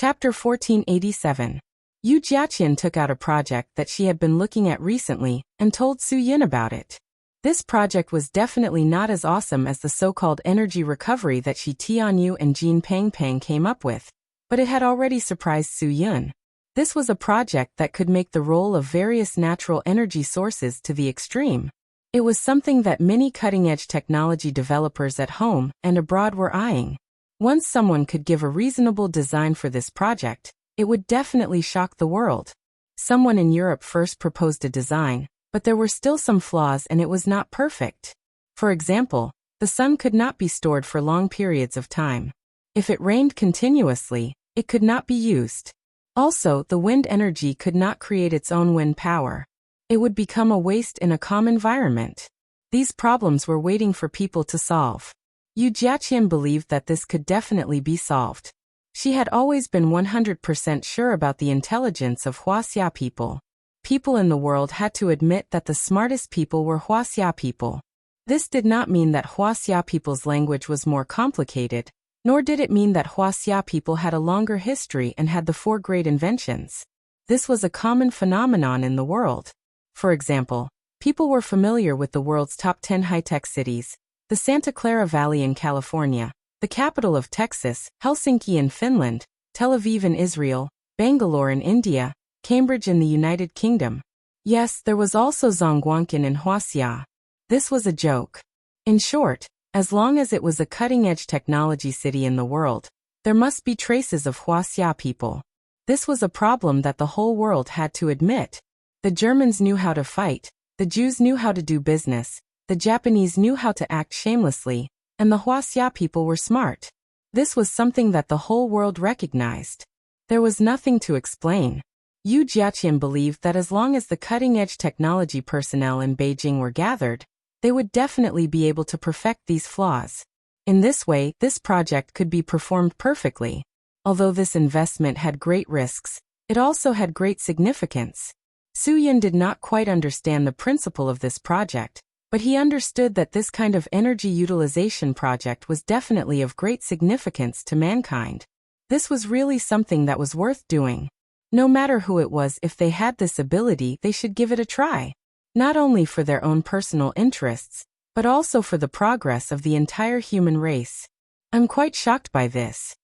Chapter 1487. Yu Jiaqian took out a project that she had been looking at recently and told Su Yin about it. This project was definitely not as awesome as the so-called energy recovery that Shi Tianyu and Jin Pangpang came up with, but it had already surprised Su Yin. This was a project that could make the role of various natural energy sources to the extreme. It was something that many cutting-edge technology developers at home and abroad were eyeing. Once someone could give a reasonable design for this project, it would definitely shock the world. Someone in Europe first proposed a design, but there were still some flaws and it was not perfect. For example, the sun could not be stored for long periods of time. If it rained continuously, it could not be used. Also, the wind energy could not create its own wind power. It would become a waste in a calm environment. These problems were waiting for people to solve. Yu Jiaqian believed that this could definitely be solved. She had always been 100% sure about the intelligence of Huaxia people. People in the world had to admit that the smartest people were Huaxia people. This did not mean that Huaxia people's language was more complicated, nor did it mean that Huaxia people had a longer history and had the 4 great inventions. This was a common phenomenon in the world. For example, people were familiar with the world's top 10 high-tech cities, the Santa Clara Valley in California, the capital of Texas, Helsinki in Finland, Tel Aviv in Israel, Bangalore in India, Cambridge in the United Kingdom. Yes, there was also Zhongguancun in Huaxia. This was a joke. In short, as long as it was a cutting-edge technology city in the world, there must be traces of Huaxia people. This was a problem that the whole world had to admit. The Germans knew how to fight, the Jews knew how to do business, the Japanese knew how to act shamelessly, and the Huaxia people were smart. This was something that the whole world recognized. There was nothing to explain. Yu Jiaqian believed that as long as the cutting-edge technology personnel in Beijing were gathered, they would definitely be able to perfect these flaws. In this way, this project could be performed perfectly. Although this investment had great risks, it also had great significance. Su Yin did not quite understand the principle of this project, but he understood that this kind of energy utilization project was definitely of great significance to mankind. This was really something that was worth doing. No matter who it was, if they had this ability, they should give it a try. Not only for their own personal interests, but also for the progress of the entire human race. I'm quite shocked by this.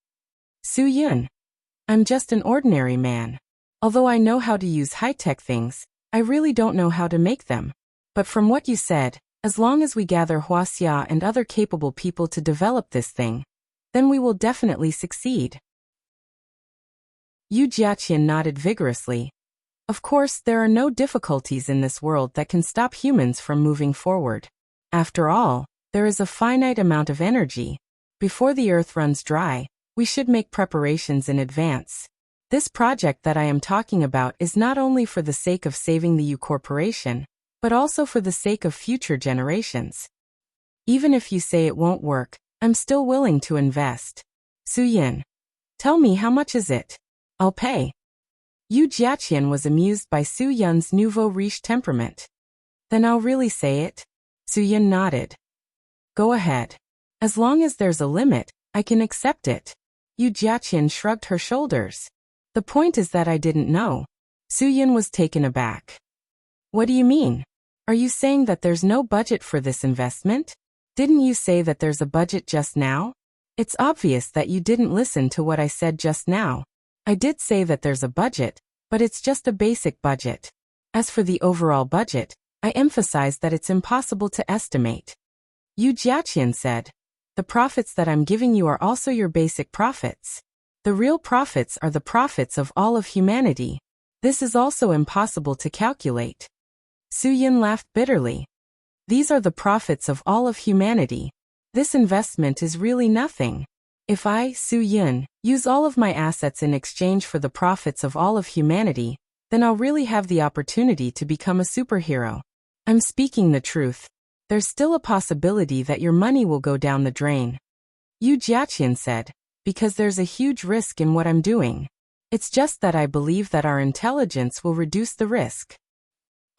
Su Yin. I'm just an ordinary man. Although I know how to use high-tech things, I really don't know how to make them. But from what you said, as long as we gather Huaxia and other capable people to develop this thing, then we will definitely succeed. Yu Jiaqian nodded vigorously. Of course, there are no difficulties in this world that can stop humans from moving forward. After all, there is a finite amount of energy. Before the earth runs dry, we should make preparations in advance. This project that I am talking about is not only for the sake of saving the Yu Corporation, but also for the sake of future generations. Even if you say it won't work, I'm still willing to invest. Su Yin. Tell me, how much is it? I'll pay. Yu Jiaqian was amused by Su Yin's nouveau riche temperament. Then I'll really say it? Su Yin nodded. Go ahead. As long as there's a limit, I can accept it. Yu Jiaqian shrugged her shoulders. The point is that I didn't know. Su Yin was taken aback. What do you mean? Are you saying that there's no budget for this investment? Didn't you say that there's a budget just now? It's obvious that you didn't listen to what I said just now. I did say that there's a budget, but it's just a basic budget. As for the overall budget, I emphasized that it's impossible to estimate. Yu Jiaqian said, the profits that I'm giving you are also your basic profits. The real profits are the profits of all of humanity. This is also impossible to calculate. Su Yin laughed bitterly. These are the profits of all of humanity. This investment is really nothing. If I, Su Yin, use all of my assets in exchange for the profits of all of humanity, then I'll really have the opportunity to become a superhero. I'm speaking the truth. There's still a possibility that your money will go down the drain. Yu Jiaqian said, because there's a huge risk in what I'm doing. It's just that I believe that our intelligence will reduce the risk.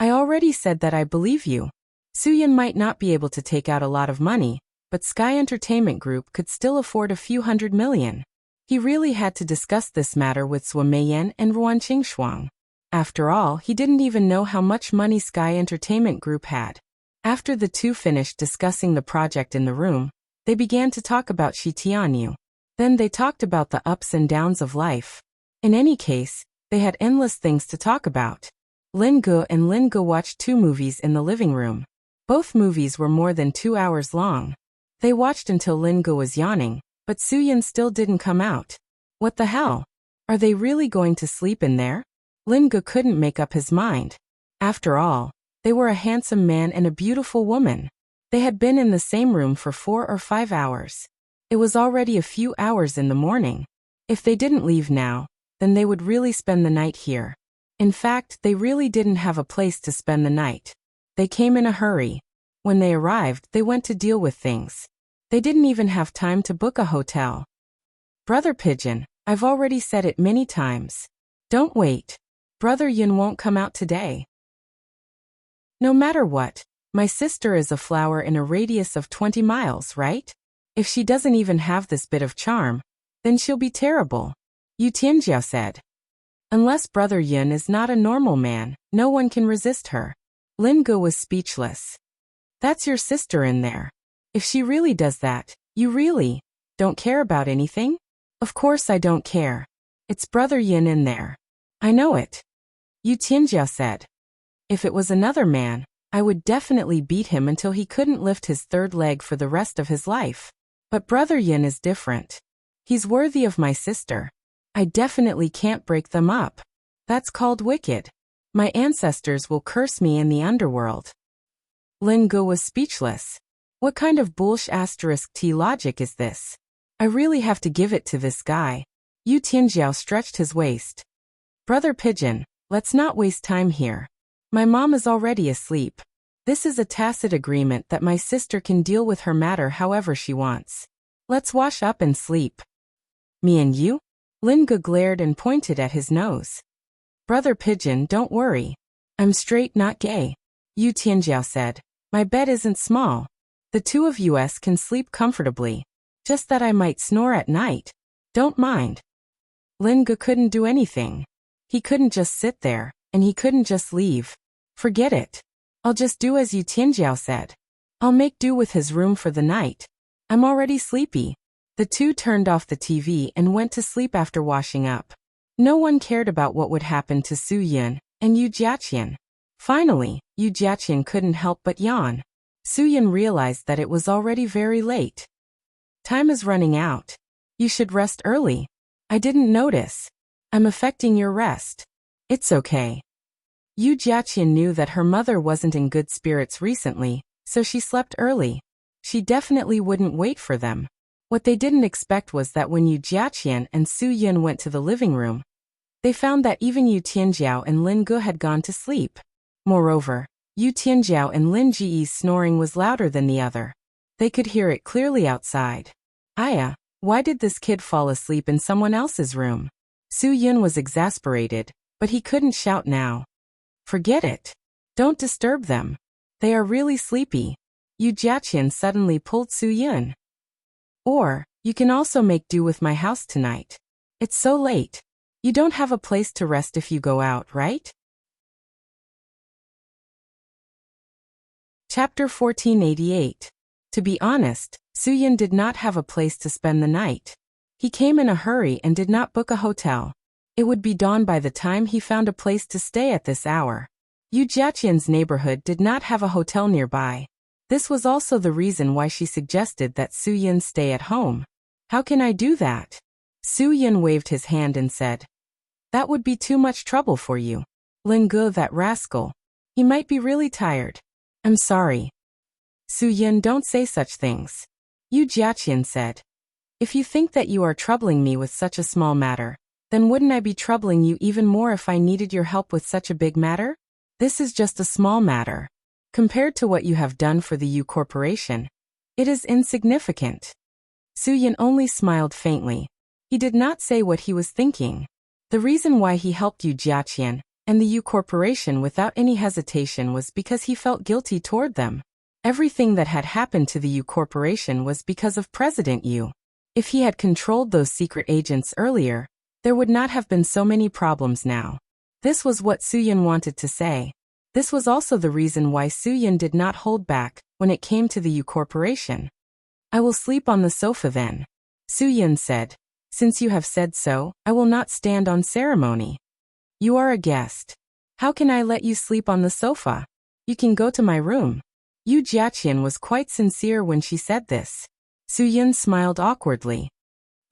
I already said that I believe you. Su Yin might not be able to take out a lot of money, but Sky Entertainment Group could still afford a few $100 million. He really had to discuss this matter with Sua Meiyan and Ruan Qingshuang. After all, he didn't even know how much money Sky Entertainment Group had. After the two finished discussing the project in the room, they began to talk about Shi Tianyu. Then they talked about the ups and downs of life. In any case, they had endless things to talk about. Lin Ge and Lin Ge watched 2 movies in the living room. Both movies were more than 2 hours long. They watched until Lin Ge was yawning, but Suyin still didn't come out. What the hell? Are they really going to sleep in there? Lin Ge couldn't make up his mind. After all, they were a handsome man and a beautiful woman. They had been in the same room for 4 or 5 hours. It was already a few hours in the morning. If they didn't leave now, then they would really spend the night here. In fact, they really didn't have a place to spend the night. They came in a hurry. When they arrived, they went to deal with things. They didn't even have time to book a hotel. Brother Pigeon, I've already said it many times. Don't wait. Brother Yun won't come out today. No matter what, my sister is a flower in a radius of 20 miles, right? If she doesn't even have this bit of charm, then she'll be terrible, Yu Tianjiao said. Unless Brother Yun is not a normal man, no one can resist her. Lin Ge was speechless. That's your sister in there. If she really does that, you really don't care about anything? Of course I don't care. It's Brother Yin in there. I know it. Yu Tianjiao said. If it was another man, I would definitely beat him until he couldn't lift his third leg for the rest of his life. But Brother Yin is different. He's worthy of my sister. I definitely can't break them up. That's called wicked. My ancestors will curse me in the underworld. Lin Ge was speechless. What kind of *T logic is this? I really have to give it to this guy. Yu Tianjiao stretched his waist. Brother Pigeon, let's not waste time here. My mom is already asleep. This is a tacit agreement that my sister can deal with her matter however she wants. Let's wash up and sleep. Me and you? Lin Ge glared and pointed at his nose. Brother Pigeon, don't worry. I'm straight, not gay. Yu Tianjiao said. My bed isn't small. The two of us can sleep comfortably. Just that I might snore at night. Don't mind. Lin Ge couldn't do anything. He couldn't just sit there, and he couldn't just leave. Forget it. I'll just do as Yu Tianjiao said. I'll make do with his room for the night. I'm already sleepy. The two turned off the TV and went to sleep after washing up. No one cared about what would happen to Su Yun and Yu Jiaqian. Finally, Yu Jiaqian couldn't help but yawn. Su Yun realized that it was already very late. Time is running out. You should rest early. I didn't notice. I'm affecting your rest. It's okay. Yu Jiaqian knew that her mother wasn't in good spirits recently, so she slept early. She definitely wouldn't wait for them. What they didn't expect was that when Yu Jiaqian and Su Yun went to the living room, they found that even Yu Tianjiao and Lin Ge had gone to sleep. Moreover, Yu Tianjiao and Lin Ji's snoring was louder than the other. They could hear it clearly outside. Aya, why did this kid fall asleep in someone else's room? Su Yun was exasperated, but he couldn't shout now. Forget it. Don't disturb them. They are really sleepy. Yu Jiaqian suddenly pulled Su Yun. Or, you can also make do with my house tonight. It's so late. You don't have a place to rest if you go out, right? Chapter 1488. To be honest, Su Yun did not have a place to spend the night. He came in a hurry and did not book a hotel. It would be dawn by the time he found a place to stay at this hour. Yu Jiaqian's neighborhood did not have a hotel nearby. This was also the reason why she suggested that Su Yun stay at home. How can I do that? Su Yun waved his hand and said. That would be too much trouble for you. Lin Ge, that rascal. He might be really tired. I'm sorry. Su Yun, don't say such things. Yu Jiaqian said. If you think that you are troubling me with such a small matter, then wouldn't I be troubling you even more if I needed your help with such a big matter? This is just a small matter. Compared to what you have done for the Yu Corporation, it is insignificant. Su Yun only smiled faintly. He did not say what he was thinking. The reason why he helped Yu Jiaqian and the Yu Corporation without any hesitation was because he felt guilty toward them. Everything that had happened to the Yu Corporation was because of President Yu. If he had controlled those secret agents earlier, there would not have been so many problems now. This was what Soo-Yun wanted to say. This was also the reason why Soo-Yun did not hold back when it came to the U Corporation. I will sleep on the sofa then, Soo-Yun said. Since you have said so, I will not stand on ceremony. You are a guest. How can I let you sleep on the sofa? You can go to my room. Yu Jiaqian was quite sincere when she said this. Soo-Yun smiled awkwardly.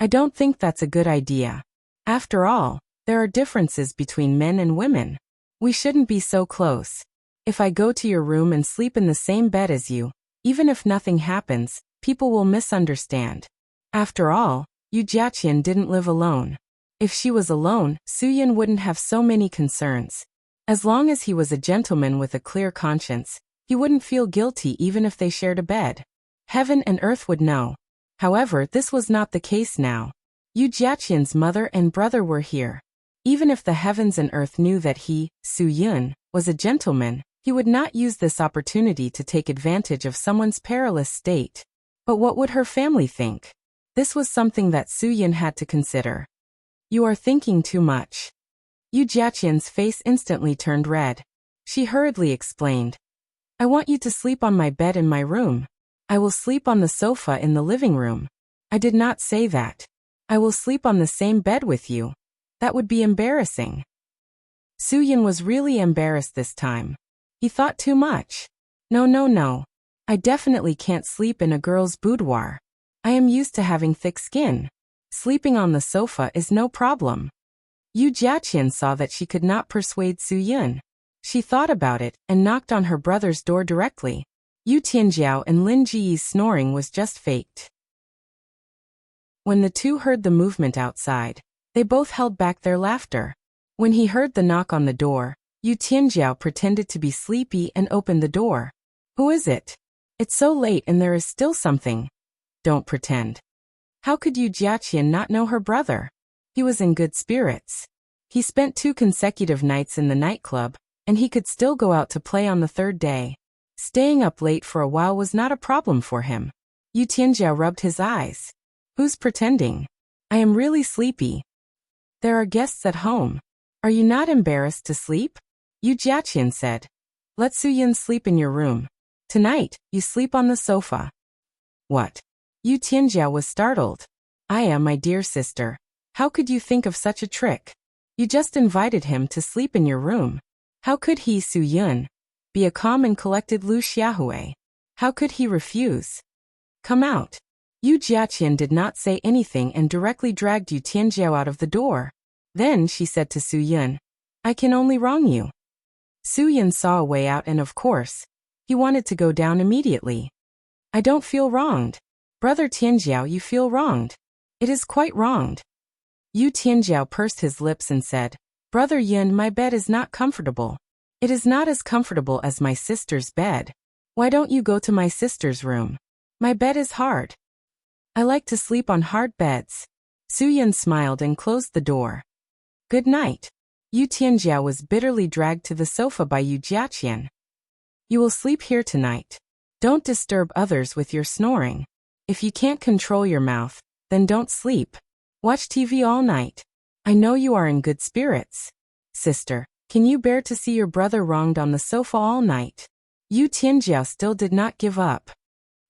I don't think that's a good idea. After all, there are differences between men and women. We shouldn't be so close. If I go to your room and sleep in the same bed as you, even if nothing happens, people will misunderstand. After all, Yu Jiaqian didn't live alone. If she was alone, Soo-Yun wouldn't have so many concerns. As long as he was a gentleman with a clear conscience, he wouldn't feel guilty even if they shared a bed. Heaven and earth would know. However, this was not the case now. Yu Jiaqian's mother and brother were here. Even if the heavens and earth knew that he, Soo-Yun, was a gentleman, he would not use this opportunity to take advantage of someone's perilous state. But what would her family think? This was something that Soo-Yun had to consider. You are thinking too much. Yu Jiaqian's face instantly turned red. She hurriedly explained. I want you to sleep on my bed in my room. I will sleep on the sofa in the living room. I did not say that. I will sleep on the same bed with you. That would be embarrassing. Soo-Yun was really embarrassed this time. He thought too much. No. I definitely can't sleep in a girl's boudoir. I am used to having thick skin. Sleeping on the sofa is no problem. Yu Jiaqian saw that she could not persuade Soo-Yun. She thought about it and knocked on her brother's door directly. Yu Tianjiao and Lin Jiyi's snoring was just faked. When the two heard the movement outside, they both held back their laughter. When he heard the knock on the door, Yu Tianjiao pretended to be sleepy and opened the door. Who is it? It's so late and there is still something. Don't pretend. How could Yu Jiaqian not know her brother? He was in good spirits. He spent 2 consecutive nights in the nightclub, and he could still go out to play on the 3rd day. Staying up late for a while was not a problem for him. Yu Tianjiao rubbed his eyes. Who's pretending? I am really sleepy. There are guests at home. Are you not embarrassed to sleep? Yu Jiaqian said. Let Soo-Yun sleep in your room. Tonight, you sleep on the sofa. What? Yu Tianjiao was startled. Aya, my dear sister. How could you think of such a trick? You just invited him to sleep in your room. How could he, Soo-Yun, be a calm and collected Lu Xiaohui? How could he refuse? Come out. Yu Jiaqian did not say anything and directly dragged Yu Tianjiao out of the door. Then she said to Soo-Yun, I can only wrong you. Soo-Yun saw a way out and of course, he wanted to go down immediately. I don't feel wronged. Brother Tianjiao, you feel wronged. It is quite wronged. Yu Tianjiao pursed his lips and said, Brother Yun, my bed is not comfortable. It is not as comfortable as my sister's bed. Why don't you go to my sister's room? My bed is hard. I like to sleep on hard beds. Soo-Yun smiled and closed the door. Good night. Yu Tianjiao was bitterly dragged to the sofa by Yu Jiaqian. You will sleep here tonight. Don't disturb others with your snoring. If you can't control your mouth, then don't sleep. Watch TV all night. I know you are in good spirits. Sister, can you bear to see your brother wronged on the sofa all night? Yu Tianjiao still did not give up.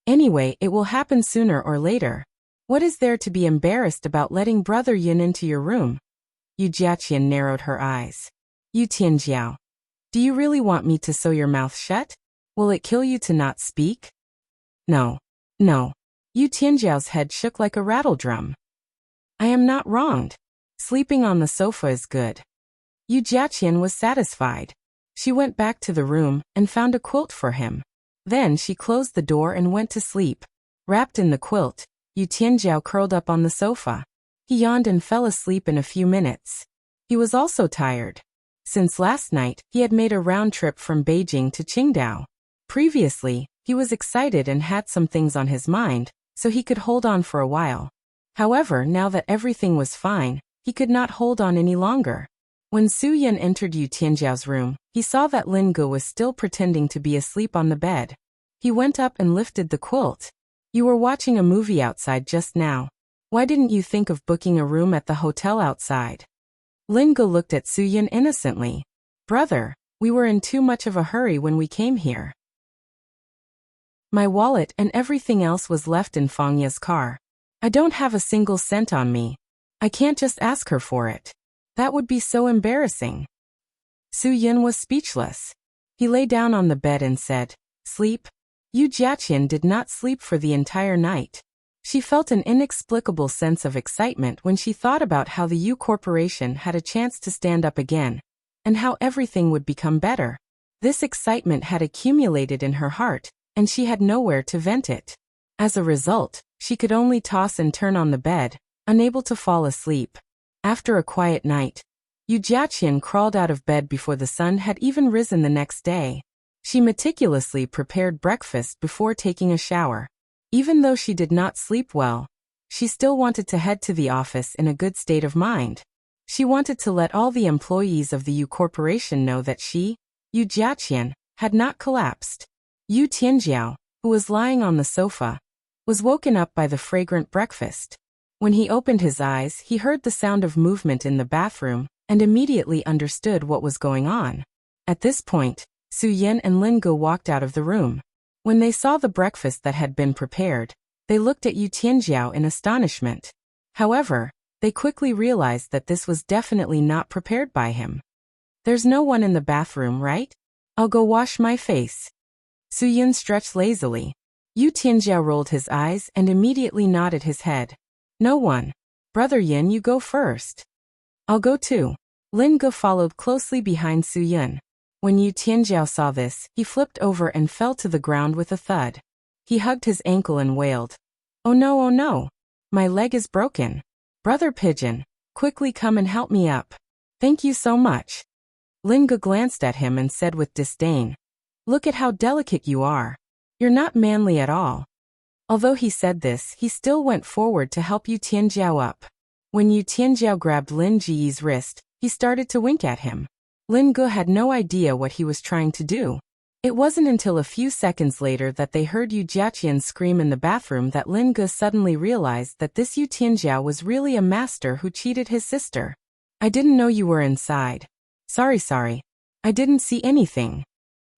Anyway, it will happen sooner or later. What is there to be embarrassed about letting Brother Yin into your room? Yu Jiaqian narrowed her eyes. Yu Tianjiao, do you really want me to sew your mouth shut? Will it kill you to not speak? No. Yu Tianjiao's head shook like a rattle drum. I am not wronged. Sleeping on the sofa is good. Yu Jiaqian was satisfied. She went back to the room and found a quilt for him. Then she closed the door and went to sleep. Wrapped in the quilt, Yu Tianjiao curled up on the sofa. He yawned and fell asleep in a few minutes. He was also tired. Since last night, he had made a round trip from Beijing to Qingdao. Previously, he was excited and had some things on his mind, so he could hold on for a while. However, now that everything was fine, he could not hold on any longer. When Soo-Yun entered Yu Tianjiao's room, he saw that Lin Ge was still pretending to be asleep on the bed. He went up and lifted the quilt. You were watching a movie outside just now. Why didn't you think of booking a room at the hotel outside? Lingo looked at Suyun innocently. Brother, we were in too much of a hurry when we came here. My wallet and everything else was left in Fangya's car. I don't have a single cent on me. I can't just ask her for it. That would be so embarrassing. Suyun was speechless. He lay down on the bed and said, Sleep? Yu Jiaqian did not sleep for the entire night. She felt an inexplicable sense of excitement when she thought about how the Yu Corporation had a chance to stand up again, and how everything would become better. This excitement had accumulated in her heart, and she had nowhere to vent it. As a result, she could only toss and turn on the bed, unable to fall asleep. After a quiet night, Yu Jiaqian crawled out of bed before the sun had even risen the next day. She meticulously prepared breakfast before taking a shower. Even though she did not sleep well, she still wanted to head to the office in a good state of mind. She wanted to let all the employees of the Yu Corporation know that she, Yu Jiaqian, had not collapsed. Yu Tianjiao, who was lying on the sofa, was woken up by the fragrant breakfast. When he opened his eyes, he heard the sound of movement in the bathroom and immediately understood what was going on. At this point, Suyin and Lingo walked out of the room. When they saw the breakfast that had been prepared, they looked at Yu Tianjiao in astonishment. However, they quickly realized that this was definitely not prepared by him. There's no one in the bathroom, right? I'll go wash my face. Suyin stretched lazily. Yu Tianjiao rolled his eyes and immediately nodded his head. No one. Brother Yin, you go first. I'll go too. Lingo followed closely behind Suyin. When Yu Tianjiao saw this, he flipped over and fell to the ground with a thud. He hugged his ankle and wailed. Oh no, my leg is broken. Brother Pigeon, quickly come and help me up. Thank you so much. Lingo glanced at him and said with disdain. Look at how delicate you are. You're not manly at all. Although he said this, he still went forward to help Yu Tianjiao up. When Yu Tianjiao grabbed Lin Ji's wrist, he started to wink at him. Lin Ge had no idea what he was trying to do. It wasn't until a few seconds later that they heard Yu Jiaqian scream in the bathroom that Lin Ge suddenly realized that this Yu Tianjiao was really a master who cheated his sister. I didn't know you were inside. Sorry. I didn't see anything.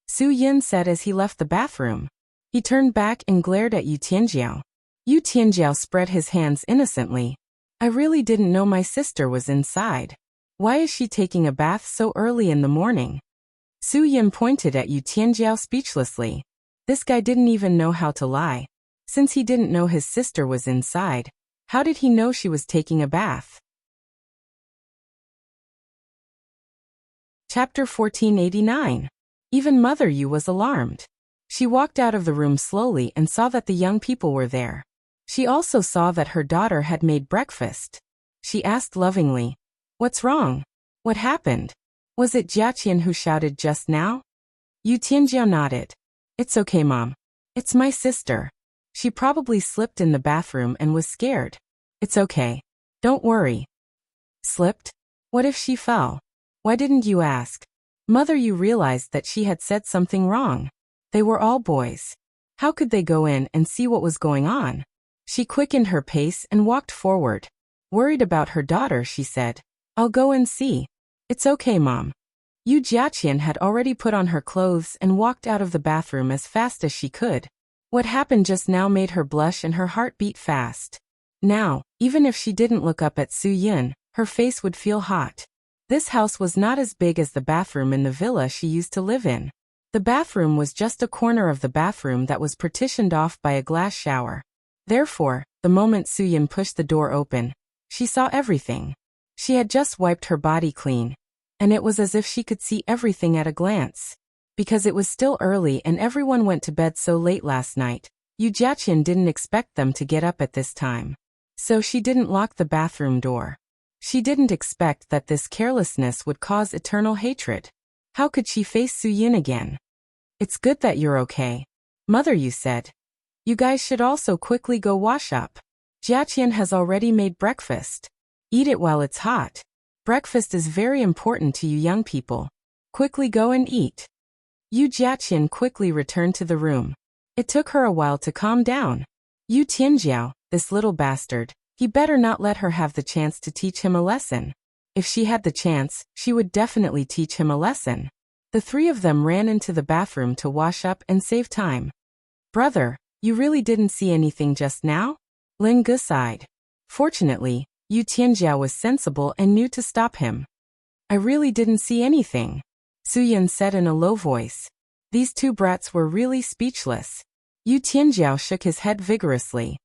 Su Yin said as he left the bathroom. He turned back and glared at Yu Tianjiao. Yu Tianjiao spread his hands innocently. I really didn't know my sister was inside. Why is she taking a bath so early in the morning? Su Yin pointed at Yu Tianjiao speechlessly. This guy didn't even know how to lie. Since he didn't know his sister was inside, how did he know she was taking a bath? Chapter 1489. Even Mother Yu was alarmed. She walked out of the room slowly and saw that the young people were there. She also saw that her daughter had made breakfast. She asked lovingly, "What's wrong? What happened? Was it Jiaqian who shouted just now?" Yu Tianjiao nodded. It's okay, Mom. It's my sister. She probably slipped in the bathroom and was scared. It's okay. Don't worry. Slipped? What if she fell? Why didn't you ask? Mother Yu realized that she had said something wrong. They were all boys. How could they go in and see what was going on? She quickened her pace and walked forward. Worried about her daughter, she said, I'll go and see. It's okay, Mom. Yu Jiaqian had already put on her clothes and walked out of the bathroom as fast as she could. What happened just now made her blush and her heart beat fast. Now, even if she didn't look up at Su Yin, her face would feel hot. This house was not as big as the bathroom in the villa she used to live in. The bathroom was just a corner of the bathroom that was partitioned off by a glass shower. Therefore, the moment Su Yin pushed the door open, she saw everything. She had just wiped her body clean, and it was as if she could see everything at a glance. Because it was still early and everyone went to bed so late last night, Yu Jiaqian didn't expect them to get up at this time. So she didn't lock the bathroom door. She didn't expect that this carelessness would cause eternal hatred. How could she face Su Yin again? It's good that you're okay. Mother Yu said. You guys should also quickly go wash up. Jiaqian has already made breakfast. Eat it while it's hot. Breakfast is very important to you young people. Quickly go and eat. Yu Jiaqian quickly returned to the room. It took her a while to calm down. Yu Tianjiao, this little bastard, He better not let her have the chance to teach him a lesson. If she had the chance, she would definitely teach him a lesson. The three of them ran into the bathroom to wash up and save time. Brother, you really didn't see anything just now? Ling Gu sighed. Fortunately, Yu Tianjiao was sensible and knew to stop him. I really didn't see anything, Su Yin said in a low voice. These two brats were really speechless. Yu Tianjiao shook his head vigorously.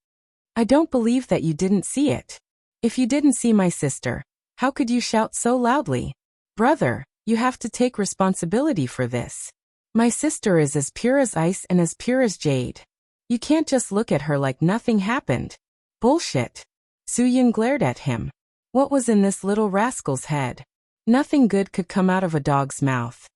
I don't believe that you didn't see it. If you didn't see my sister, how could you shout so loudly? Brother, you have to take responsibility for this. My sister is as pure as ice and as pure as jade. You can't just look at her like nothing happened. Bullshit. Su Yin glared at him. What was in this little rascal's head? Nothing good could come out of a dog's mouth.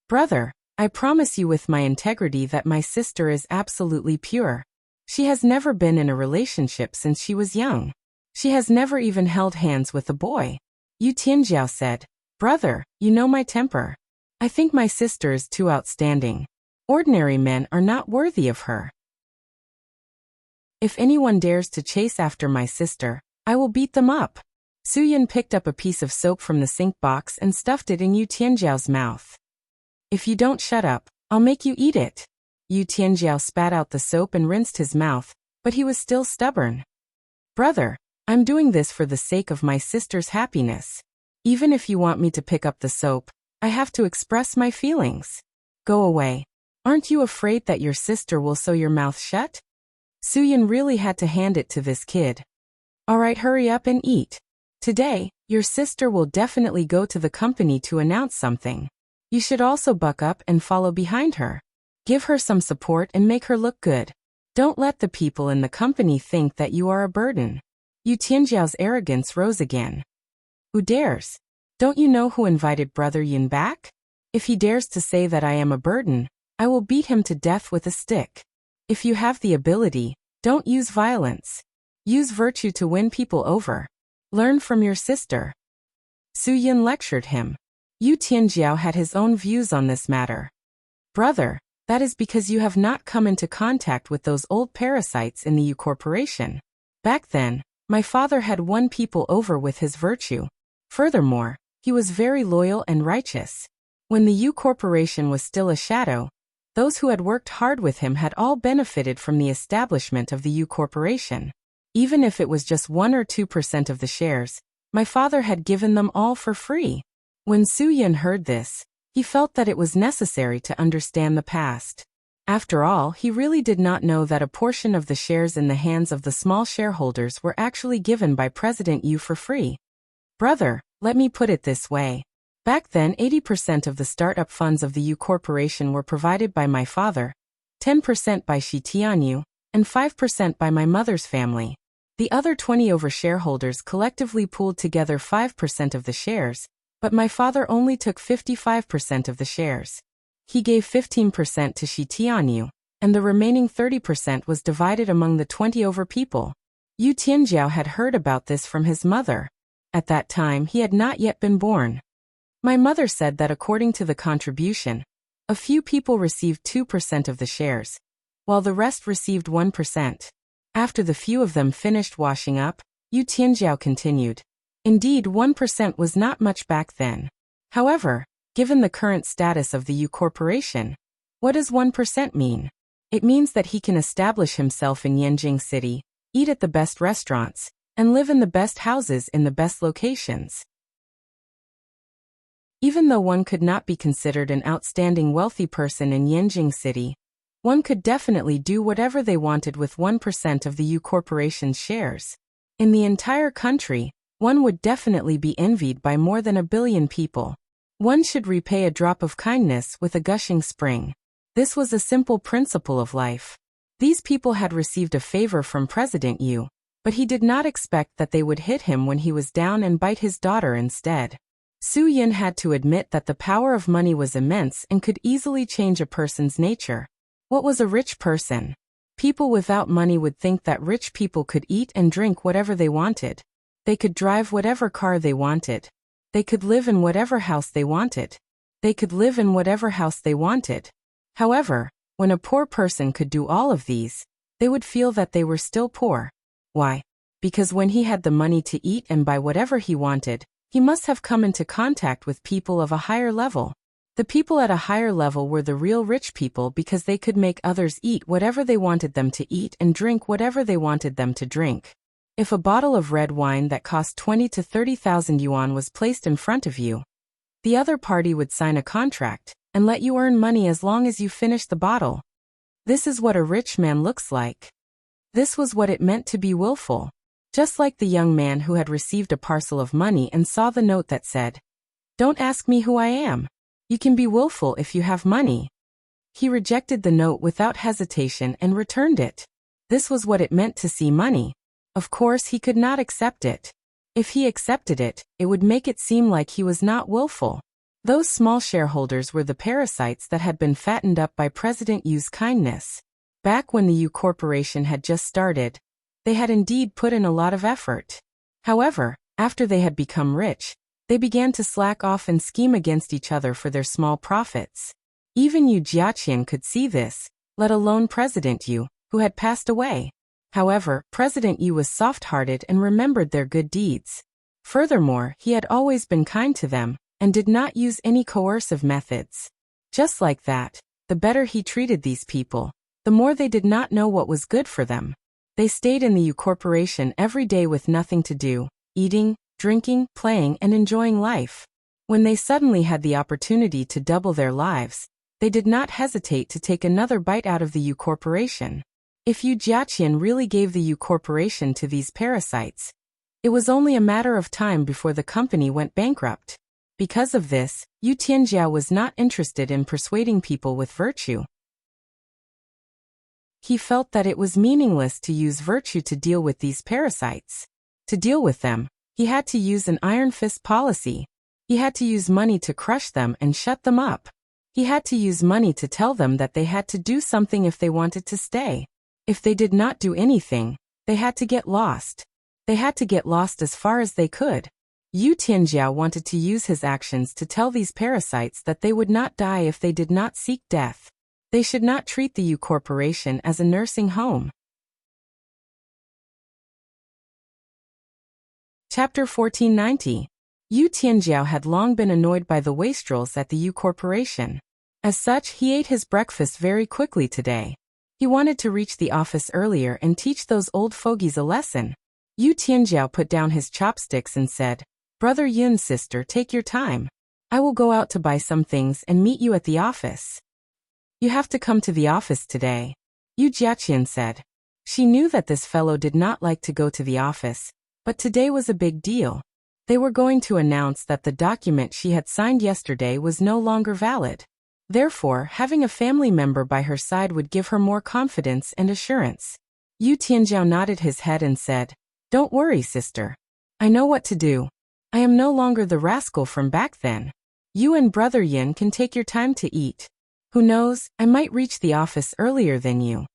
Brother, I promise you with my integrity that my sister is absolutely pure. She has never been in a relationship since she was young. She has never even held hands with a boy. Yu Tianjiao said, Brother, you know my temper. I think my sister is too outstanding. Ordinary men are not worthy of her. If anyone dares to chase after my sister, I will beat them up. Su Yin picked up a piece of soap from the sink box and stuffed it in Yu Tianjiao's mouth. If you don't shut up, I'll make you eat it. Yu Tianjiao spat out the soap and rinsed his mouth, but he was still stubborn. Brother, I'm doing this for the sake of my sister's happiness. Even if you want me to pick up the soap, I have to express my feelings. Go away. Aren't you afraid that your sister will sew your mouth shut? Su Yin really had to hand it to this kid. All right, hurry up and eat. Today, your sister will definitely go to the company to announce something. You should also buck up and follow behind her. Give her some support and make her look good. Don't let the people in the company think that you are a burden. Yu Tianjiao's arrogance rose again. Who dares? Don't you know who invited Brother Yin back? If he dares to say that I am a burden, I will beat him to death with a stick. If you have the ability, don't use violence. Use virtue to win people over. Learn from your sister. Su Yin lectured him. Yu Tianjiao had his own views on this matter. Brother, that is because you have not come into contact with those old parasites in the Yu Corporation. Back then, my father had won people over with his virtue. Furthermore, he was very loyal and righteous. When the Yu Corporation was still a shadow, those who had worked hard with him had all benefited from the establishment of the Yu Corporation. Even if it was just 1 or 2% of the shares, my father had given them all for free. When Su Yin heard this, he felt that it was necessary to understand the past. After all, he really did not know that a portion of the shares in the hands of the small shareholders were actually given by President Yu for free. Brother, let me put it this way. Back then 80% of the startup funds of the Yu Corporation were provided by my father, 10% by Shi Tianyu, and 5% by my mother's family. The other 20 over shareholders collectively pooled together 5% of the shares, but my father only took 55% of the shares. He gave 15% to Shi Tianyu, and the remaining 30% was divided among the 20 over people. Yu Tianjiao had heard about this from his mother. At that time he had not yet been born. My mother said that according to the contribution, a few people received 2% of the shares, while the rest received 1%. After the few of them finished washing up, Yu Tianjiao continued. Indeed, 1% was not much back then. However, given the current status of the Yu Corporation, what does 1% mean? It means that he can establish himself in Yanjing City, eat at the best restaurants, and live in the best houses in the best locations. Even though one could not be considered an outstanding wealthy person in Yanjing City, one could definitely do whatever they wanted with 1% of the Yu Corporation's shares. In the entire country, one would definitely be envied by more than 1 billion people. One should repay a drop of kindness with a gushing spring. This was a simple principle of life. These people had received a favor from President Yu, but he did not expect that they would hit him when he was down and bite his daughter instead. Su Yin had to admit that the power of money was immense and could easily change a person's nature. What was a rich person? People without money would think that rich people could eat and drink whatever they wanted. They could drive whatever car they wanted. They could live in whatever house they wanted. They could live in whatever house they wanted. However, when a poor person could do all of these, they would feel that they were still poor. Why? because when he had the money to eat and buy whatever he wanted, he must have come into contact with people of a higher level. The people at a higher level were the real rich people because they could make others eat whatever they wanted them to eat and drink whatever they wanted them to drink. If a bottle of red wine that cost 20 to 30,000 yuan was placed in front of you, the other party would sign a contract and let you earn money as long as you finish the bottle. This is what a rich man looks like. This was what it meant to be willful. Just like the young man who had received a parcel of money and saw the note that said, "Don't ask me who I am. You can be willful if you have money." He rejected the note without hesitation and returned it. This was what it meant to see money. Of course, he could not accept it. If he accepted it, it would make it seem like he was not willful. Those small shareholders were the parasites that had been fattened up by President Yu's kindness. Back when the Yu Corporation had just started, they had indeed put in a lot of effort. However, after they had become rich, they began to slack off and scheme against each other for their small profits. Even Yu Jiaqian could see this, let alone President Yu, who had passed away. However, President Yu was soft-hearted and remembered their good deeds. Furthermore, he had always been kind to them, and did not use any coercive methods. Just like that, the better he treated these people, the more they did not know what was good for them. They stayed in the Yu Corporation every day with nothing to do, eating, drinking, playing, and enjoying life. When they suddenly had the opportunity to double their lives, they did not hesitate to take another bite out of the Yu Corporation. If Yu Jiaqian really gave the Yu Corporation to these parasites, it was only a matter of time before the company went bankrupt. Because of this, Yu Tianjiao was not interested in persuading people with virtue. He felt that it was meaningless to use virtue to deal with these parasites. To deal with them, he had to use an iron fist policy. He had to use money to crush them and shut them up. He had to use money to tell them that they had to do something if they wanted to stay. If they did not do anything, they had to get lost. They had to get lost as far as they could. Yu Tianjiao wanted to use his actions to tell these parasites that they would not die if they did not seek death. They should not treat the Yu Corporation as a nursing home. Chapter 1490. Yu Tianjiao had long been annoyed by the wastrels at the Yu Corporation. As such, he ate his breakfast very quickly today. He wanted to reach the office earlier and teach those old fogies a lesson. Yu Tianjiao put down his chopsticks and said, "Brother Yun's sister, take your time. I will go out to buy some things and meet you at the office." "You have to come to the office today," Yu Jiaqian said. She knew that this fellow did not like to go to the office, but today was a big deal. They were going to announce that the document she had signed yesterday was no longer valid. Therefore, having a family member by her side would give her more confidence and assurance. Yu Tianjiao nodded his head and said, "Don't worry, sister. I know what to do. I am no longer the rascal from back then. You and Brother Yin can take your time to eat. Who knows, I might reach the office earlier than you."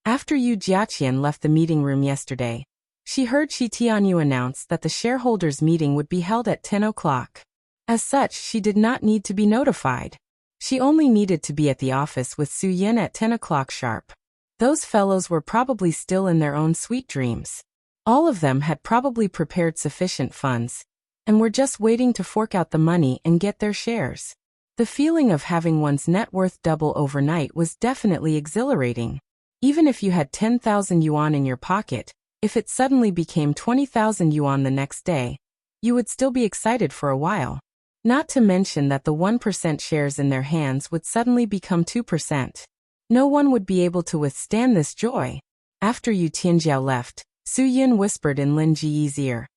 After Yu Jiaqian left the meeting room yesterday, she heard Shi Tianyu announce that the shareholders' meeting would be held at 10 o'clock. As such, she did not need to be notified. She only needed to be at the office with Su Yin at 10 o'clock sharp. Those fellows were probably still in their own sweet dreams. All of them had probably prepared sufficient funds, and were just waiting to fork out the money and get their shares. The feeling of having one's net worth double overnight was definitely exhilarating. Even if you had 10,000 yuan in your pocket, if it suddenly became 20,000 yuan the next day, you would still be excited for a while. Not to mention that the 1% shares in their hands would suddenly become 2%. No one would be able to withstand this joy. After Yu Tianjiao left, Su Yin whispered in Lin Jiyi's ear,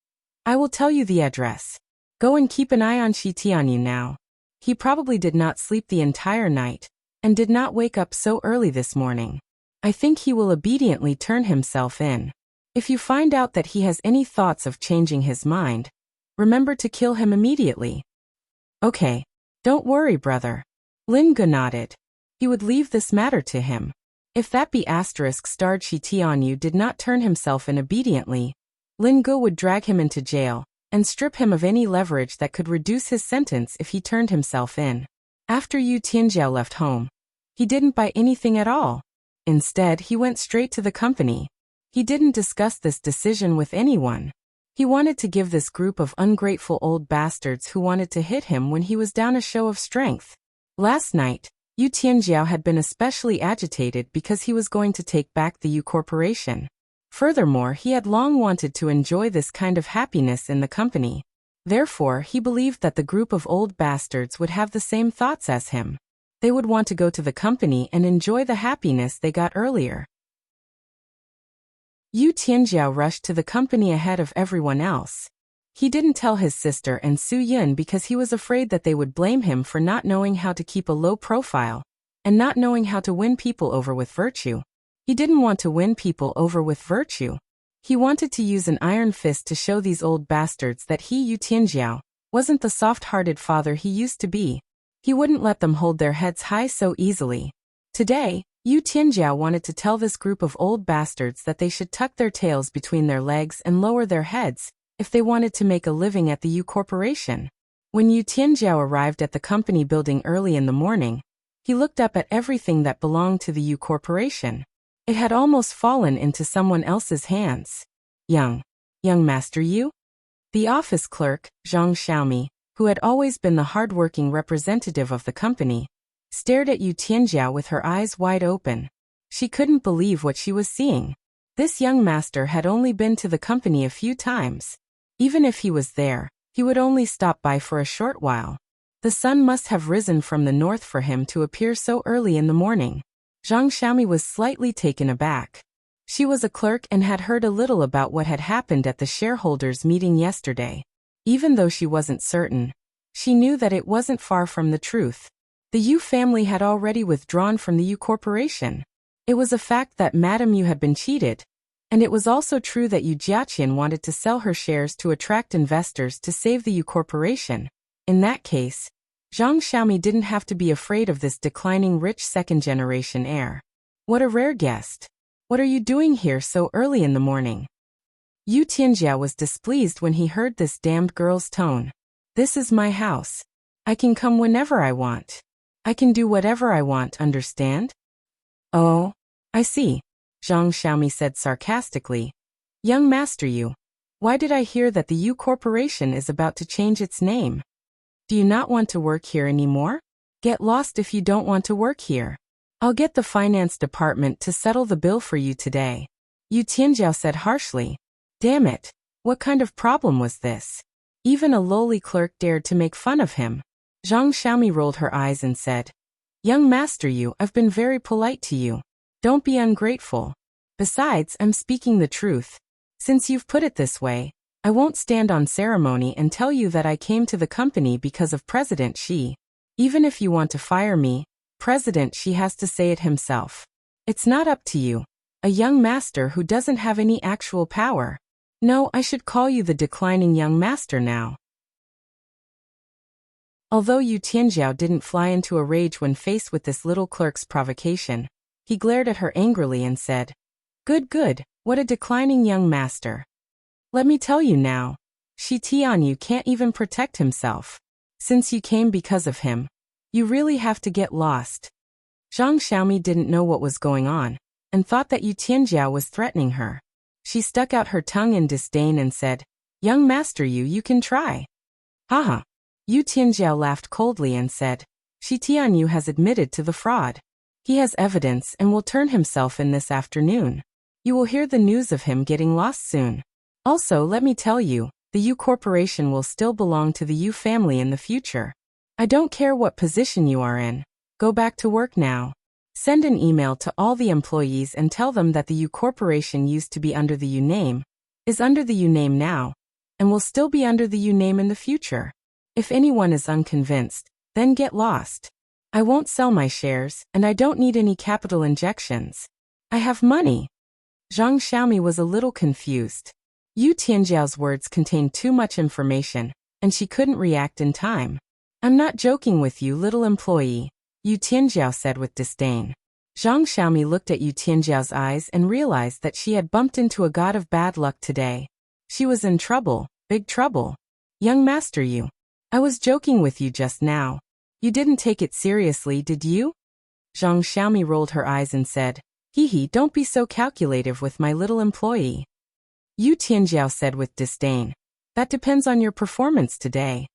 "I will tell you the address. Go and keep an eye on Shi Tianyu now. He probably did not sleep the entire night, and did not wake up so early this morning. I think he will obediently turn himself in. If you find out that he has any thoughts of changing his mind, remember to kill him immediately." "Okay. Don't worry, brother." Lin Ge nodded. He would leave this matter to him. If that *** Shi Tianyu did not turn himself in obediently, Lin Ge would drag him into jail, and strip him of any leverage that could reduce his sentence if he turned himself in. After Yu Tianjiao left home, he didn't buy anything at all. Instead, he went straight to the company. He didn't discuss this decision with anyone. He wanted to give this group of ungrateful old bastards who wanted to hit him when he was down a show of strength. Last night, Yu Tianjiao had been especially agitated because he was going to take back the Yu Corporation. Furthermore, he had long wanted to enjoy this kind of happiness in the company. Therefore, he believed that the group of old bastards would have the same thoughts as him. They would want to go to the company and enjoy the happiness they got earlier. Yu Tianjiao rushed to the company ahead of everyone else. He didn't tell his sister and Su Yun because he was afraid that they would blame him for not knowing how to keep a low profile and not knowing how to win people over with virtue. He didn't want to win people over with virtue. He wanted to use an iron fist to show these old bastards that he, Yu Tianjiao, wasn't the soft-hearted father he used to be. He wouldn't let them hold their heads high so easily. Today, Yu Tianjiao wanted to tell this group of old bastards that they should tuck their tails between their legs and lower their heads if they wanted to make a living at the Yu Corporation. When Yu Tianjiao arrived at the company building early in the morning, he looked up at everything that belonged to the Yu Corporation. It had almost fallen into someone else's hands. Young Master Yu? The office clerk, Zhang Xiaomi, who had always been the hard-working representative of the company, stared at Yu Tianjiao with her eyes wide open. She couldn't believe what she was seeing. This young master had only been to the company a few times. Even if he was there, he would only stop by for a short while. The sun must have risen from the north for him to appear so early in the morning. Zhang Xiaomi was slightly taken aback. She was a clerk and had heard a little about what had happened at the shareholders' meeting yesterday. Even though she wasn't certain, she knew that it wasn't far from the truth. The Yu family had already withdrawn from the Yu Corporation. It was a fact that Madame Yu had been cheated, and it was also true that Yu Jiaqian wanted to sell her shares to attract investors to save the Yu Corporation. In that case, Zhang Xiaomi didn't have to be afraid of this declining rich second-generation heir. What a rare guest. What are you doing here so early in the morning? Yu Tianjiao was displeased when he heard this damned girl's tone. This is my house. I can come whenever I want. I can do whatever I want, understand? Oh, I see, Zhang Xiaomi said sarcastically. Young Master Yu, why did I hear that the Yu Corporation is about to change its name? Do you not want to work here anymore? Get lost if you don't want to work here. I'll get the finance department to settle the bill for you today, Yu Tianjiao said harshly. Damn it, what kind of problem was this? Even a lowly clerk dared to make fun of him. Zhang Xiaomi rolled her eyes and said, Young Master Yu, I've been very polite to you. Don't be ungrateful. Besides, I'm speaking the truth. Since you've put it this way, I won't stand on ceremony and tell you that I came to the company because of President Xi. Even if you want to fire me, President Xi has to say it himself. It's not up to you, a young master who doesn't have any actual power. No, I should call you the declining young master now. Although Yu Tianjiao didn't fly into a rage when faced with this little clerk's provocation, he glared at her angrily and said, Good, what a declining young master. Let me tell you now, Shi Tianyu can't even protect himself. Since you came because of him, you really have to get lost. Zhang Xiaomi didn't know what was going on, and thought that Yu Tianjiao was threatening her. She stuck out her tongue in disdain and said, Young Master Yu, you can try. Haha. Yu Tianjiao laughed coldly and said, Shi Tianyu has admitted to the fraud. He has evidence and will turn himself in this afternoon. You will hear the news of him getting lost soon. Also, let me tell you, the Yu Corporation will still belong to the Yu family in the future. I don't care what position you are in. Go back to work now. Send an email to all the employees and tell them that the Yu Corporation used to be under the Yu name, is under the Yu name now, and will still be under the Yu name in the future. If anyone is unconvinced, then get lost. I won't sell my shares, and I don't need any capital injections. I have money. Zhang Xiaomi was a little confused. Yu Tianjiao's words contained too much information, and she couldn't react in time. I'm not joking with you, little employee, Yu Tianjiao said with disdain. Zhang Xiaomi looked at Yu Tianjiao's eyes and realized that she had bumped into a god of bad luck today. She was in trouble, big trouble. Young Master Yu, I was joking with you just now. You didn't take it seriously, did you? Zhang Xiaomi rolled her eyes and said, Hee, don't be so calculative with my little employee. Yu Tianjiao said with disdain. That depends on your performance today.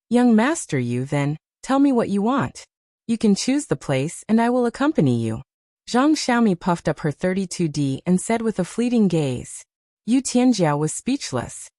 Young master Yu, then, tell me what you want. You can choose the place and I will accompany you. Zhang Xiaomi puffed up her 32D and said with a fleeting gaze. Yu Tianjiao was speechless.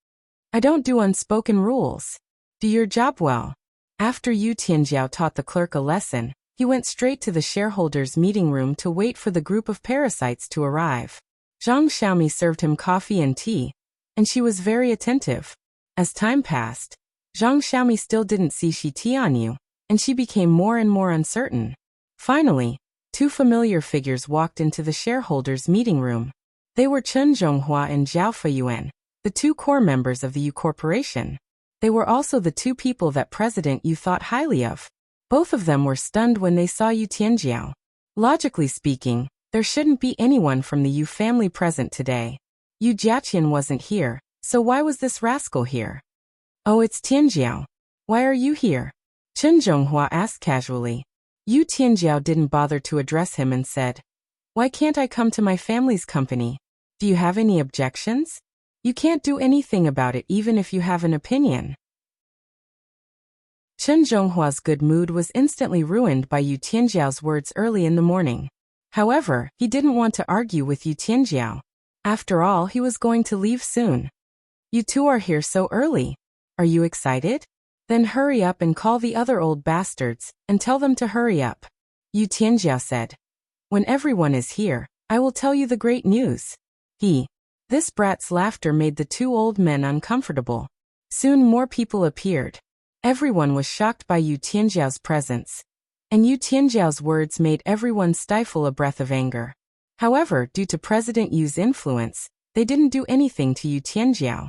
I don't do unspoken rules. Do your job well. After Yu Tianjiao taught the clerk a lesson, he went straight to the shareholders' meeting room to wait for the group of parasites to arrive. Zhang Xiaomi served him coffee and tea, and she was very attentive. As time passed, Zhang Xiaomi still didn't see Shi Tianyu, and she became more and more uncertain. Finally, two familiar figures walked into the shareholders' meeting room. They were Chen Zhonghua and Zhao Feiyuan, the two core members of the Yu Corporation. They were also the two people that President Yu thought highly of. Both of them were stunned when they saw Yu Tianjiao. Logically speaking, there shouldn't be anyone from the Yu family present today. Yu Jiaqian wasn't here, so why was this rascal here? Oh, it's Tianjiao. Why are you here? Chen Zhonghua asked casually. Yu Tianjiao didn't bother to address him and said, Why can't I come to my family's company? Do you have any objections? You can't do anything about it even if you have an opinion. Chen Zhonghua's good mood was instantly ruined by Yu Tianjiao's words early in the morning. However, he didn't want to argue with Yu Tianjiao. After all, he was going to leave soon. You two are here so early. Are you excited? Then hurry up and call the other old bastards, and tell them to hurry up. Yu Tianjiao said. When everyone is here, I will tell you the great news. This brat's laughter made the two old men uncomfortable. Soon more people appeared. Everyone was shocked by Yu Tianjiao's presence, and Yu Tianjiao's words made everyone stifle a breath of anger. However, due to President Yu's influence, they didn't do anything to Yu Tianjiao.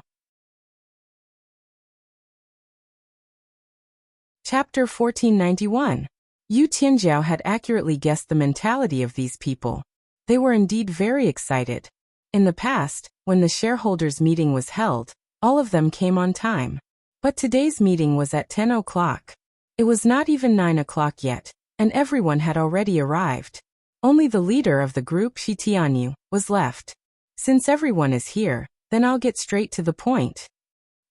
Chapter 1491. Yu Tianjiao had accurately guessed the mentality of these people. They were indeed very excited. In the past, when the shareholders' meeting was held, all of them came on time. But today's meeting was at 10 o'clock. It was not even 9 o'clock yet, and everyone had already arrived. Only the leader of the group, Shi Tianyu, was left. Since everyone is here, then I'll get straight to the point.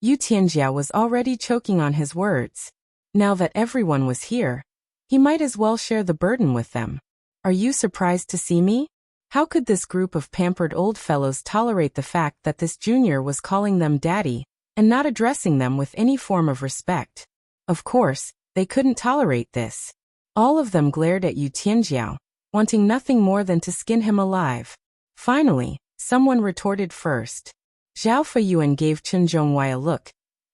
Yu Tianjiao was already choking on his words. Now that everyone was here, he might as well share the burden with them. Are you surprised to see me? How could this group of pampered old fellows tolerate the fact that this junior was calling them daddy, and not addressing them with any form of respect? Of course, they couldn't tolerate this. All of them glared at Yu Tianjiao, wanting nothing more than to skin him alive. Finally, someone retorted first. Zhao Feiyuan gave Chen Zhonghua a look,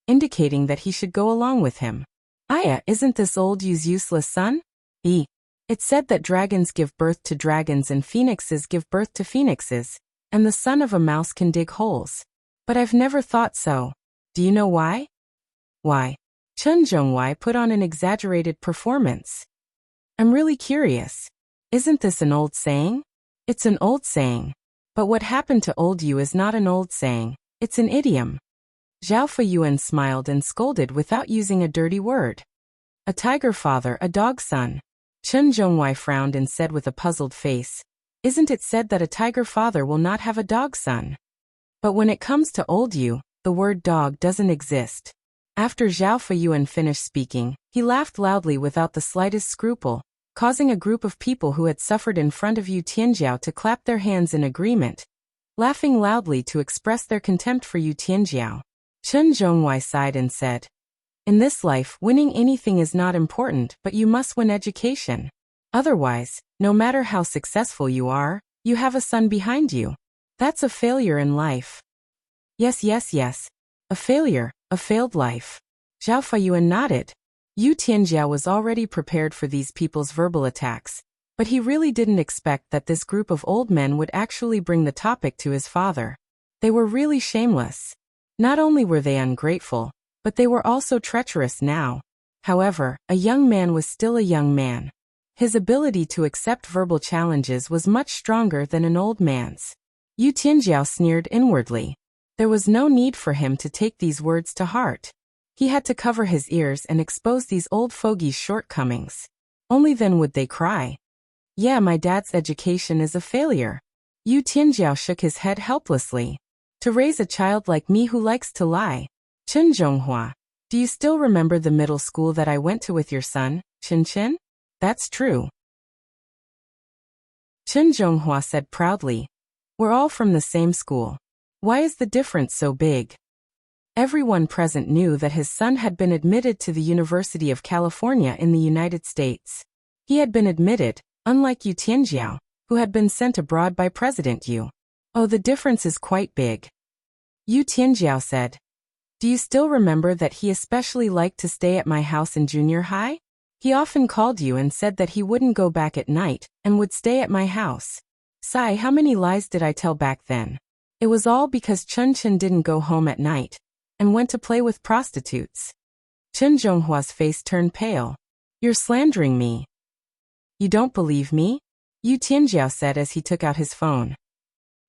indicating that he should go along with him. Aya, isn't this old Yu's useless son? It's said that dragons give birth to dragons and phoenixes give birth to phoenixes, and the son of a mouse can dig holes. But I've never thought so. Do you know why? Why? Chen Zhonghua put on an exaggerated performance. I'm really curious. Isn't this an old saying? It's an old saying. But what happened to old Yu is not an old saying, it's an idiom. Zhao Feiyuan smiled and scolded without using a dirty word. A tiger father, a dog son. Chen Zhonghua frowned and said with a puzzled face, Isn't it said that a tiger father will not have a dog son? But when it comes to old Yu, the word dog doesn't exist. After Zhao Feiyuan finished speaking, he laughed loudly without the slightest scruple, causing a group of people who had suffered in front of Yu Tianjiao to clap their hands in agreement, laughing loudly to express their contempt for Yu Tianjiao. Chen Zhonghua sighed and said, In this life, winning anything is not important, but you must win education. Otherwise, no matter how successful you are, you have a son behind you. That's a failure in life. Yes. A failure, a failed life. Zhao Feiyuan nodded. Yu Tianjiao was already prepared for these people's verbal attacks, but he really didn't expect that this group of old men would actually bring the topic to his father. They were really shameless. Not only were they ungrateful, but they were also treacherous now. However, a young man was still a young man. His ability to accept verbal challenges was much stronger than an old man's. Yu Tianjiao sneered inwardly. There was no need for him to take these words to heart. He had to cover his ears and expose these old fogies' shortcomings. Only then would they cry. Yeah, my dad's education is a failure. Yu Tianjiao shook his head helplessly. To raise a child like me who likes to lie. Chen Zhonghua, do you still remember the middle school that I went to with your son, Chen Chen? That's true. Chen Zhonghua said proudly. We're all from the same school. Why is the difference so big? Everyone present knew that his son had been admitted to the University of California in the United States. He had been admitted, unlike Yu Tianjiao, who had been sent abroad by President Yu. Oh, the difference is quite big. Yu Tianjiao said. Do you still remember that he especially liked to stay at my house in junior high? He often called you and said that he wouldn't go back at night and would stay at my house. Sigh, how many lies did I tell back then? It was all because Chen Chen didn't go home at night and went to play with prostitutes. Chen Zhonghua's face turned pale. You're slandering me. You don't believe me? Yu Tianjiao said as he took out his phone.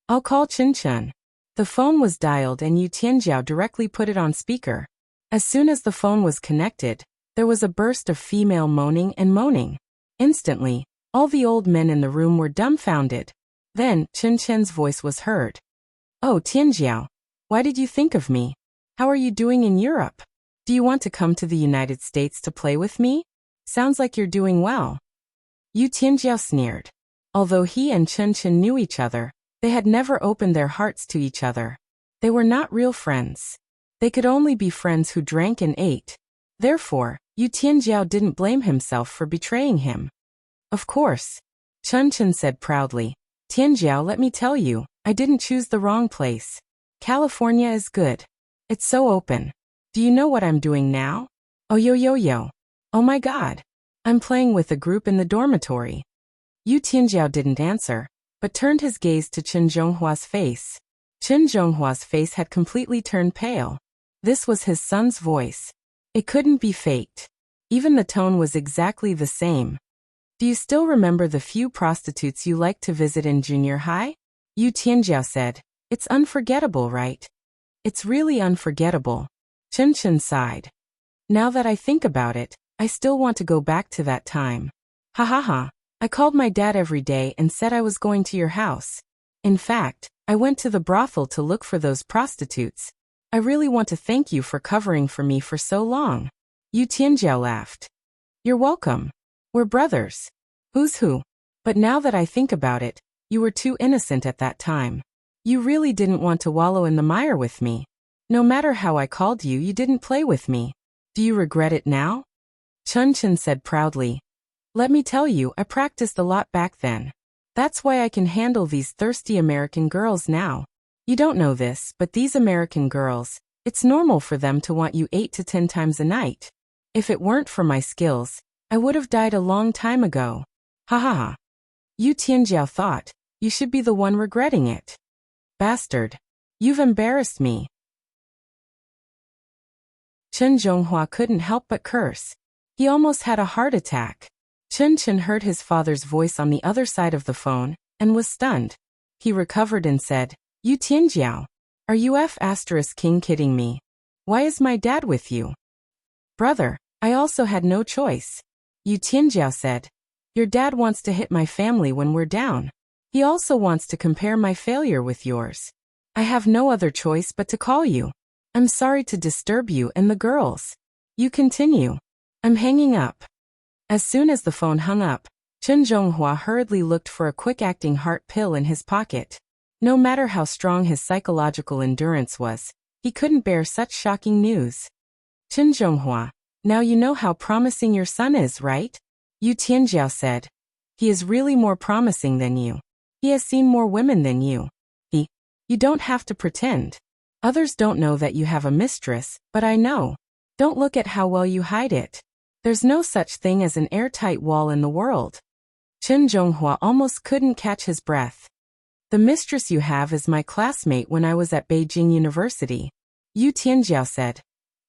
I'll call Chen Chen. The phone was dialed and Yu Tianjiao directly put it on speaker. As soon as the phone was connected, there was a burst of female moaning and moaning. Instantly, all the old men in the room were dumbfounded. Then, Chen Chen's voice was heard. Oh, Tianjiao, why did you think of me? How are you doing in Europe? Do you want to come to the United States to play with me? Sounds like you're doing well. Yu Tianjiao sneered. Although he and Chen Chen knew each other, they had never opened their hearts to each other. They were not real friends. They could only be friends who drank and ate. Therefore, Yu Tianjiao didn't blame himself for betraying him. Of course. Chen Chen said proudly. Tianjiao, let me tell you, I didn't choose the wrong place. California is good. It's so open. Do you know what I'm doing now? Oh yo. Oh my god. I'm playing with a group in the dormitory. Yu Tianjiao didn't answer, but turned his gaze to Chen Zhonghua's face. Chen Zhonghua's face had completely turned pale. This was his son's voice. It couldn't be faked. Even the tone was exactly the same. Do you still remember the few prostitutes you liked to visit in junior high? Yu Tianjiao said. It's unforgettable, right? It's really unforgettable. Chen Chen sighed. Now that I think about it, I still want to go back to that time. Ha ha ha. I called my dad every day and said I was going to your house. In fact, I went to the brothel to look for those prostitutes. I really want to thank you for covering for me for so long. Yu Tianjiao laughed. You're welcome. We're brothers. Who's who? But now that I think about it, you were too innocent at that time. You really didn't want to wallow in the mire with me. No matter how I called you, you didn't play with me. Do you regret it now? Chen Chen said proudly. Let me tell you, I practiced a lot back then. That's why I can handle these thirsty American girls now. You don't know this, but these American girls, it's normal for them to want you 8 to 10 times a night. If it weren't for my skills, I would have died a long time ago. Ha ha ha. Yu Tianjiao thought, you should be the one regretting it. Bastard. You've embarrassed me. Chen Zhonghua couldn't help but curse. He almost had a heart attack. Chen Chen heard his father's voice on the other side of the phone, and was stunned. He recovered and said, Yu Tianjiao, are you King kidding me? Why is my dad with you? Brother, I also had no choice. Yu Tianjiao said, your dad wants to hit my family when we're down. He also wants to compare my failure with yours. I have no other choice but to call you. I'm sorry to disturb you and the girls. You continue. I'm hanging up. As soon as the phone hung up, Chen Zhonghua hurriedly looked for a quick-acting heart pill in his pocket. No matter how strong his psychological endurance was, he couldn't bear such shocking news. Chen Zhonghua, now you know how promising your son is, right? Yu Tianjiao said. He is really more promising than you. He has seen more women than you. You don't have to pretend. Others don't know that you have a mistress, but I know. Don't look at how well you hide it. There's no such thing as an airtight wall in the world. Chen Zhonghua almost couldn't catch his breath. The mistress you have is my classmate when I was at Beijing University. Yu Tianjiao said.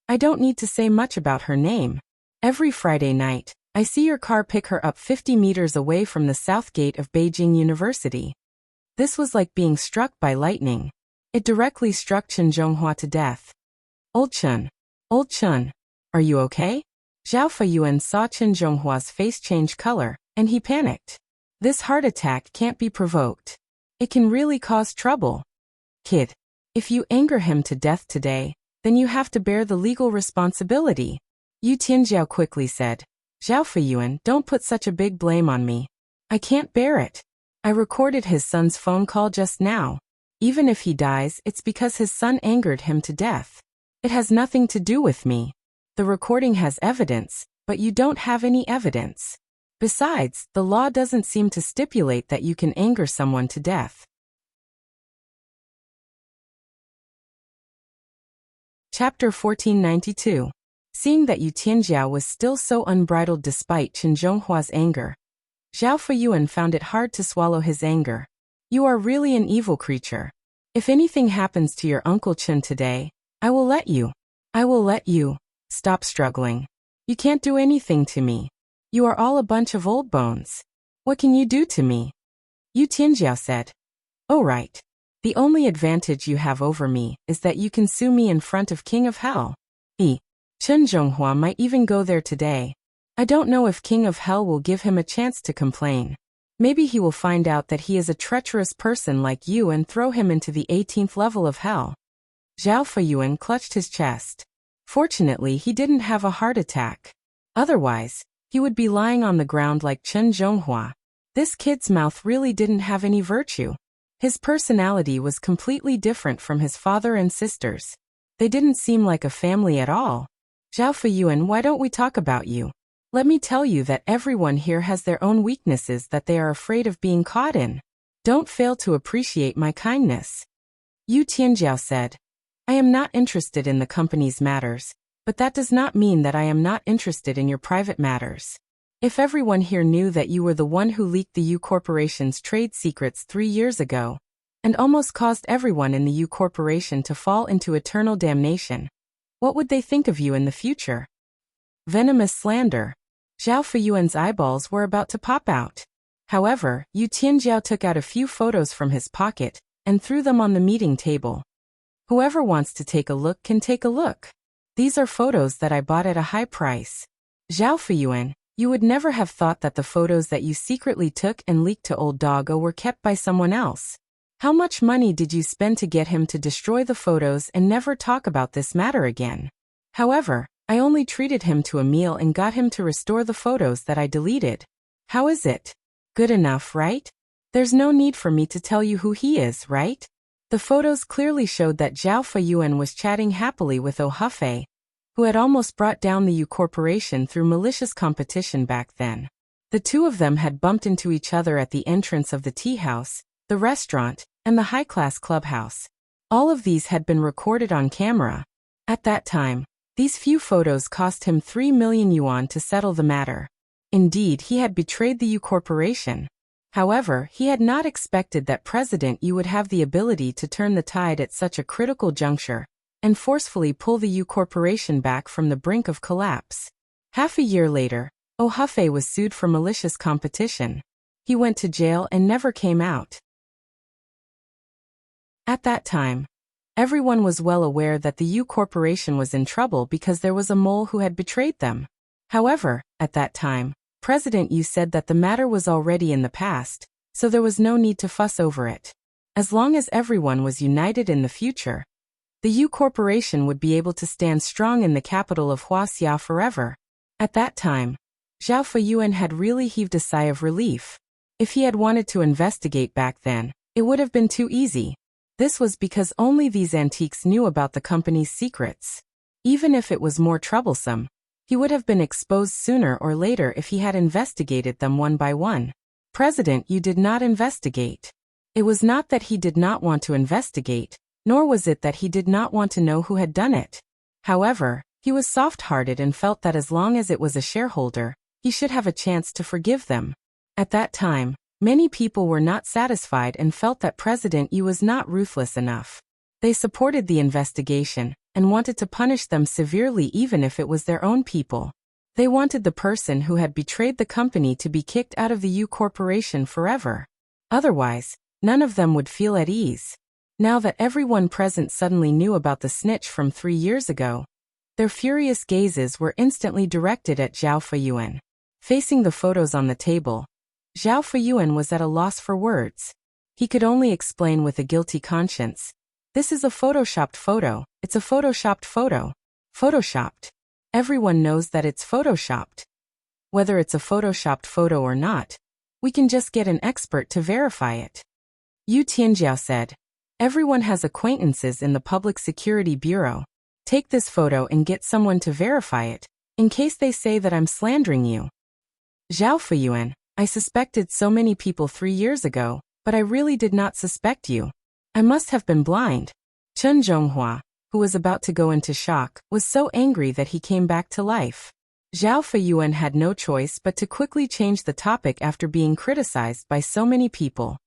I don't need to say much about her name. Every Friday night, I see your car pick her up 50 meters away from the south gate of Beijing University. This was like being struck by lightning. It directly struck Chen Zhonghua to death. Old Chen, are you okay? Zhao Feiyuan saw Chen Zhonghua's face change color, and he panicked. This heart attack can't be provoked. It can really cause trouble. Kid, if you anger him to death today, then you have to bear the legal responsibility. Yu Tianjiao quickly said. Zhao Feiyuan, don't put such a big blame on me. I can't bear it. I recorded his son's phone call just now. Even if he dies, it's because his son angered him to death. It has nothing to do with me. The recording has evidence, but you don't have any evidence. Besides, the law doesn't seem to stipulate that you can anger someone to death. Chapter 1492. Seeing that Yu Tianjiao was still so unbridled despite Chen Zhonghua's anger, Zhao Feiyuan found it hard to swallow his anger. You are really an evil creature. If anything happens to your Uncle Chen today, I will let you. Stop struggling. You can't do anything to me. You are all a bunch of old bones. What can you do to me? Yu Tianjiao said. Oh right. The only advantage you have over me is that you can sue me in front of King of Hell. Chen Zhonghua might even go there today. I don't know if King of Hell will give him a chance to complain. Maybe he will find out that he is a treacherous person like you and throw him into the 18th level of hell. Zhao Feiyuan clutched his chest. Fortunately, he didn't have a heart attack. Otherwise, he would be lying on the ground like Chen Zhonghua. This kid's mouth really didn't have any virtue. His personality was completely different from his father and sisters. They didn't seem like a family at all. Zhao Feiyuan, why don't we talk about you? Let me tell you that everyone here has their own weaknesses that they are afraid of being caught in. Don't fail to appreciate my kindness. Yu Tianjiao said. I am not interested in the company's matters, but that does not mean that I am not interested in your private matters. If everyone here knew that you were the one who leaked the Yu Corporation's trade secrets 3 years ago, and almost caused everyone in the Yu Corporation to fall into eternal damnation, what would they think of you in the future? Venomous slander. Zhao Feiyuan's eyeballs were about to pop out. However, Yu Tianjiao took out a few photos from his pocket and threw them on the meeting table. Whoever wants to take a look can take a look. These are photos that I bought at a high price. Zhao Feiyuan, you would never have thought that the photos that you secretly took and leaked to old Doggo were kept by someone else. How much money did you spend to get him to destroy the photos and never talk about this matter again? However, I only treated him to a meal and got him to restore the photos that I deleted. How is it? Good enough, right? There's no need for me to tell you who he is, right? The photos clearly showed that Zhao Feiyuan was chatting happily with Oh Hefei, who had almost brought down the Yu Corporation through malicious competition back then. The two of them had bumped into each other at the entrance of the tea house, the restaurant, and the high-class clubhouse. All of these had been recorded on camera. At that time, these few photos cost him 3 million yuan to settle the matter. Indeed, he had betrayed the Yu Corporation. However, he had not expected that President Yu would have the ability to turn the tide at such a critical juncture and forcefully pull the Yu Corporation back from the brink of collapse. Half a year later, Oh Hefei was sued for malicious competition. He went to jail and never came out. At that time, everyone was well aware that the Yu Corporation was in trouble because there was a mole who had betrayed them. However, at that time, President Yu said that the matter was already in the past, so there was no need to fuss over it. As long as everyone was united in the future, the Yu Corporation would be able to stand strong in the capital of Huaxia forever. At that time, Zhao Feiyuan had really heaved a sigh of relief. If he had wanted to investigate back then, it would have been too easy. This was because only these antiques knew about the company's secrets. Even if it was more troublesome, he would have been exposed sooner or later if he had investigated them one by one. President Yu did not investigate. It was not that he did not want to investigate, nor was it that he did not want to know who had done it. However, he was soft-hearted and felt that as long as it was a shareholder, he should have a chance to forgive them. At that time, many people were not satisfied and felt that President Yu was not ruthless enough. They supported the investigation and wanted to punish them severely even if it was their own people. They wanted the person who had betrayed the company to be kicked out of the Yu Corporation forever. Otherwise, none of them would feel at ease. Now that everyone present suddenly knew about the snitch from 3 years ago, their furious gazes were instantly directed at Zhao Feiyuan. Facing the photos on the table, Zhao Feyuan was at a loss for words. He could only explain with a guilty conscience. This is a photoshopped photo. It's a photoshopped photo. Photoshopped. Everyone knows that it's photoshopped. Whether it's a photoshopped photo or not, we can just get an expert to verify it. Yu Tianjiao said. Everyone has acquaintances in the Public Security Bureau. Take this photo and get someone to verify it, in case they say that I'm slandering you. Zhao Feyuan, I suspected so many people 3 years ago, but I really did not suspect you. I must have been blind. Chen Zhonghua, who was about to go into shock, was so angry that he came back to life. Zhao Feyuan had no choice but to quickly change the topic after being criticized by so many people.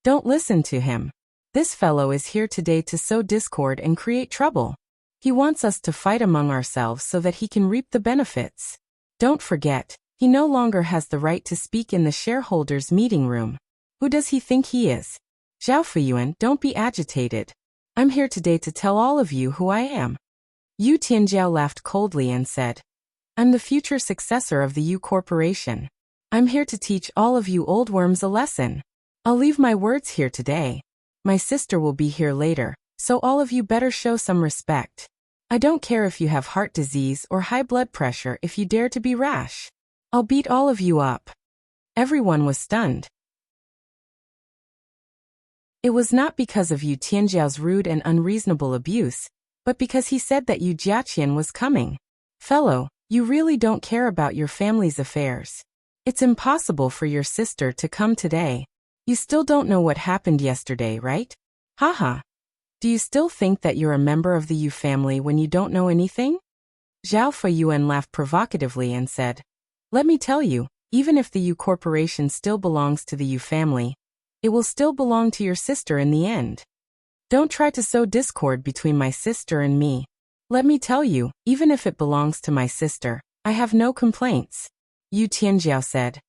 Don't listen to him. This fellow is here today to sow discord and create trouble. He wants us to fight among ourselves so that he can reap the benefits. Don't forget, he no longer has the right to speak in the shareholders' meeting room. Who does he think he is? Zhao Feyuan, don't be agitated. I'm here today to tell all of you who I am. Yu Tianjiao laughed coldly and said, I'm the future successor of the Yu Corporation. I'm here to teach all of you old worms a lesson. I'll leave my words here today. My sister will be here later, so all of you better show some respect. I don't care if you have heart disease or high blood pressure if you dare to be rash. I'll beat all of you up. Everyone was stunned. It was not because of Yu Tianjiao's rude and unreasonable abuse, but because he said that Yu Jiaqian was coming. Fellow, you really don't care about your family's affairs. It's impossible for your sister to come today. You still don't know what happened yesterday, right? Haha. Do you still think that you're a member of the Yu family when you don't know anything? Zhao Feyuan laughed provocatively and said, Let me tell you, even if the Yu Corporation still belongs to the Yu family, it will still belong to your sister in the end. Don't try to sow discord between my sister and me. Let me tell you, even if it belongs to my sister, I have no complaints. Yu Tianjiao said.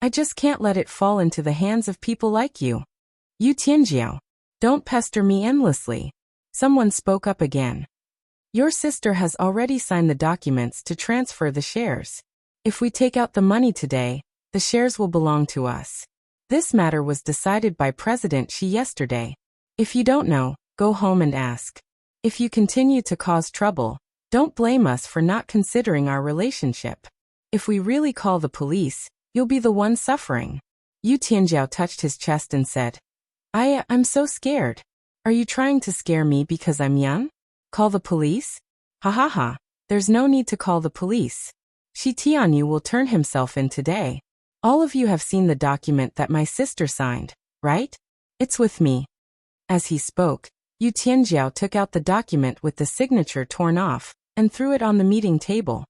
I just can't let it fall into the hands of people like you. Yu Tianjiao, don't pester me endlessly. Someone spoke up again. Your sister has already signed the documents to transfer the shares. If we take out the money today, the shares will belong to us. This matter was decided by President Xi yesterday. If you don't know, go home and ask. If you continue to cause trouble, don't blame us for not considering our relationship. If we really call the police, you'll be the one suffering. Yu Tianjiao touched his chest and said, I'm so scared. Are you trying to scare me because I'm young? Call the police? Ha ha ha, there's no need to call the police. Shi Tianyu will turn himself in today. All of you have seen the document that my sister signed, right? It's with me. As he spoke, Yu Tianjiao took out the document with the signature torn off and threw it on the meeting table.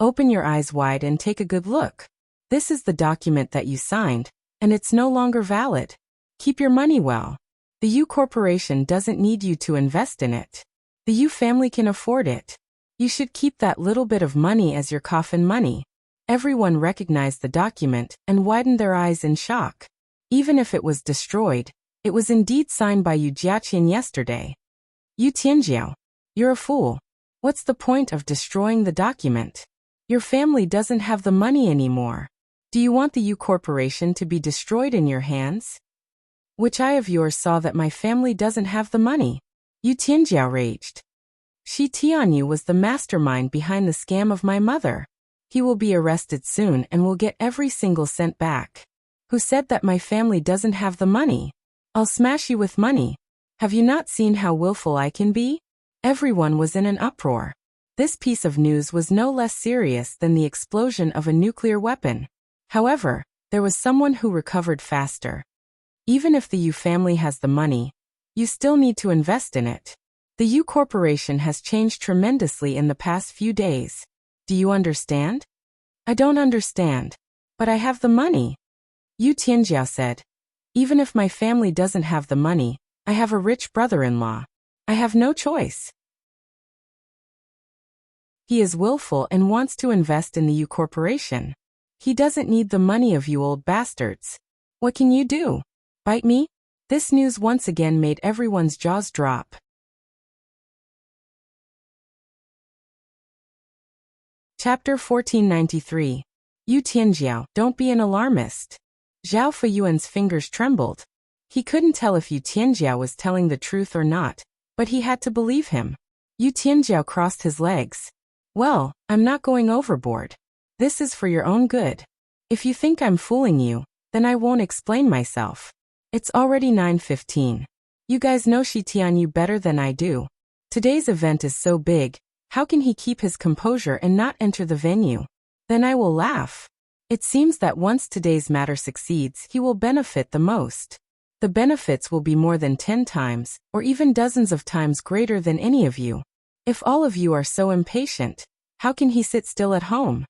Open your eyes wide and take a good look. This is the document that you signed, and it's no longer valid. Keep your money well. The Yu Corporation doesn't need you to invest in it. The Yu family can afford it. You should keep that little bit of money as your coffin money. Everyone recognized the document and widened their eyes in shock. Even if it was destroyed, it was indeed signed by Yu Jiaqian yesterday. Yu Tianjiao, you're a fool. What's the point of destroying the document? Your family doesn't have the money anymore. Do you want the Yu Corporation to be destroyed in your hands? Which eye of yours saw that my family doesn't have the money? Yu Tianjiao raged. Shi Tianyu was the mastermind behind the scam of my mother. He will be arrested soon and will get every single cent back. Who said that my family doesn't have the money? I'll smash you with money. Have you not seen how willful I can be? Everyone was in an uproar. This piece of news was no less serious than the explosion of a nuclear weapon. However, there was someone who recovered faster. Even if the Yu family has the money, you still need to invest in it. The Yu Corporation has changed tremendously in the past few days. Do you understand? I don't understand. But I have the money. Yu Tianjiao said. Even if my family doesn't have the money, I have a rich brother-in-law. I have no choice. He is willful and wants to invest in the Yu Corporation. He doesn't need the money of you old bastards. What can you do? Bite me? This news once again made everyone's jaws drop. Chapter 1493. Yu Tianjiao, don't be an alarmist. Zhao Feyuan's fingers trembled. He couldn't tell if Yu Tianjiao was telling the truth or not, but he had to believe him. Yu Tianjiao crossed his legs. Well, I'm not going overboard. This is for your own good. If you think I'm fooling you, then I won't explain myself. It's already 9:15. You guys know Shi Tianyu better than I do. Today's event is so big, how can he keep his composure and not enter the venue? Then I will laugh. It seems that once today's matter succeeds, he will benefit the most. The benefits will be more than 10 times, or even dozens of times greater than any of you. If all of you are so impatient, how can he sit still at home?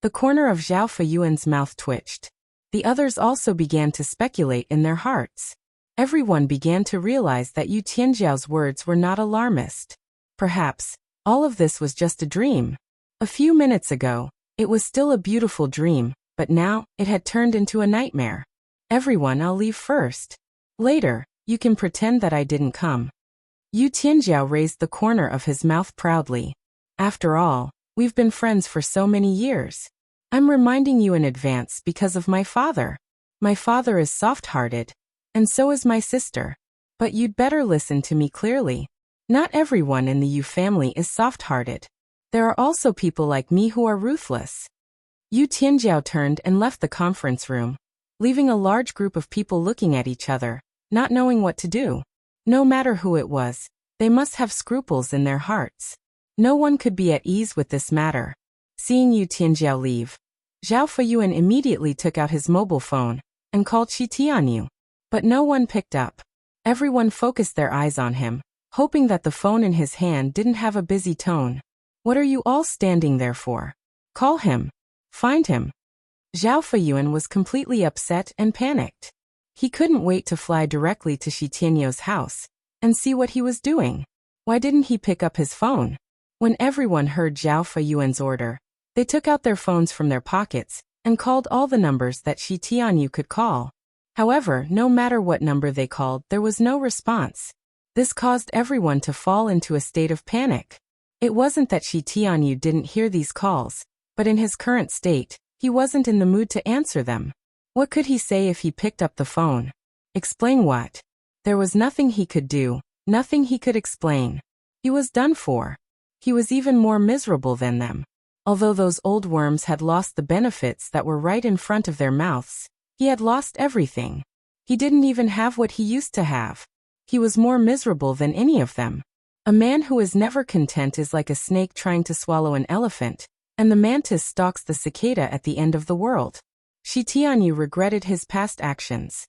The corner of Zhao Feyuan's mouth twitched. The others also began to speculate in their hearts. Everyone began to realize that Yu Tianjiao's words were not alarmist. Perhaps, all of this was just a dream. A few minutes ago, it was still a beautiful dream, but now, it had turned into a nightmare. Everyone, I'll leave first. Later, you can pretend that I didn't come. Yu Tianjiao raised the corner of his mouth proudly. After all, we've been friends for so many years. I'm reminding you in advance because of my father. My father is soft-hearted, and so is my sister. But you'd better listen to me clearly. Not everyone in the Yu family is soft-hearted. There are also people like me who are ruthless. Yu Tianjiao turned and left the conference room, leaving a large group of people looking at each other, not knowing what to do. No matter who it was, they must have scruples in their hearts. No one could be at ease with this matter. Seeing Yu Tianjiao leave, Zhao Feyuan immediately took out his mobile phone and called Shi Tianyu. But no one picked up. Everyone focused their eyes on him, hoping that the phone in his hand didn't have a busy tone. What are you all standing there for? Call him. Find him. Zhao Feyuan was completely upset and panicked. He couldn't wait to fly directly to Shi Tianyu's house and see what he was doing. Why didn't he pick up his phone? When everyone heard Zhao Feyuan's order, they took out their phones from their pockets and called all the numbers that Shi Tianyu could call. However, no matter what number they called, there was no response. This caused everyone to fall into a state of panic. It wasn't that Shi Tianyu didn't hear these calls, but in his current state, he wasn't in the mood to answer them. What could he say if he picked up the phone? Explain what? There was nothing he could do, nothing he could explain. He was done for. He was even more miserable than them. Although those old worms had lost the benefits that were right in front of their mouths, he had lost everything. He didn't even have what he used to have. He was more miserable than any of them. A man who is never content is like a snake trying to swallow an elephant, and the mantis stalks the cicada at the end of the world. Shi Tianyu regretted his past actions.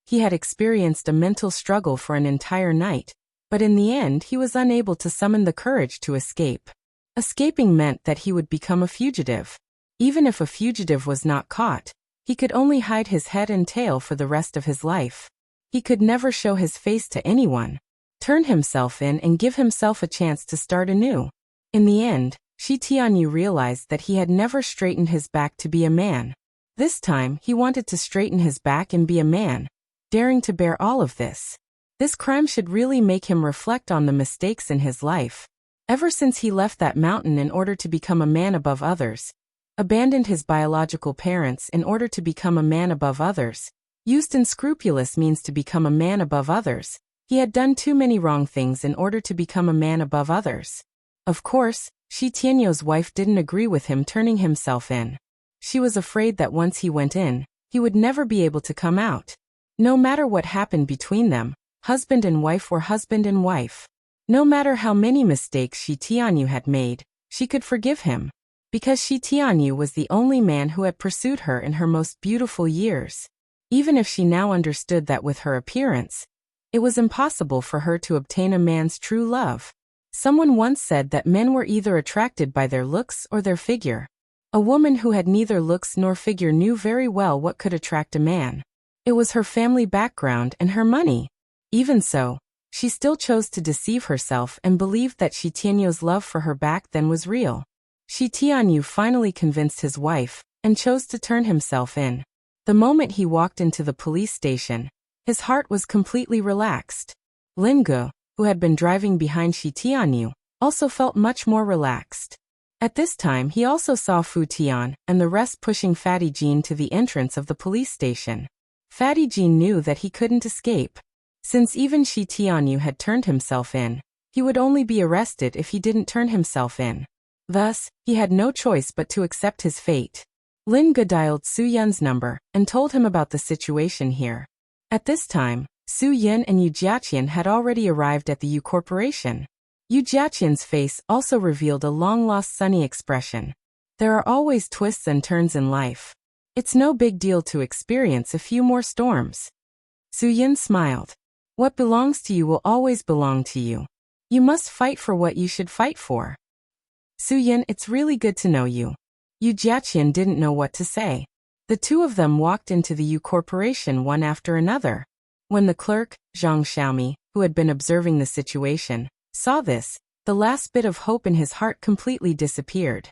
He had experienced a mental struggle for an entire night, but in the end he was unable to summon the courage to escape. Escaping meant that he would become a fugitive. Even if a fugitive was not caught, he could only hide his head and tail for the rest of his life. He could never show his face to anyone, turn himself in and give himself a chance to start anew. In the end, Shi Tianyu realized that he had never straightened his back to be a man. This time, he wanted to straighten his back and be a man, daring to bear all of this. This crime should really make him reflect on the mistakes in his life. Ever since he left that mountain in order to become a man above others, abandoned his biological parents in order to become a man above others, used unscrupulous means to become a man above others, he had done too many wrong things in order to become a man above others. Of course, Shi Tianyu's wife didn't agree with him turning himself in. She was afraid that once he went in, he would never be able to come out. No matter what happened between them, husband and wife were husband and wife. No matter how many mistakes Shi Tianyu had made, she could forgive him. Because Shi Tianyu was the only man who had pursued her in her most beautiful years. Even if she now understood that with her appearance, it was impossible for her to obtain a man's true love. Someone once said that men were either attracted by their looks or their figure. A woman who had neither looks nor figure knew very well what could attract a man. It was her family background and her money. Even so, she still chose to deceive herself and believed that Shi Tianyu's love for her back then was real. Shi Tianyu finally convinced his wife and chose to turn himself in. The moment he walked into the police station, his heart was completely relaxed. Lingu, who had been driving behind Shi Tianyu, also felt much more relaxed. At this time he also saw Fu Tian and the rest pushing Fatty Jean to the entrance of the police station. Fatty Jean knew that he couldn't escape. Since even Shi Tianyu had turned himself in, he would only be arrested if he didn't turn himself in. Thus, he had no choice but to accept his fate. Lin Ge dialed Su Yun's number and told him about the situation here. At this time, Su Yun and Yu Jiaqian had already arrived at the Yu Corporation. Yu Jiaqian's face also revealed a long-lost sunny expression. There are always twists and turns in life. It's no big deal to experience a few more storms. Su Yun smiled. What belongs to you will always belong to you. You must fight for what you should fight for. Su Yun, it's really good to know you. Yu Jiaqian didn't know what to say. The two of them walked into the Yu Corporation one after another. When the clerk, Zhang Xiaomi, who had been observing the situation, saw this, the last bit of hope in his heart completely disappeared.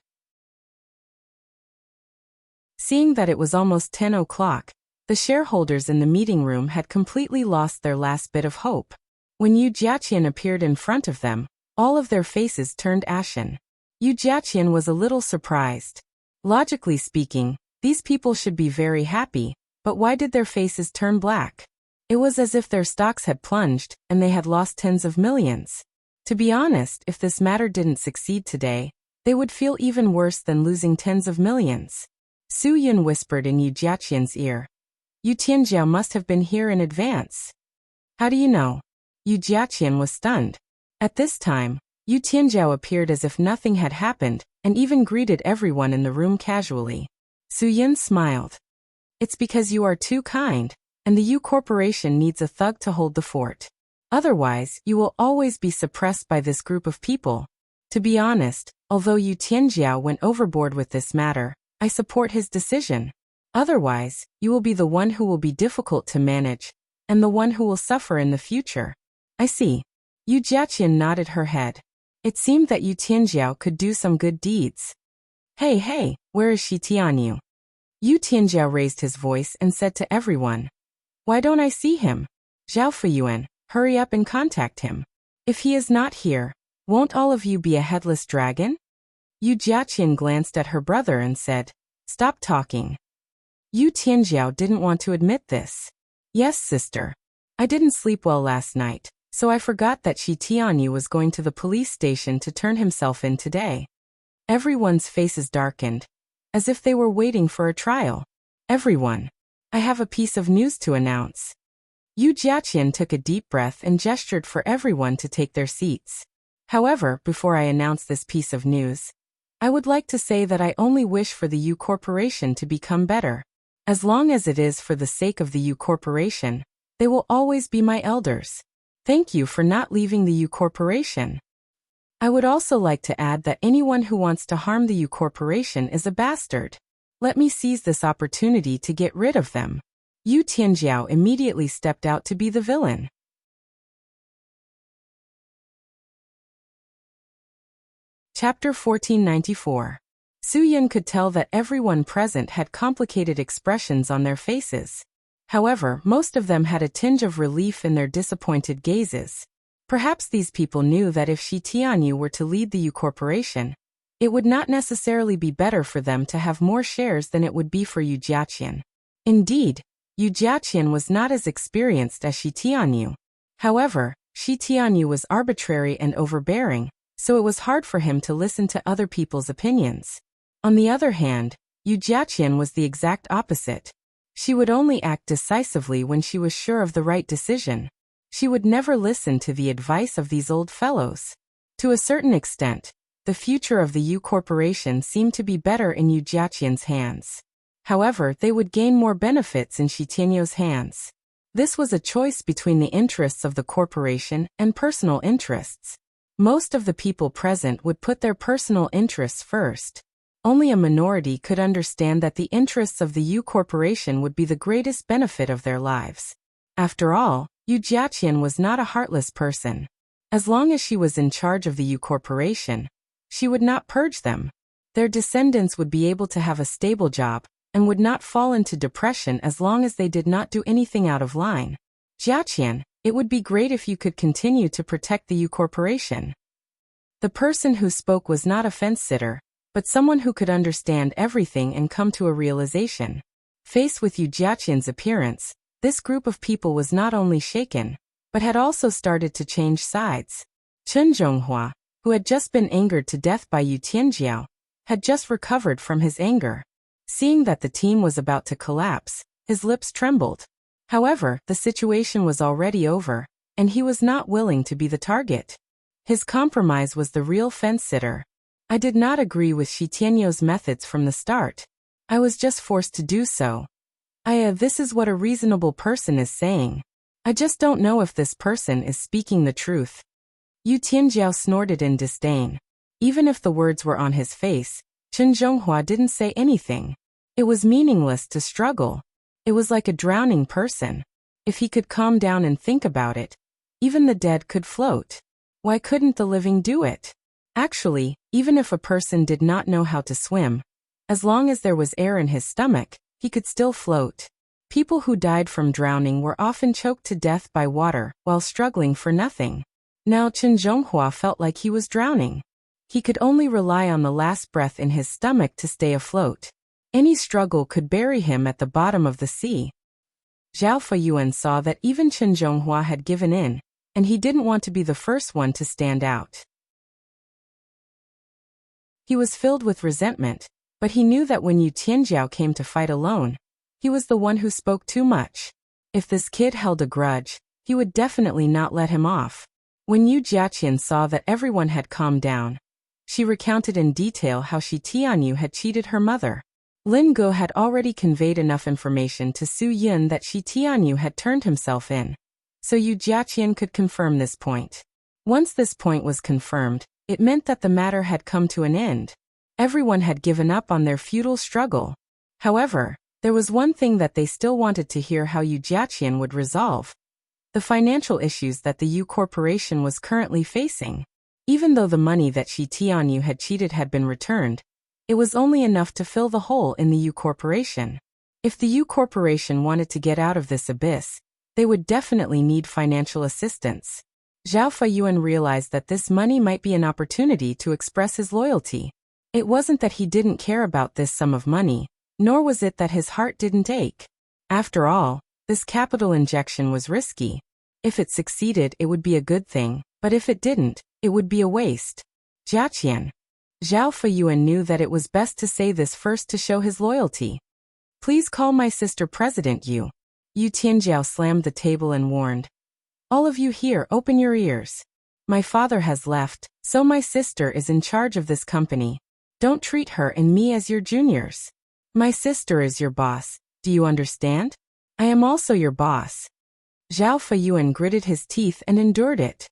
Seeing that it was almost 10 o'clock, the shareholders in the meeting room had completely lost their last bit of hope. When Yu Jiaqian appeared in front of them, all of their faces turned ashen. Yu Jiaqian was a little surprised. Logically speaking, these people should be very happy, but why did their faces turn black? It was as if their stocks had plunged, and they had lost tens of millions. To be honest, if this matter didn't succeed today, they would feel even worse than losing tens of millions. Su Yun whispered in Yu Jiaqian's ear. Yu Tianjiao must have been here in advance. How do you know? Yu Jiaqian was stunned. At this time, Yu Tianjiao appeared as if nothing had happened, and even greeted everyone in the room casually. Su Yun smiled. It's because you are too kind, and the Yu Corporation needs a thug to hold the fort. Otherwise, you will always be suppressed by this group of people. To be honest, although Yu Tianjiao went overboard with this matter, I support his decision. Otherwise, you will be the one who will be difficult to manage, and the one who will suffer in the future. I see. Yu Jiaqian nodded her head. It seemed that Yu Tianjiao could do some good deeds. Hey, where is Shi Tianyu? Yu Tianjiao raised his voice and said to everyone. Why don't I see him? Zhao Fuyuan, hurry up and contact him. If he is not here, won't all of you be a headless dragon? Yu Jiaqian glanced at her brother and said, Stop talking. Yu Tianjiao didn't want to admit this. Yes, sister. I didn't sleep well last night, so I forgot that Shi Tianyu was going to the police station to turn himself in today. Everyone's faces darkened, as if they were waiting for a trial. Everyone, I have a piece of news to announce. Yu Jiaqian took a deep breath and gestured for everyone to take their seats. However, before I announce this piece of news, I would like to say that I only wish for the Yu Corporation to become better. As long as it is for the sake of the Yu Corporation, they will always be my elders. Thank you for not leaving the Yu Corporation. I would also like to add that anyone who wants to harm the Yu Corporation is a bastard. Let me seize this opportunity to get rid of them. Yu Tianjiao immediately stepped out to be the villain. Chapter 1494. Su Yun could tell that everyone present had complicated expressions on their faces. However, most of them had a tinge of relief in their disappointed gazes. Perhaps these people knew that if Shi Tianyu were to lead the Yu Corporation, it would not necessarily be better for them to have more shares than it would be for Yu Jiaqian. Indeed, Yu Jiaqian was not as experienced as Shi Tianyu. However, Shi Tianyu was arbitrary and overbearing, so it was hard for him to listen to other people's opinions. On the other hand, Yu Jiaqian was the exact opposite. She would only act decisively when she was sure of the right decision. She would never listen to the advice of these old fellows. To a certain extent, the future of the Yu Corporation seemed to be better in Yu Jiaqian's hands. However, they would gain more benefits in Shi Tianyu's hands. This was a choice between the interests of the corporation and personal interests. Most of the people present would put their personal interests first. Only a minority could understand that the interests of the Yu Corporation would be the greatest benefit of their lives. After all, Yu Jiaqian was not a heartless person. As long as she was in charge of the Yu Corporation, she would not purge them. Their descendants would be able to have a stable job, and would not fall into depression as long as they did not do anything out of line. Jiaqian, it would be great if you could continue to protect the Yu Corporation. The person who spoke was not a fence-sitter, but someone who could understand everything and come to a realization. Faced with Yu Jiaqian's appearance, this group of people was not only shaken, but had also started to change sides. Chen Zhonghua, who had just been angered to death by Yu Tianjiao, had just recovered from his anger. Seeing that the team was about to collapse, his lips trembled. However, the situation was already over, and he was not willing to be the target. His compromise was the real fence-sitter. I did not agree with Shi Tianyou's methods from the start. I was just forced to do so. This is what a reasonable person is saying. I just don't know if this person is speaking the truth. Yu Tianjiao snorted in disdain. Even if the words were on his face, Chen Zhonghua didn't say anything. It was meaningless to struggle. It was like a drowning person. If he could calm down and think about it, even the dead could float. Why couldn't the living do it? Actually, even if a person did not know how to swim, as long as there was air in his stomach, he could still float. People who died from drowning were often choked to death by water while struggling for nothing. Now Chen Zhonghua felt like he was drowning. He could only rely on the last breath in his stomach to stay afloat. Any struggle could bury him at the bottom of the sea. Zhao Feyuan saw that even Chen Zhonghua had given in, and he didn't want to be the first one to stand out. He was filled with resentment, but he knew that when Yu Tianjiao came to fight alone, he was the one who spoke too much. If this kid held a grudge, he would definitely not let him off. When Yu Jiaqian saw that everyone had calmed down, she recounted in detail how Shi Tianyu had cheated her mother. Lin Go had already conveyed enough information to Su Yun that Shi Tianyu had turned himself in, so Yu Jiaqian could confirm this point. Once this point was confirmed, it meant that the matter had come to an end. Everyone had given up on their futile struggle. However, there was one thing that they still wanted to hear how Yu Jiaqian would resolve: the financial issues that the Yu Corporation was currently facing. Even though the money that Shi Tianyu had cheated had been returned, it was only enough to fill the hole in the Yu Corporation. If the Yu Corporation wanted to get out of this abyss, they would definitely need financial assistance. Zhao Feyuan realized that this money might be an opportunity to express his loyalty. It wasn't that he didn't care about this sum of money, nor was it that his heart didn't ache. After all, this capital injection was risky. If it succeeded, it would be a good thing, but if it didn't, it would be a waste. Jiaqian. Zhao Feyuan knew that it was best to say this first to show his loyalty. Please call my sister President Yu. Yu Tianjiao slammed the table and warned. All of you here, open your ears. My father has left, so my sister is in charge of this company. Don't treat her and me as your juniors. My sister is your boss, do you understand? I am also your boss. Zhao Feyuan gritted his teeth and endured it.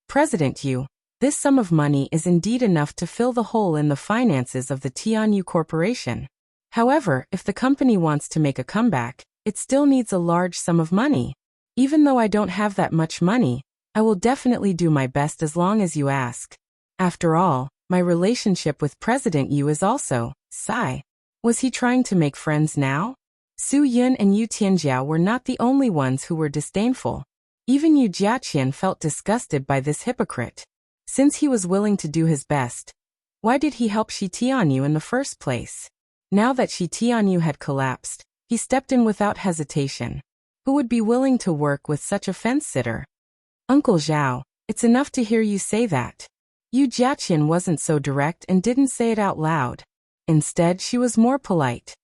President Yu, this sum of money is indeed enough to fill the hole in the finances of the Tianyu Corporation. However, if the company wants to make a comeback, it still needs a large sum of money. Even though I don't have that much money, I will definitely do my best as long as you ask. After all, my relationship with President Yu is also, sigh. Was he trying to make friends now? Su Yun and Yu Tianjiao were not the only ones who were disdainful. Even Yu Jiaqian felt disgusted by this hypocrite. Since he was willing to do his best, why did he help Shi Tianyu in the first place? Now that Shi Tianyu had collapsed, he stepped in without hesitation. Who would be willing to work with such a fence-sitter? Uncle Zhao, it's enough to hear you say that. Yu Jiaqian wasn't so direct and didn't say it out loud. Instead, she was more polite.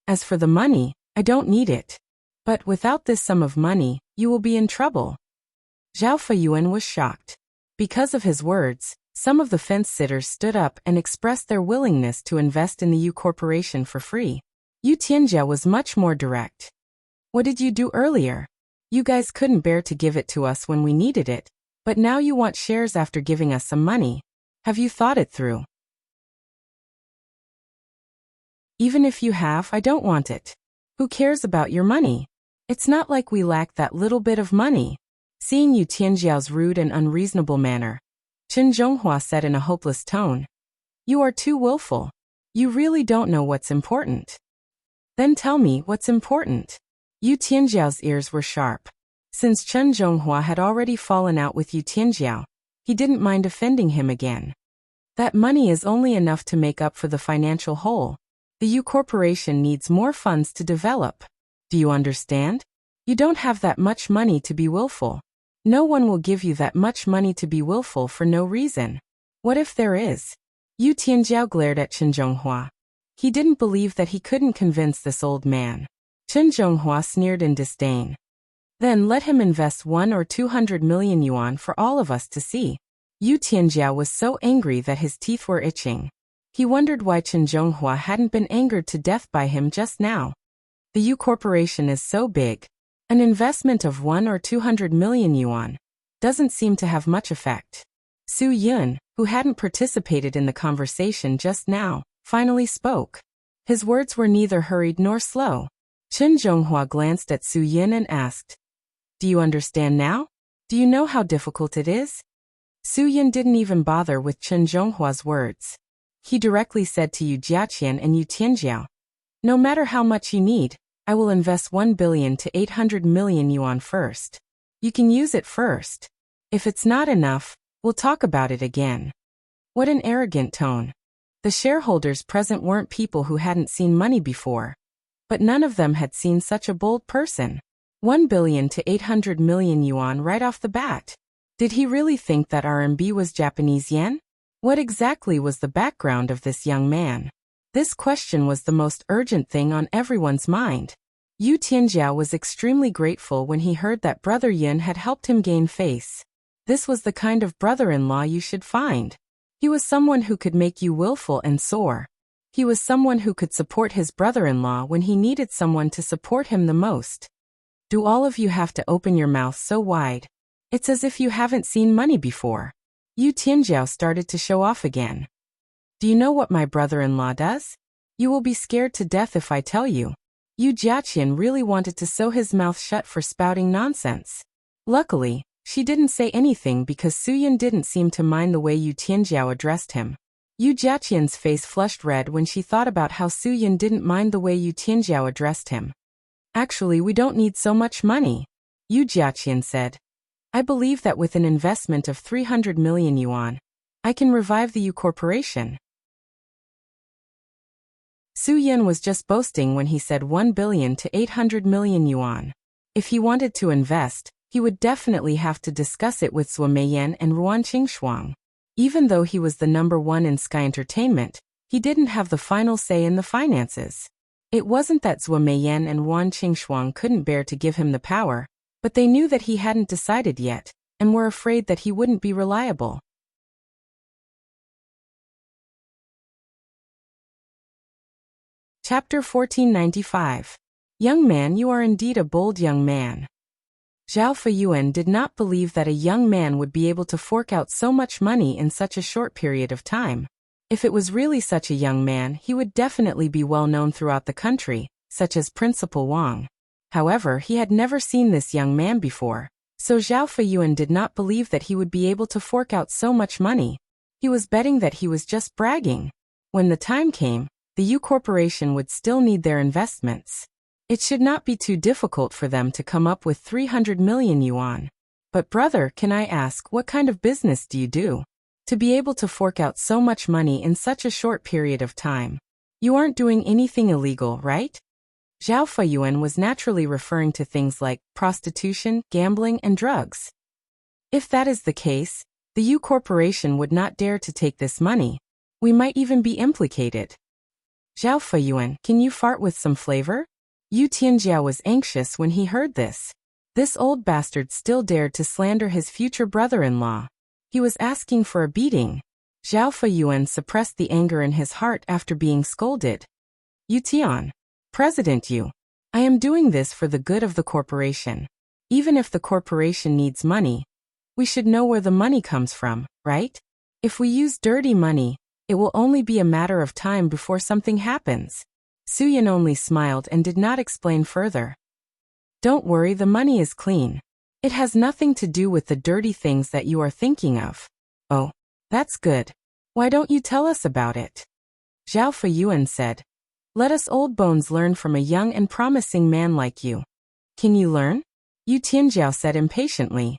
As for the money, I don't need it. But without this sum of money, you will be in trouble. Zhao Feyuan was shocked. Because of his words, some of the fence-sitters stood up and expressed their willingness to invest in the Yu Corporation for free. Yu Tianjia was much more direct. What did you do earlier? You guys couldn't bear to give it to us when we needed it, but now you want shares after giving us some money. Have you thought it through? Even if you have, I don't want it. Who cares about your money? It's not like we lack that little bit of money. Seeing Yu Tianjiao's rude and unreasonable manner, Chen Zhonghua said in a hopeless tone, "You are too willful. You really don't know what's important." Then tell me what's important. Yu Tianjiao's ears were sharp. Since Chen Zhonghua had already fallen out with Yu Tianjiao, he didn't mind offending him again. That money is only enough to make up for the financial hole. The U Corporation needs more funds to develop. Do you understand? You don't have that much money to be willful. No one will give you that much money to be willful for no reason. What if there is? Yu Tianjiao glared at Chen Zhonghua. He didn't believe that he couldn't convince this old man. Chen Zhonghua sneered in disdain. Then let him invest 1 or 200 million yuan for all of us to see. Yu Tianjiao was so angry that his teeth were itching. He wondered why Chen Zhonghua hadn't been angered to death by him just now. The U Corporation is so big. An investment of 1 or 200 million yuan doesn't seem to have much effect. Su Yun, who hadn't participated in the conversation just now, finally spoke. His words were neither hurried nor slow. Chen Zhonghua glanced at Su Yun and asked, "Do you understand now? Do you know how difficult it is?" Su Yun didn't even bother with Chen Zhonghua's words. He directly said to Yu Jiaqian and Yu Tianjiao, "No matter how much you need, I will invest 1 billion to 800 million yuan first. You can use it first. If it's not enough, we'll talk about it again." What an arrogant tone. The shareholders present weren't people who hadn't seen money before. But none of them had seen such a bold person. 1 billion to 800 million yuan right off the bat. Did he really think that RMB was Japanese yen? What exactly was the background of this young man? This question was the most urgent thing on everyone's mind. Yu Tianjiao was extremely grateful when he heard that Brother Yun had helped him gain face. This was the kind of brother-in-law you should find. He was someone who could make you willful and sore. He was someone who could support his brother-in-law when he needed someone to support him the most. Do all of you have to open your mouth so wide? It's as if you haven't seen money before. Yu Tianjiao started to show off again. Do you know what my brother-in-law does? You will be scared to death if I tell you. Yu Jiaqian really wanted to sew his mouth shut for spouting nonsense. Luckily, she didn't say anything because Su Yun didn't seem to mind the way Yu Tianjiao addressed him. Yu Jiaqian's face flushed red when she thought about how Su Yun didn't mind the way Yu Tianjiao addressed him. Actually, we don't need so much money, Yu Jiaqian said. I believe that with an investment of 300 million yuan, I can revive the U Corporation. Su Yun was just boasting when he said 1 billion to 800 million yuan. If he wanted to invest, he would definitely have to discuss it with Zhuo Meiyan and Ruan Qingshuang. Even though he was the #1 in Sky Entertainment, he didn't have the final say in the finances. It wasn't that Zhuo Meiyan and Ruan Qingshuang couldn't bear to give him the power, but they knew that he hadn't decided yet, and were afraid that he wouldn't be reliable. Chapter 1495. Young man, you are indeed a bold young man. Zhao Feiyuan did not believe that a young man would be able to fork out so much money in such a short period of time. If it was really such a young man, he would definitely be well known throughout the country, such as Principal Wang. However, he had never seen this young man before, so Zhao Feiyuan did not believe that he would be able to fork out so much money. He was betting that he was just bragging. When the time came, the U Corporation would still need their investments. It should not be too difficult for them to come up with 300 million yuan. But brother, can I ask, what kind of business do you do? To be able to fork out so much money in such a short period of time. You aren't doing anything illegal, right? Zhao Feiyuan was naturally referring to things like prostitution, gambling, and drugs. If that is the case, the U Corporation would not dare to take this money. We might even be implicated. Zhao Feiyuan, can you fart with some flavor? Yu Tianjiao was anxious when he heard this. This old bastard still dared to slander his future brother-in-law. He was asking for a beating. Zhao Feiyuan suppressed the anger in his heart after being scolded. Yu Tian, President Yu, I am doing this for the good of the corporation. Even if the corporation needs money, we should know where the money comes from, right? If we use dirty money, it will only be a matter of time before something happens. Su Yun only smiled and did not explain further. Don't worry, the money is clean. It has nothing to do with the dirty things that you are thinking of. Oh, that's good. Why don't you tell us about it? Zhao Feiyuan said. Let us old bones learn from a young and promising man like you. Can you learn? Yu Tianjiao said impatiently.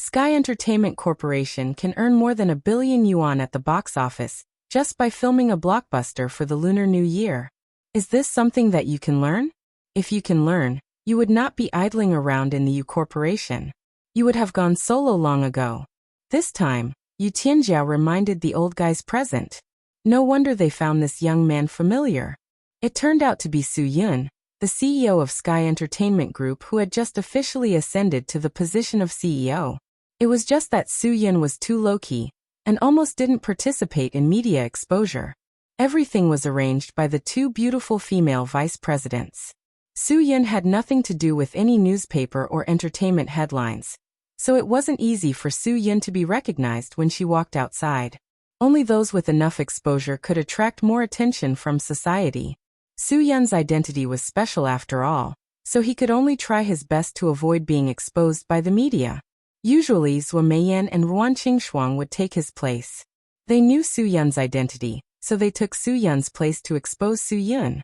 Sky Entertainment Corporation can earn more than 1 billion yuan at the box office just by filming a blockbuster for the Lunar New Year. Is this something that you can learn? If you can learn, you would not be idling around in the U Corporation. You would have gone solo long ago. This time, Yu Tianjiao reminded the old guys present. No wonder they found this young man familiar. It turned out to be Su Yun, the CEO of Sky Entertainment Group, who had just officially ascended to the position of CEO. It was just that Su Yun was too low-key and almost didn't participate in media exposure. Everything was arranged by the two beautiful female vice presidents. Su Yun had nothing to do with any newspaper or entertainment headlines, so it wasn't easy for Su Yun to be recognized when she walked outside. Only those with enough exposure could attract more attention from society. Su Yun's identity was special after all, so he could only try his best to avoid being exposed by the media. Usually Zhuo Meiyan and Ruan Qingshuang would take his place. They knew Su Yun's identity, so they took Su Yun's place to expose Su Yun.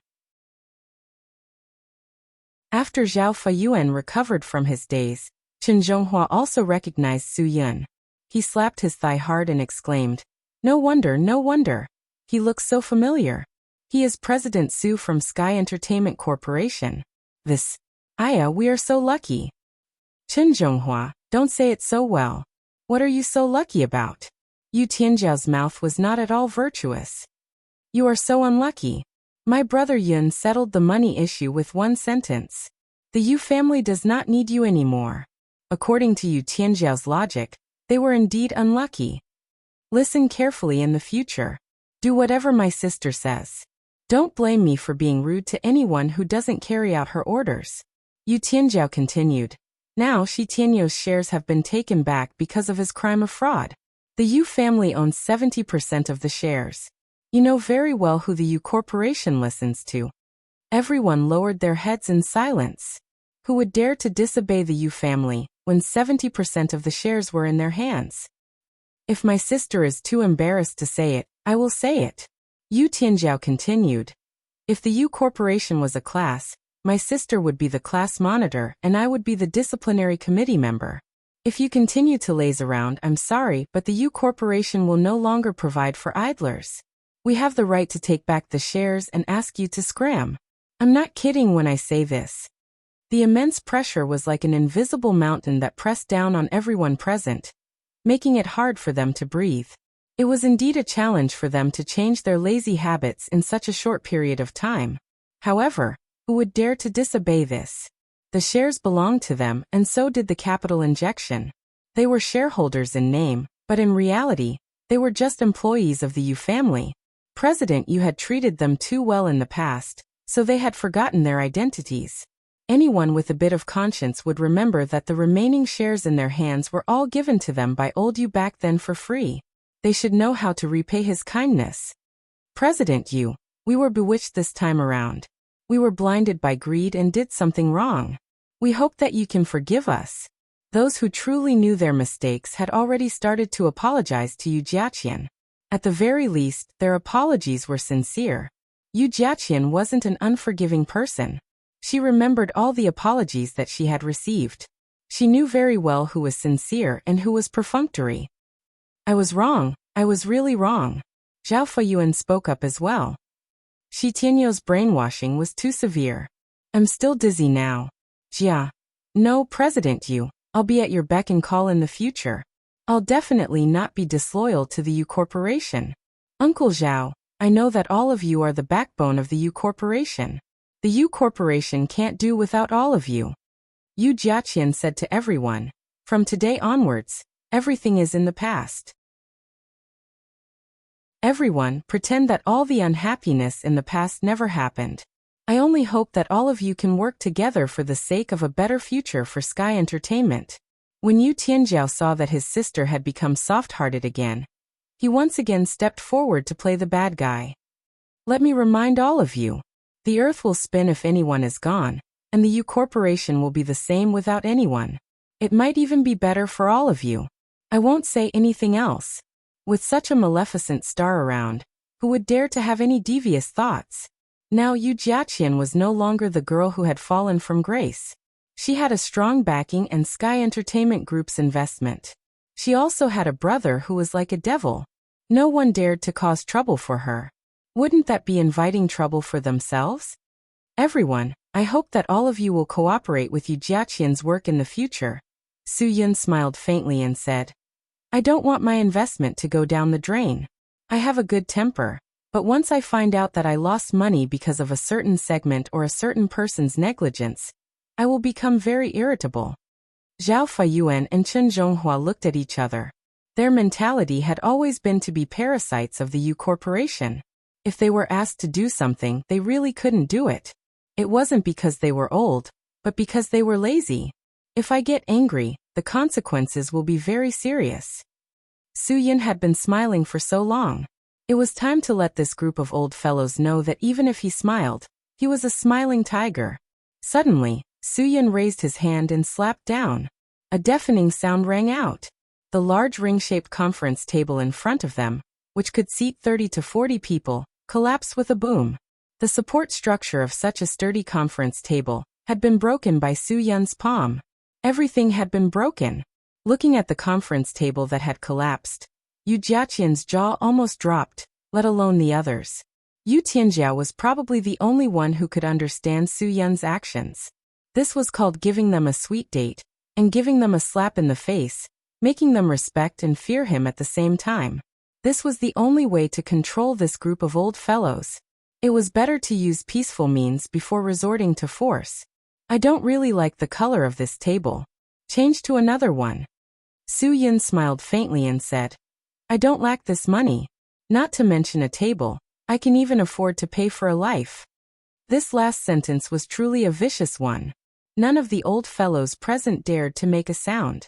After Zhao Feiyuan recovered from his daze, Chen Zhonghua also recognized Su Yun. He slapped his thigh hard and exclaimed, "No wonder, no wonder. He looks so familiar. He is President Su from Sky Entertainment Corporation. This, Aya, we are so lucky." Chen Zhonghua, don't say it so well. What are you so lucky about? Yu Tianjiao's mouth was not at all virtuous. You are so unlucky. My brother Yun settled the money issue with one sentence. The Yu family does not need you anymore. According to Yu Tianjiao's logic, they were indeed unlucky. Listen carefully in the future. Do whatever my sister says. Don't blame me for being rude to anyone who doesn't carry out her orders. Yu Tianjiao continued. Now Shi Tianyou's shares have been taken back because of his crime of fraud. The Yu family owns 70% of the shares. You know very well who the Yu Corporation listens to. Everyone lowered their heads in silence. Who would dare to disobey the Yu family when 70% of the shares were in their hands? If my sister is too embarrassed to say it, I will say it. Yu Tianjiao continued. If the Yu Corporation was a class, my sister would be the class monitor and I would be the disciplinary committee member. If you continue to laze around, I'm sorry, but the Yu Corporation will no longer provide for idlers. We have the right to take back the shares and ask you to scram. I'm not kidding when I say this. The immense pressure was like an invisible mountain that pressed down on everyone present, making it hard for them to breathe. It was indeed a challenge for them to change their lazy habits in such a short period of time. However, who would dare to disobey this? The shares belonged to them, and so did the capital injection. They were shareholders in name, but in reality, they were just employees of the Yu family. President Yu had treated them too well in the past, so they had forgotten their identities. Anyone with a bit of conscience would remember that the remaining shares in their hands were all given to them by old Yu back then for free. They should know how to repay his kindness. President Yu, we were bewitched this time around. We were blinded by greed and did something wrong. We hope that you can forgive us. Those who truly knew their mistakes had already started to apologize to Yu Jiaqian. At the very least, their apologies were sincere. Yu Jiaqian wasn't an unforgiving person. She remembered all the apologies that she had received. She knew very well who was sincere and who was perfunctory. I was wrong. I was really wrong. Zhao Feiyuan spoke up as well. Shi Tianyou's brainwashing was too severe. I'm still dizzy now. Jia. No, President Yu, I'll be at your beck and call in the future. I'll definitely not be disloyal to the Yu Corporation. Uncle Zhao, I know that all of you are the backbone of the Yu Corporation. The Yu Corporation can't do without all of you. Yu Jiaqian said to everyone. From today onwards, everything is in the past. Everyone, pretend that all the unhappiness in the past never happened. I only hope that all of you can work together for the sake of a better future for Sky Entertainment. When Yu Tianjiao saw that his sister had become soft-hearted again, he once again stepped forward to play the bad guy. Let me remind all of you. The earth will spin if anyone is gone, and the Yu Corporation will be the same without anyone. It might even be better for all of you. I won't say anything else. With such a maleficent star around, who would dare to have any devious thoughts? Now Yu Jiaqian was no longer the girl who had fallen from grace. She had a strong backing and Sky Entertainment Group's investment. She also had a brother who was like a devil. No one dared to cause trouble for her. Wouldn't that be inviting trouble for themselves? Everyone, I hope that all of you will cooperate with Yu Jiaqian's work in the future. Su Yun smiled faintly and said, I don't want my investment to go down the drain. I have a good temper, but once I find out that I lost money because of a certain segment or a certain person's negligence, I will become very irritable. Zhao Feiyuan and Chen Zhonghua looked at each other. Their mentality had always been to be parasites of the Yu Corporation. If they were asked to do something, they really couldn't do it. It wasn't because they were old, but because they were lazy. If I get angry, the consequences will be very serious. Su Yun had been smiling for so long. It was time to let this group of old fellows know that even if he smiled, he was a smiling tiger. Suddenly, Su Yun raised his hand and slapped down. A deafening sound rang out. The large ring-shaped conference table in front of them, which could seat 30 to 40 people, collapsed with a boom. The support structure of such a sturdy conference table had been broken by Su Yun's palm. Everything had been broken. Looking at the conference table that had collapsed, Yu Jiaqian's jaw almost dropped, let alone the others. Yu Tianjiao was probably the only one who could understand Su Yun's actions. This was called giving them a sweet date, and giving them a slap in the face, making them respect and fear him at the same time. This was the only way to control this group of old fellows. It was better to use peaceful means before resorting to force. I don't really like the color of this table. Change to another one. Su Yun smiled faintly and said, I don't lack this money. Not to mention a table, I can even afford to pay for a life. This last sentence was truly a vicious one. None of the old fellows present dared to make a sound.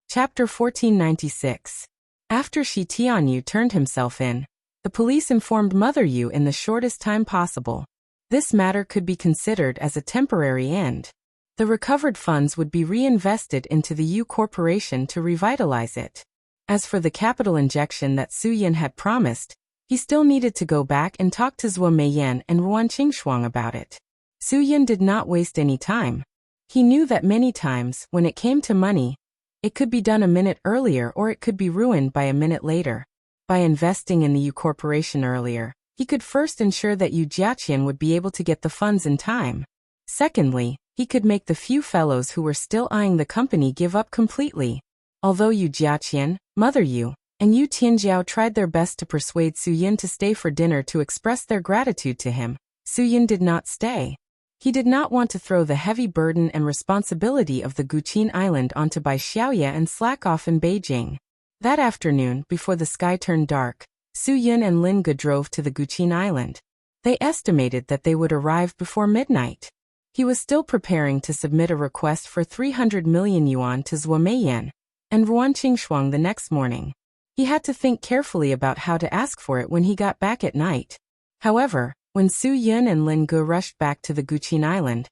Chapter 1496. After Shi Tianyu turned himself in, the police informed Mother Yu in the shortest time possible. This matter could be considered as a temporary end. The recovered funds would be reinvested into the Yu Corporation to revitalize it. As for the capital injection that Su Yun had promised, he still needed to go back and talk to Zhuo Meiyan and Ruan Qingshuang about it. Su Yun did not waste any time. He knew that many times, when it came to money, it could be done a minute earlier or it could be ruined by a minute later. By investing in the Yu Corporation earlier, he could first ensure that Yu Jiaqian would be able to get the funds in time. Secondly, he could make the few fellows who were still eyeing the company give up completely. Although Yu Jiaqian, Mother Yu, and Yu Tianjiao tried their best to persuade Su Yun to stay for dinner to express their gratitude to him, Su Yun did not stay. He did not want to throw the heavy burden and responsibility of the Guqin Island onto Bai Xiaoye and slack off in Beijing. That afternoon, before the sky turned dark, Su Yun and Lin Ge drove to the Guqin Island. They estimated that they would arrive before midnight. He was still preparing to submit a request for 300 million yuan to Zhuo Meiyan and Ruan Qingshuang the next morning. He had to think carefully about how to ask for it when he got back at night. However, when Su Yun and Lin Ge rushed back to the Guqin Island,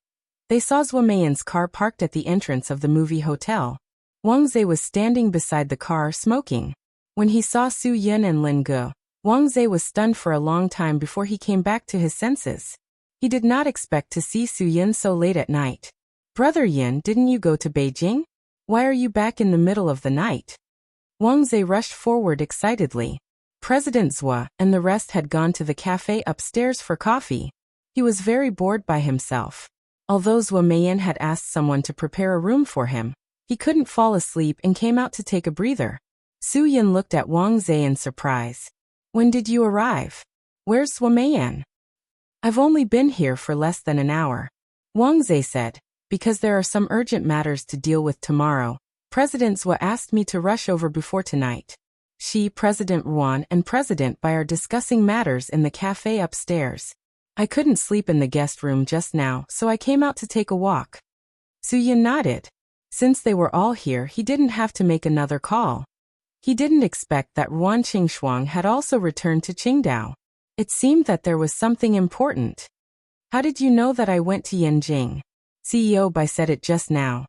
they saw Zhuo Meiyan's car parked at the entrance of the movie hotel. Wang Zhe was standing beside the car smoking. When he saw Su Yun and Lin Ge, Wang Zhe was stunned for a long time before he came back to his senses. He did not expect to see Su Yun so late at night. Brother Yin, didn't you go to Beijing? Why are you back in the middle of the night? Wang Zhe rushed forward excitedly. President Zhuo and the rest had gone to the cafe upstairs for coffee. He was very bored by himself. Although Zhuo Meiyan had asked someone to prepare a room for him, he couldn't fall asleep and came out to take a breather. Su Yun looked at Wang Zhe in surprise. When did you arrive? Where's Zhuo Meiyan? I've only been here for less than an hour. Wang Zhe said, because there are some urgent matters to deal with tomorrow. President Zhuo asked me to rush over before tonight. She, President Ruan, and President Bai are discussing matters in the cafe upstairs. I couldn't sleep in the guest room just now, so I came out to take a walk. Su Yun nodded. Since they were all here, he didn't have to make another call. He didn't expect that Ruan Qingshuang had also returned to Qingdao. It seemed that there was something important. How did you know that I went to Yanjing? CEO Bai said it just now.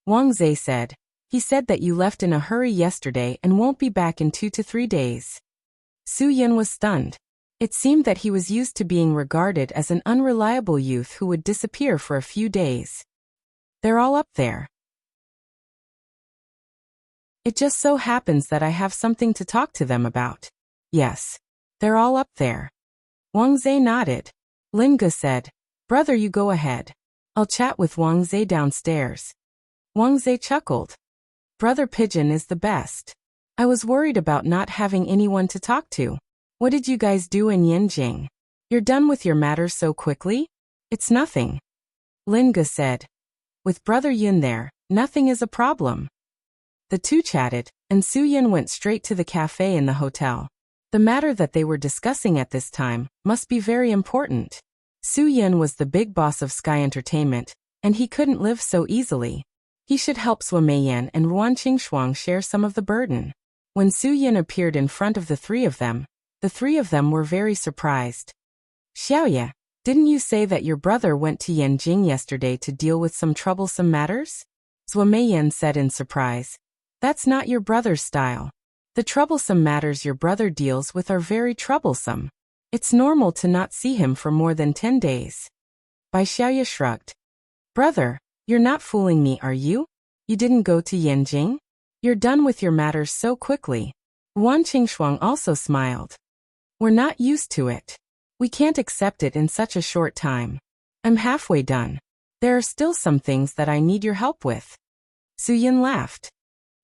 Wang Zhe said. He said that you left in a hurry yesterday and won't be back in 2 to 3 days. Su Yun was stunned. It seemed that he was used to being regarded as an unreliable youth who would disappear for a few days. They're all up there. It just so happens that I have something to talk to them about. Yes. They're all up there. Wang Zhe nodded. Linga said, Brother, you go ahead. I'll chat with Wang Zhe downstairs. Wang Zhe chuckled. Brother Pigeon is the best. I was worried about not having anyone to talk to. What did you guys do in Yanjing? You're done with your matters so quickly? It's nothing. Linga said. With Brother Yun there, nothing is a problem. The two chatted, and Su Yin went straight to the cafe in the hotel. The matter that they were discussing at this time must be very important. Su Yin was the big boss of Sky Entertainment, and he couldn't live so easily. He should help Sua Meiyan and Ruan Qingshuang share some of the burden. When Su Yin appeared in front of the three of them were very surprised. Xiaoya, didn't you say that your brother went to Yanjing yesterday to deal with some troublesome matters? Sua Meiyan said in surprise. That's not your brother's style. The troublesome matters your brother deals with are very troublesome. It's normal to not see him for more than 10 days. Bai Xiaoya shrugged. Brother, you're not fooling me, are you? You didn't go to Yanjing? You're done with your matters so quickly. Ruan Qingshuang also smiled. We're not used to it. We can't accept it in such a short time. I'm halfway done. There are still some things that I need your help with. Su Yin laughed.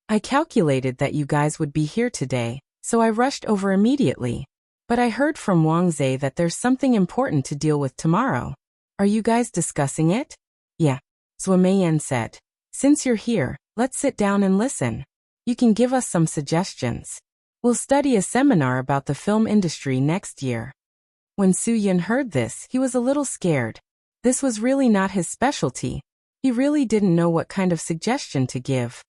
I calculated that you guys would be here today, so I rushed over immediately. But I heard from Wang Zhe that there's something important to deal with tomorrow. Are you guys discussing it? Yeah, Sua Meiyan said. Since you're here, let's sit down and listen. You can give us some suggestions. We'll study a seminar about the film industry next year. When Su Yin heard this, he was a little scared. This was really not his specialty. He really didn't know what kind of suggestion to give.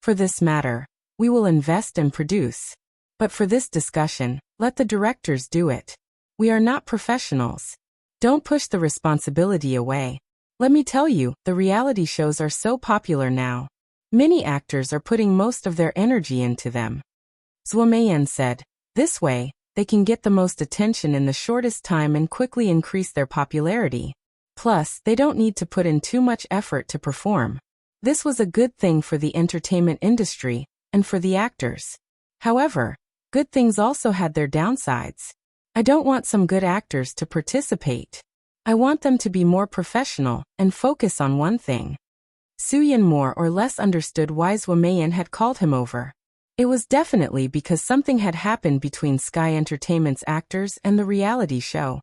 For this matter, we will invest and produce. But for this discussion, let the directors do it. We are not professionals. Don't push the responsibility away. Let me tell you, the reality shows are so popular now. Many actors are putting most of their energy into them. Sua Meiyan said, this way, they can get the most attention in the shortest time and quickly increase their popularity. Plus, they don't need to put in too much effort to perform. This was a good thing for the entertainment industry, and for the actors. However, good things also had their downsides. I don't want some good actors to participate. I want them to be more professional and focus on one thing. Su Yin more or less understood why Sua Meiyan had called him over. It was definitely because something had happened between Sky Entertainment's actors and the reality show.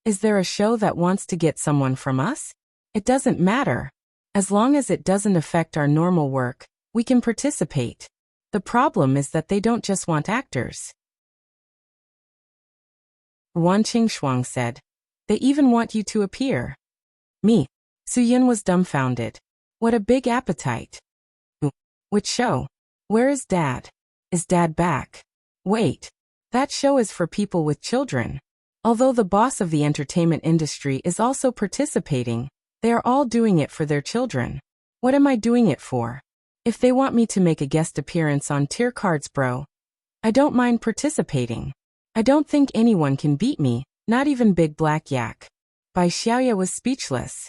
Is there a show that wants to get someone from us? It doesn't matter. As long as it doesn't affect our normal work, we can participate. The problem is that they don't just want actors. Ruan Qingshuang said. They even want you to appear. Me. Su Yin was dumbfounded. What a big appetite. Which show? Where is Dad? Is Dad back? Wait. That show is for people with children. Although the boss of the entertainment industry is also participating, they are all doing it for their children. What am I doing it for? If they want me to make a guest appearance on tier cards, bro, I don't mind participating. I don't think anyone can beat me, not even Big Black Yak. Bai Xiaoya was speechless.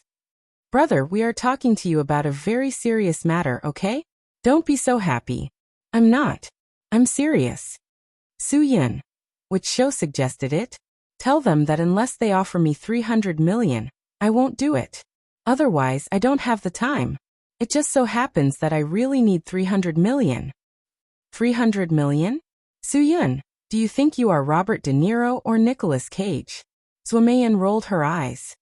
Brother, we are talking to you about a very serious matter, okay? Don't be so happy. I'm not. I'm serious. Su Yin. Which show suggested it? Tell them that unless they offer me 300 million, I won't do it. Otherwise, I don't have the time. It just so happens that I really need 300 million. 300 million? Su Yin, do you think you are Robert De Niro or Nicolas Cage? Sua Meiyan rolled her eyes.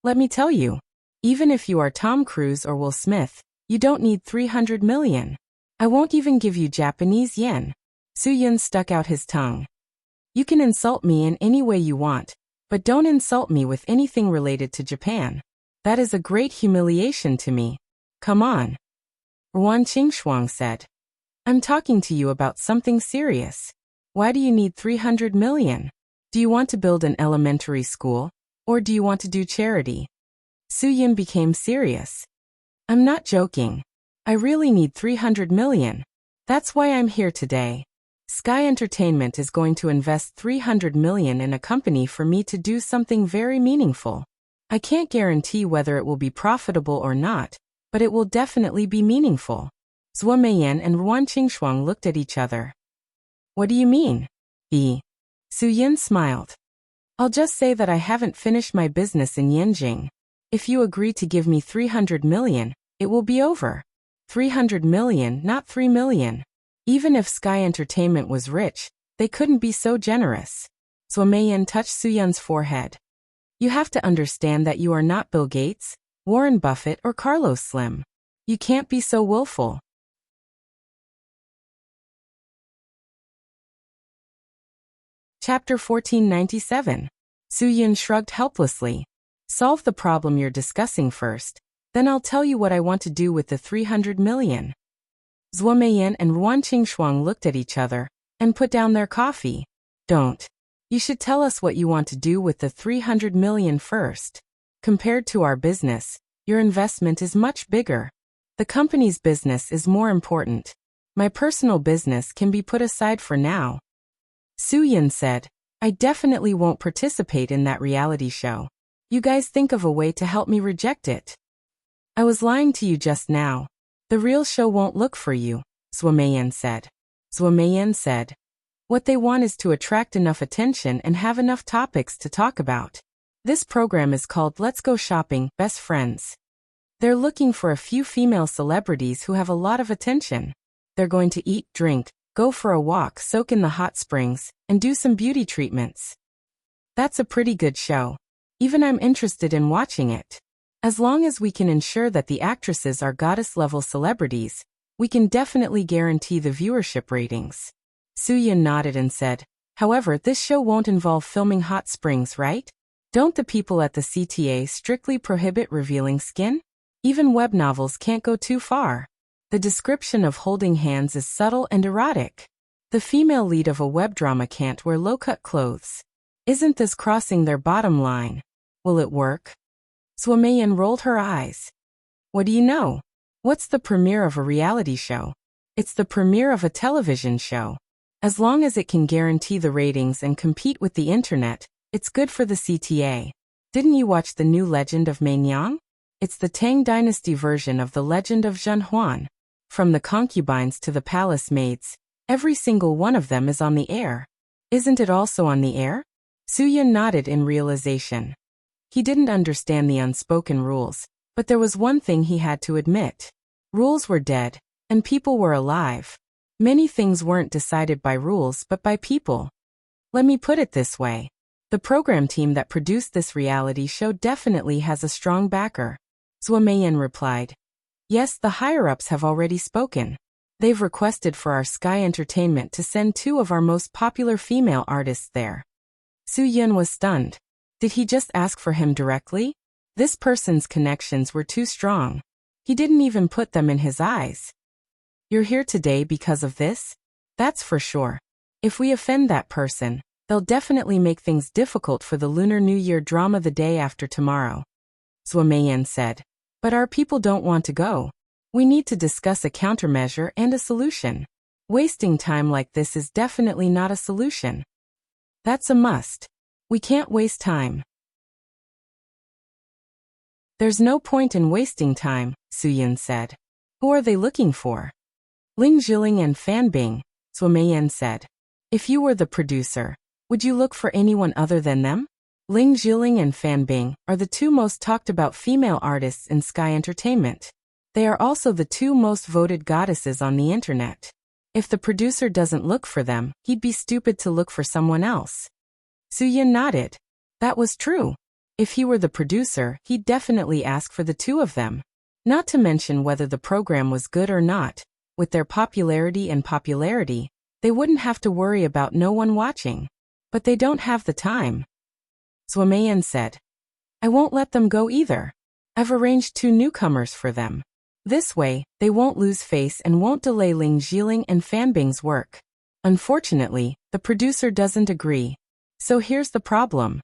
Let me tell you, even if you are Tom Cruise or Will Smith, you don't need 300 million. I won't even give you Japanese yen. Su Yin stuck out his tongue. You can insult me in any way you want, but don't insult me with anything related to Japan. That is a great humiliation to me. Come on. Ruan Qingshuang said. I'm talking to you about something serious. Why do you need 300 million? Do you want to build an elementary school? Or do you want to do charity? Su Yin became serious. I'm not joking. I really need 300 million. That's why I'm here today. Sky Entertainment is going to invest 300 million in a company for me to do something very meaningful. I can't guarantee whether it will be profitable or not, but it will definitely be meaningful. Zhuo Meiyan and Ruan Qingshuang looked at each other. What do you mean? Su Yin smiled. I'll just say that I haven't finished my business in Yanjing. If you agree to give me 300 million, it will be over. 300 million, not 3 million. Even if Sky Entertainment was rich, they couldn't be so generous. Zhuo Meiyan touched Su Yun's forehead. You have to understand that you are not Bill Gates, Warren Buffett, or Carlos Slim. You can't be so willful. Chapter 1497. Su Yun shrugged helplessly. Solve the problem you're discussing first, then I'll tell you what I want to do with the 300 million. Zhuo Meiyan and Ruan Qingshuang looked at each other and put down their coffee. Don't. You should tell us what you want to do with the 300 million first. Compared to our business, your investment is much bigger. The company's business is more important. My personal business can be put aside for now. Su Yun said, I definitely won't participate in that reality show. You guys think of a way to help me reject it. I was lying to you just now. The real show won't look for you, Zhuo Meiyan said. Zhuo Meiyan said, what they want is to attract enough attention and have enough topics to talk about. This program is called Let's Go Shopping, Best Friends. They're looking for a few female celebrities who have a lot of attention. They're going to eat, drink, go for a walk, soak in the hot springs, and do some beauty treatments. That's a pretty good show. Even I'm interested in watching it. As long as we can ensure that the actresses are goddess-level celebrities, we can definitely guarantee the viewership ratings. Su Yun nodded and said, however, this show won't involve filming hot springs, right? Don't the people at the CTA strictly prohibit revealing skin? Even web novels can't go too far. The description of holding hands is subtle and erotic. The female lead of a web drama can't wear low-cut clothes. Isn't this crossing their bottom line? Will it work? Zhuo Meiyan rolled her eyes. What do you know? What's the premiere of a reality show? It's the premiere of a television show. As long as it can guarantee the ratings and compete with the internet, it's good for the CTA. Didn't you watch the new Legend of Meinyang? It's the Tang Dynasty version of the Legend of Zhen Huan. From the concubines to the palace maids, every single one of them is on the air. Isn't it also on the air? Su Yun nodded in realization. He didn't understand the unspoken rules, but there was one thing he had to admit. Rules were dead, and people were alive. Many things weren't decided by rules but by people. Let me put it this way. The program team that produced this reality show definitely has a strong backer. Zhuo Meiyan replied. Yes, the higher-ups have already spoken. They've requested for our Sky Entertainment to send 2 of our most popular female artists there. Su Yun was stunned. Did he just ask for him directly? This person's connections were too strong. He didn't even put them in his eyes. You're here today because of this? That's for sure. If we offend that person, they'll definitely make things difficult for the Lunar New Year drama the day after tomorrow. Zhuo Meiyan said. But our people don't want to go. We need to discuss a countermeasure and a solution. Wasting time like this is definitely not a solution. That's a must. We can't waste time. There's no point in wasting time, Su Yun said. Who are they looking for? Ling Zhiling and Fan Bing, Zhuo Meiyan said. If you were the producer, would you look for anyone other than them? Ling Zhiling and Fan Bing are the 2 most talked about female artists in Sky Entertainment. They are also the 2 most voted goddesses on the internet. If the producer doesn't look for them, he'd be stupid to look for someone else. Su Yun nodded. That was true. If he were the producer, he'd definitely ask for the 2 of them. Not to mention whether the program was good or not. With their popularity, they wouldn't have to worry about no one watching. But they don't have the time. Zhuo Meiyan said. I won't let them go either. I've arranged 2 newcomers for them. This way, they won't lose face and won't delay Ling Zhiling and Fan Bing's work. Unfortunately, the producer doesn't agree. So here's the problem.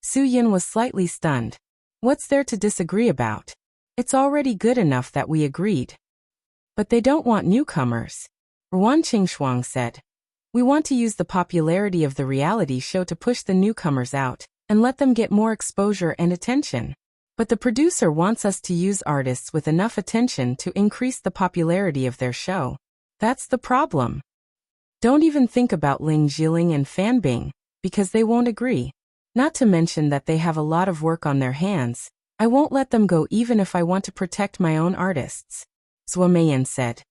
Su Yun was slightly stunned. What's there to disagree about? It's already good enough that we agreed. But they don't want newcomers. Ruan Qingshuang said. We want to use the popularity of the reality show to push the newcomers out and let them get more exposure and attention. But the producer wants us to use artists with enough attention to increase the popularity of their show. That's the problem. Don't even think about Ling Jiling and Fan Bing, because they won't agree. Not to mention that they have a lot of work on their hands. I won't let them go even if I want to protect my own artists. Zhou Meiyan said.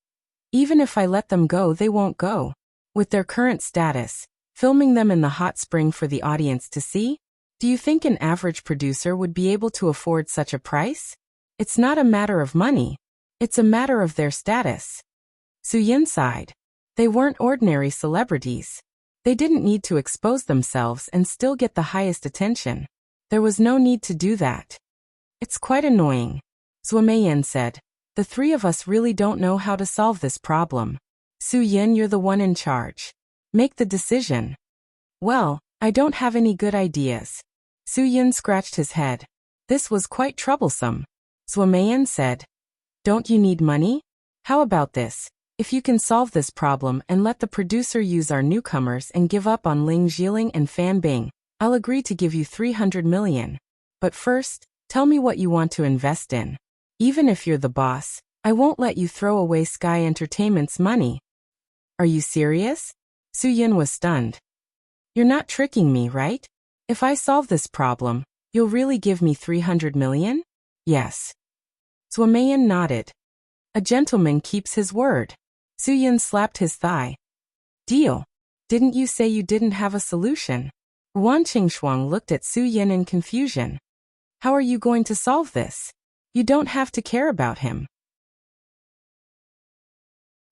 Even if I let them go, they won't go. With their current status, filming them in the hot spring for the audience to see? Do you think an average producer would be able to afford such a price? It's not a matter of money. It's a matter of their status. Su Yin sighed. They weren't ordinary celebrities. They didn't need to expose themselves and still get the highest attention. There was no need to do that. It's quite annoying. Zhou Meiyan said. The three of us really don't know how to solve this problem. Su Yin, you're the one in charge. Make the decision. Well, I don't have any good ideas. Su Yin scratched his head. This was quite troublesome. Zhou Meiyan said. Don't you need money? How about this? If you can solve this problem and let the producer use our newcomers and give up on Ling Jiling and Fan Bing, I'll agree to give you 300 million. But first, tell me what you want to invest in. Even if you're the boss, I won't let you throw away Sky Entertainment's money. Are you serious? Su Yin was stunned. You're not tricking me, right? If I solve this problem, you'll really give me 300 million? Yes. Zhou Meiyan nodded. A gentleman keeps his word. Su Yin slapped his thigh. Deal. Didn't you say you didn't have a solution? Wan Qingshuang looked at Su Yin in confusion. How are you going to solve this? You don't have to care about him.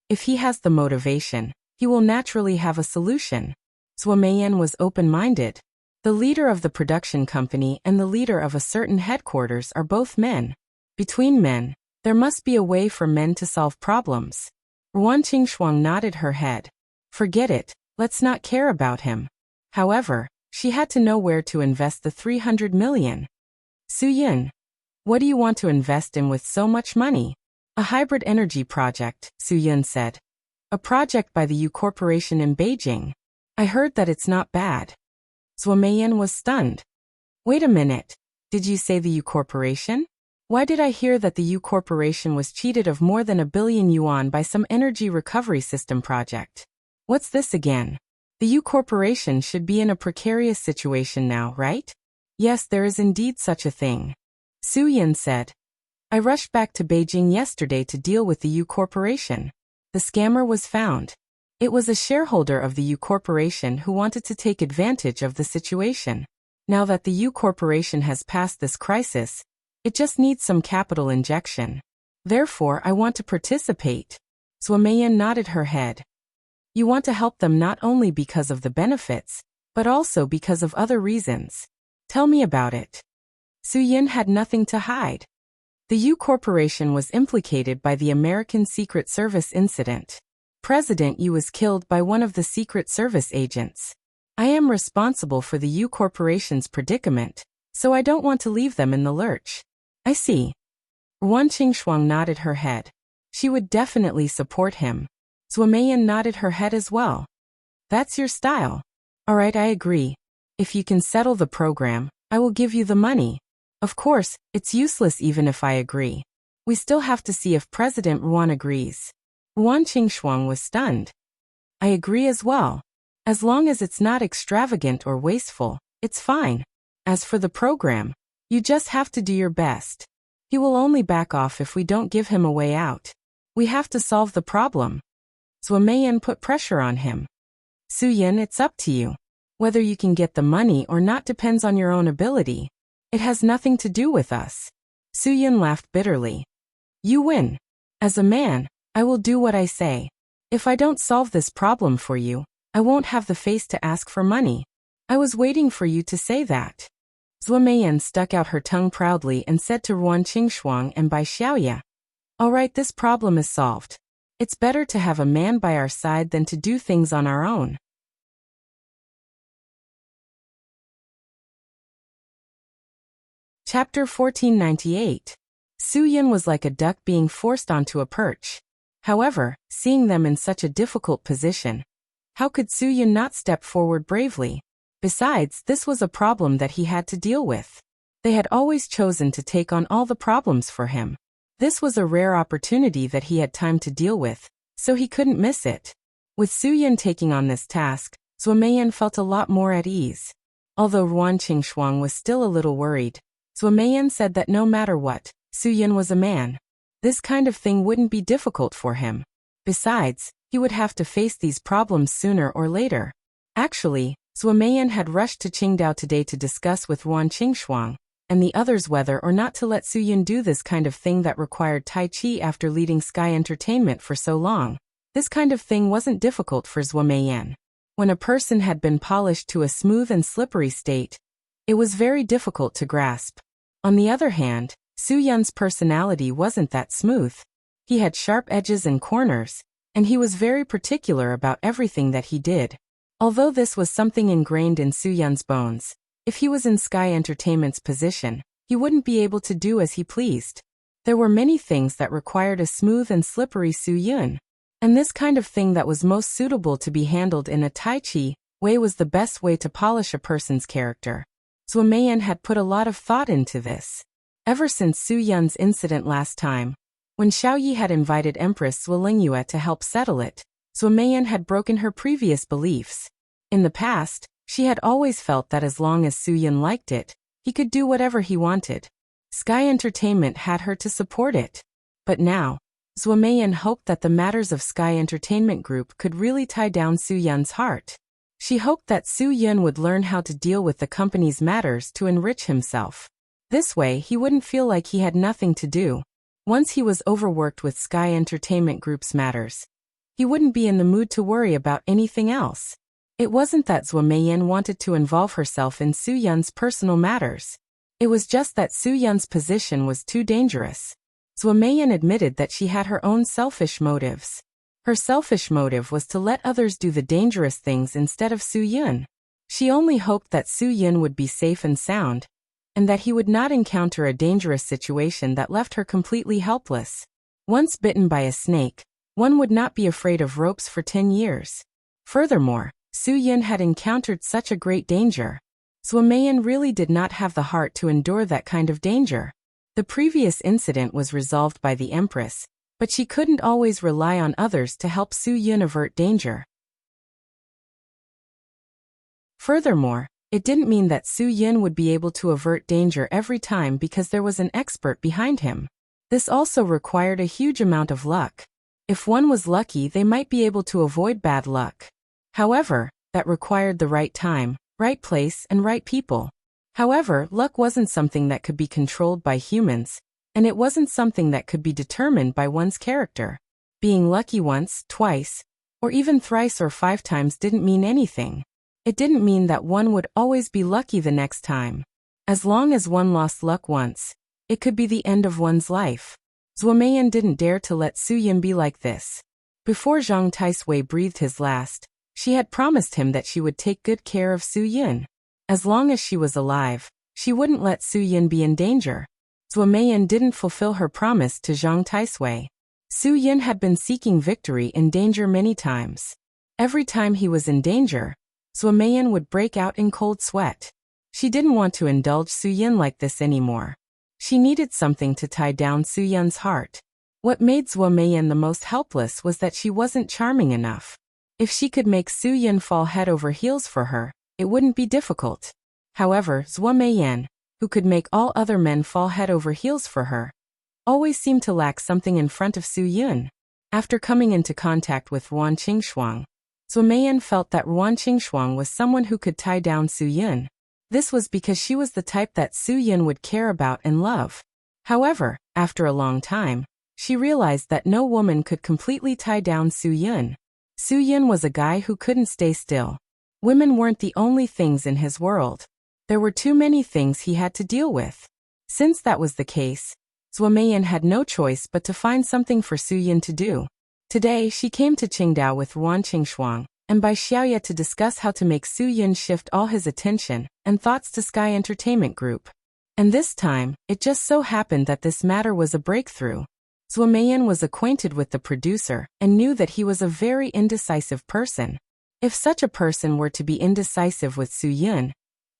If he has the motivation, he will naturally have a solution. Zhou Meiyan was open-minded. The leader of the production company and the leader of a certain headquarters are both men. Between men, there must be a way for men to solve problems. Wan Qingshuang nodded her head. Forget it, let's not care about him. However, she had to know where to invest the 300 million. Su Yin, what do you want to invest in with so much money? A hybrid energy project, Su Yin said. A project by the U Corporation in Beijing. I heard that it's not bad. Zhou Meiyan was stunned. Wait a minute, did you say the U Corporation? Why did I hear that the U Corporation was cheated of more than 1 billion yuan by some energy recovery system project? What's this again? The U Corporation should be in a precarious situation now, right? Yes, there is indeed such a thing. Su Yin said. I rushed back to Beijing yesterday to deal with the U Corporation. The scammer was found. It was a shareholder of the U Corporation who wanted to take advantage of the situation. Now that the U Corporation has passed this crisis, it just needs some capital injection. Therefore, I want to participate. Zhou Meiyan nodded her head. You want to help them not only because of the benefits, but also because of other reasons. Tell me about it. Su Yin had nothing to hide. The U Corporation was implicated by the American Secret Service incident. President Yu was killed by one of the Secret Service agents. I am responsible for the U Corporation's predicament, so I don't want to leave them in the lurch. I see. Wan Qingshuang nodded her head. She would definitely support him. Zhou Meiyan nodded her head as well. That's your style. All right, I agree. If you can settle the program, I will give you the money. Of course, it's useless even if I agree. We still have to see if President Ruan agrees. Wan Qingshuang was stunned. I agree as well. As long as it's not extravagant or wasteful, it's fine. As for the program, you just have to do your best. He will only back off if we don't give him a way out. We have to solve the problem. Zhou Meiyan put pressure on him. Su Yin, it's up to you. Whether you can get the money or not depends on your own ability. It has nothing to do with us. Su Yin laughed bitterly. You win. As a man, I will do what I say. If I don't solve this problem for you, I won't have the face to ask for money. I was waiting for you to say that. Zhou Meiyan stuck out her tongue proudly and said to Wan Qingshuang and Bai Xiaoya, all right, this problem is solved. It's better to have a man by our side than to do things on our own. Chapter 1498. Su Yin was like a duck being forced onto a perch. However, seeing them in such a difficult position, How could Soo-yun not step forward bravely? Besides, this was a problem that he had to deal with. They had always chosen to take on all the problems for him. This was a rare opportunity that he had time to deal with, so he couldn't miss it. With Soo-yun taking on this task, Zhuo Meiyan felt a lot more at ease. Although Ruan Qingshuang was still a little worried, Zhuo Meiyan said that no matter what, Soo-yun was a man. This kind of thing wouldn't be difficult for him. Besides, he would have to face these problems sooner or later. Actually, Zhuo Meiyan had rushed to Qingdao today to discuss with Ruan Qingshuang and the others whether or not to let Soo-yun do this kind of thing that required Tai Chi after leading Sky Entertainment for so long. This kind of thing wasn't difficult for Zhuo Meiyan. When a person had been polished to a smooth and slippery state, it was very difficult to grasp. On the other hand, Soo-yun's personality wasn't that smooth. He had sharp edges and corners, and he was very particular about everything that he did. Although this was something ingrained in Soo-yun's bones, if he was in Sky Entertainment's position, he wouldn't be able to do as he pleased. There were many things that required a smooth and slippery Soo-yun, and this kind of thing that was most suitable to be handled in a Tai Chi way was the best way to polish a person's character. Zhuo Meiyan had put a lot of thought into this. Ever since Soo-yun's incident last time, when Xiaoyi had invited Empress Zuolingyue to help settle it, Zhuo Meiyan had broken her previous beliefs. In the past, she had always felt that as long as Soo-yun liked it, he could do whatever he wanted. Sky Entertainment had her to support it. But now, Zhuo Meiyan hoped that the matters of Sky Entertainment Group could really tie down Soo-yun's heart. She hoped that Soo-yun would learn how to deal with the company's matters to enrich himself. This way he wouldn't feel like he had nothing to do. Once he was overworked with Sky Entertainment Group's matters, he wouldn't be in the mood to worry about anything else. It wasn't that Zhuo Meiyan wanted to involve herself in Soo-yun's personal matters. It was just that Soo-yun's position was too dangerous. Zhuo Meiyan admitted that she had her own selfish motives. Her selfish motive was to let others do the dangerous things instead of Soo-yun. She only hoped that Soo-yun would be safe and sound, and that he would not encounter a dangerous situation that left her completely helpless. Once bitten by a snake, one would not be afraid of ropes for 10 years. Furthermore, Soo-yun had encountered such a great danger. Zhuo Meiyan really did not have the heart to endure that kind of danger. The previous incident was resolved by the Empress, but she couldn't always rely on others to help Soo-yun avert danger. Furthermore, it didn't mean that Soo-yun would be able to avert danger every time because there was an expert behind him. This also required a huge amount of luck. If one was lucky, they might be able to avoid bad luck. However, that required the right time, right place, and right people. However, luck wasn't something that could be controlled by humans, and it wasn't something that could be determined by one's character. Being lucky once, twice, or even thrice or 5 times didn't mean anything. It didn't mean that one would always be lucky the next time. As long as one lost luck once, it could be the end of one's life. Zhuo Meiyan didn't dare to let Soo-yun be like this. Before Zhang Taisui breathed his last, she had promised him that she would take good care of Soo-yun. As long as she was alive, she wouldn't let Soo-yun be in danger. Zhuo Meiyan didn't fulfill her promise to Zhang Taisui. Soo-yun had been seeking victory in danger many times. Every time he was in danger, Zhuo Meiyan would break out in cold sweat. She didn't want to indulge Soo-yun like this anymore. She needed something to tie down Soo-yun's heart. What made Zhuo Meiyan the most helpless was that she wasn't charming enough. If she could make Soo-yun fall head over heels for her, it wouldn't be difficult. However, Zhuo Meiyan, who could make all other men fall head over heels for her, always seemed to lack something in front of Soo-yun. After coming into contact with Ruan Qingshuang, Zhuo Meiyan felt that Ruan Qingshuang was someone who could tie down Soo-yun. This was because she was the type that Soo-yun would care about and love. However, after a long time, she realized that no woman could completely tie down Soo-yun. Soo-yun was a guy who couldn't stay still. Women weren't the only things in his world. There were too many things he had to deal with. Since that was the case, Zhuo Meiyan had no choice but to find something for Soo-yun to do. Today she came to Qingdao with Ruan Qingshuang and Bai Xiaoye to discuss how to make Soo-yun shift all his attention and thoughts to Sky Entertainment Group. And this time, it just so happened that this matter was a breakthrough. Zhuo Meiyan was acquainted with the producer and knew that he was a very indecisive person. If such a person were to be indecisive with Su Yun,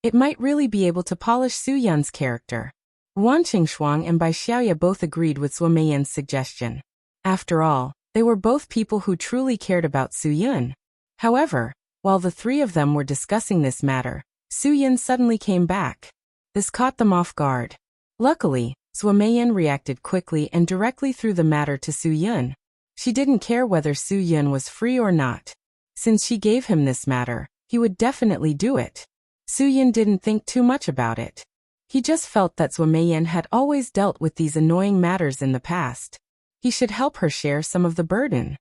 it might really be able to polish Su Yun's character. Wan Qingshuang and Bai Xiaoya both agreed with Zhuo Meiyan's suggestion. After all, they were both people who truly cared about Su Yun. However, while the three of them were discussing this matter, Su Yun suddenly came back. This caught them off guard. Luckily, Zhuo Meiyan reacted quickly and directly threw the matter to Su Yun. She didn't care whether Su Yun was free or not. Since she gave him this matter, he would definitely do it. Su Yun didn't think too much about it. He just felt that Zhuo Meiyan had always dealt with these annoying matters in the past. He should help her share some of the burden.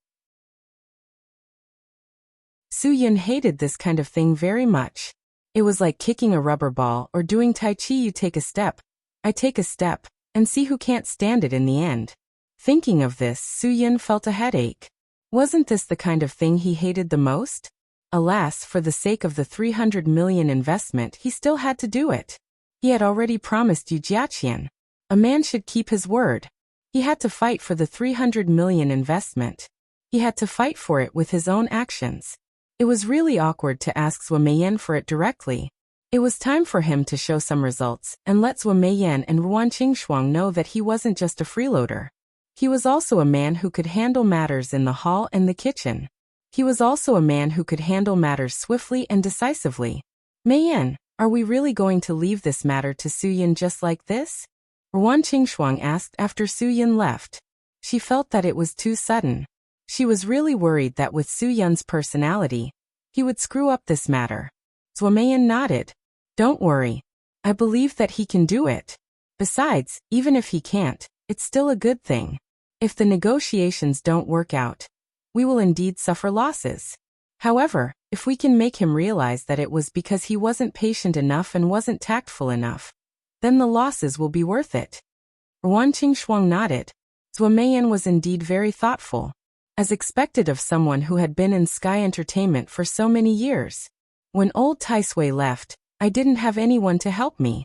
Su Yun hated this kind of thing very much. It was like kicking a rubber ball or doing Tai Chi. You take a step, I take a step, and see who can't stand it in the end. Thinking of this, Su Yun felt a headache. Wasn't this the kind of thing he hated the most? Alas, for the sake of the 300 million investment, he still had to do it. He had already promised Yu Jiaqian. A man should keep his word. He had to fight for the 300 million investment. He had to fight for it with his own actions. It was really awkward to ask Zhuo Meiyan for it directly. It was time for him to show some results and let Zhuo Meiyan and Ruan Qingshuang know that he wasn't just a freeloader. He was also a man who could handle matters in the hall and the kitchen. He was also a man who could handle matters swiftly and decisively. Meiyan, are we really going to leave this matter to Su Yun just like this? Ruan Qingshuang asked after Su Yun left. She felt that it was too sudden. She was really worried that with Su Yun's personality, he would screw up this matter. Zhuo Meiyan nodded. Don't worry. I believe that he can do it. Besides, even if he can't, it's still a good thing. If the negotiations don't work out, we will indeed suffer losses. However, if we can make him realize that it was because he wasn't patient enough and wasn't tactful enough, then the losses will be worth it. Ruan Qingshuang nodded. Zhuo Meiyan was indeed very thoughtful, as expected of someone who had been in Sky Entertainment for so many years. When old Tai Sui left, I didn't have anyone to help me.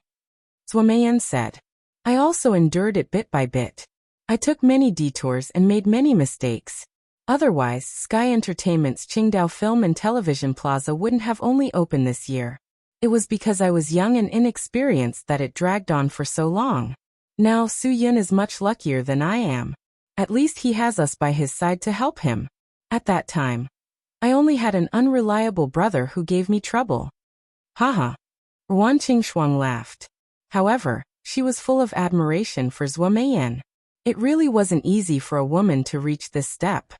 Zhuo Meiyan said. I also endured it bit by bit. I took many detours and made many mistakes. Otherwise, Sky Entertainment's Qingdao Film and Television Plaza wouldn't have only opened this year. It was because I was young and inexperienced that it dragged on for so long. Now Su Yun is much luckier than I am. At least he has us by his side to help him. At that time, I only had an unreliable brother who gave me trouble. Haha. Ruan Qingshuang laughed. However, she was full of admiration for Zhuo Meiyan. It really wasn't easy for a woman to reach this step.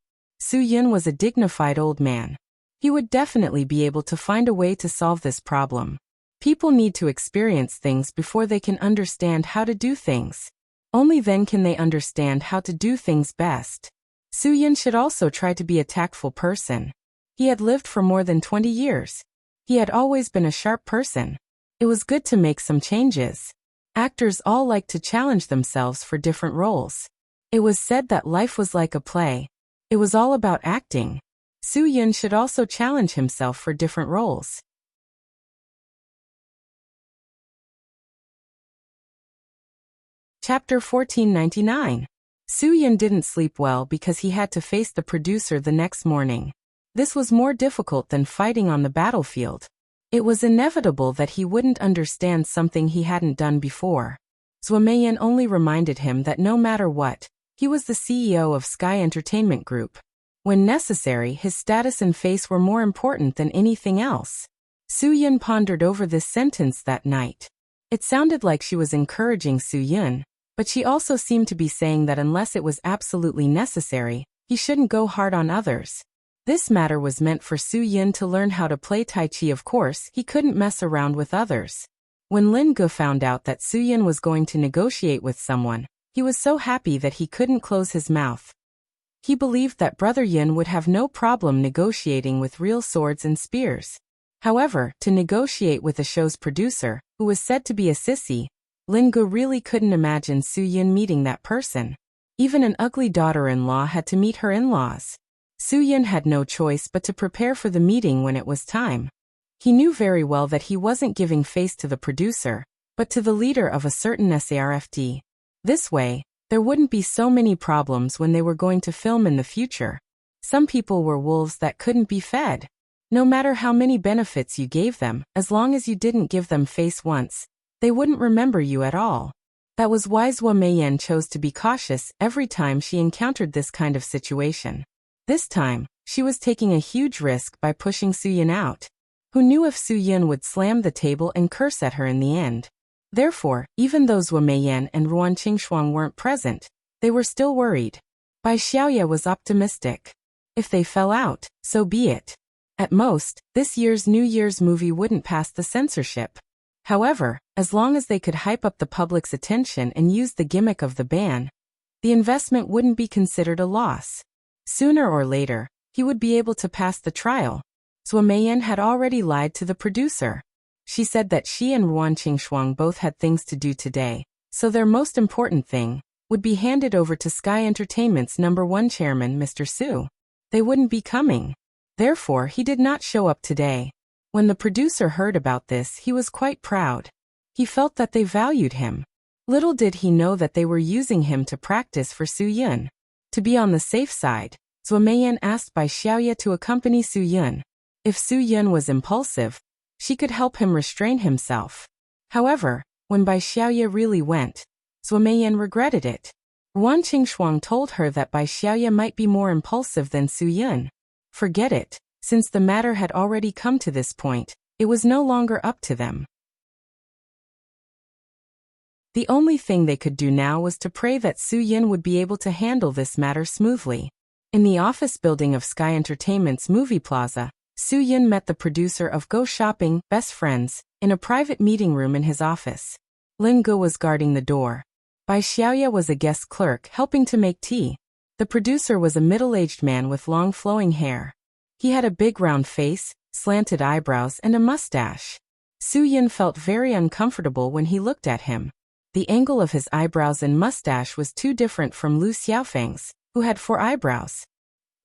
Su Yun was a dignified old man. He would definitely be able to find a way to solve this problem. People need to experience things before they can understand how to do things. Only then can they understand how to do things best. Su Yun should also try to be a tactful person. He had lived for more than 20 years. He had always been a sharp person. It was good to make some changes. Actors all like to challenge themselves for different roles. It was said that life was like a play. It was all about acting. Su Yun should also challenge himself for different roles. Chapter 1499. Su Yun didn't sleep well because he had to face the producer the next morning. This was more difficult than fighting on the battlefield. It was inevitable that he wouldn't understand something he hadn't done before. Zhuo Meiyan only reminded him that no matter what, he was the CEO of Sky Entertainment Group. When necessary, his status and face were more important than anything else. Su Yun pondered over this sentence that night. It sounded like she was encouraging Su Yun, but she also seemed to be saying that unless it was absolutely necessary, he shouldn't go hard on others. This matter was meant for Su Yun to learn how to play Tai Chi. Of course, he couldn't mess around with others. When Lin Ge found out that Su Yun was going to negotiate with someone, he was so happy that he couldn't close his mouth. He believed that Brother Yin would have no problem negotiating with real swords and spears. However, to negotiate with the show's producer, who was said to be a sissy, Lin Ge really couldn't imagine Su Yun meeting that person. Even an ugly daughter-in-law had to meet her in-laws. Su Yun had no choice but to prepare for the meeting when it was time. He knew very well that he wasn't giving face to the producer, but to the leader of a certain SARFD. This way, there wouldn't be so many problems when they were going to film in the future. Some people were wolves that couldn't be fed. No matter how many benefits you gave them, as long as you didn't give them face once, they wouldn't remember you at all. That was why Zhou Meiyan chose to be cautious every time she encountered this kind of situation. This time, she was taking a huge risk by pushing Su Yun out. Who knew if Su Yun would slam the table and curse at her in the end? Therefore, even though Zhou Meiyan and Ruan Qingshuang weren't present, they were still worried. Bai Xiaoye was optimistic. If they fell out, so be it. At most, this year's New Year's movie wouldn't pass the censorship. However, as long as they could hype up the public's attention and use the gimmick of the ban, the investment wouldn't be considered a loss. Sooner or later, he would be able to pass the trial. Zhou Meiyan had already lied to the producer. She said that she and Ruan Qingshuang both had things to do today, so their most important thing would be handed over to Sky Entertainment's #1 chairman, Mr. Su. They wouldn't be coming. Therefore, he did not show up today. When the producer heard about this, he was quite proud. He felt that they valued him. Little did he know that they were using him to practice for Su Yun. To be on the safe side, Zhou Meiyan asked Bai Xiaoye to accompany Su Yun. If Su Yun was impulsive, she could help him restrain himself. However, when Bai Xiaoye really went, Zhou Meiyan regretted it. Ruan Qingshuang told her that Bai Xiaoye might be more impulsive than Su Yun. Forget it, since the matter had already come to this point, it was no longer up to them. The only thing they could do now was to pray that Su Yun would be able to handle this matter smoothly. In the office building of Sky Entertainment's movie plaza, Su Yun met the producer of Go Shopping, Best Friends, in a private meeting room in his office. Lin Ge was guarding the door. Bai Xiaoye was a guest clerk helping to make tea. The producer was a middle-aged man with long flowing hair. He had a big round face, slanted eyebrows and a mustache. Su Yun felt very uncomfortable when he looked at him. The angle of his eyebrows and mustache was too different from Lu Xiaofeng's, who had 4 eyebrows.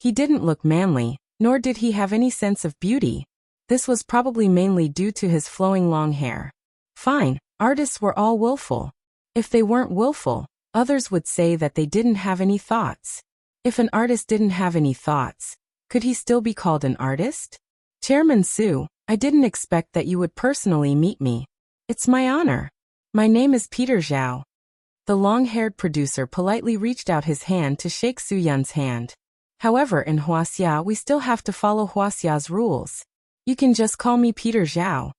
He didn't look manly, nor did he have any sense of beauty. This was probably mainly due to his flowing long hair. Fine, artists were all willful. If they weren't willful, others would say that they didn't have any thoughts. If an artist didn't have any thoughts, could he still be called an artist? Chairman Su, I didn't expect that you would personally meet me. It's my honor. My name is Peter Zhao. The long-haired producer politely reached out his hand to shake Su Yun's hand. However, in Huaxia we still have to follow Huaxia's rules. You can just call me Peter Zhao.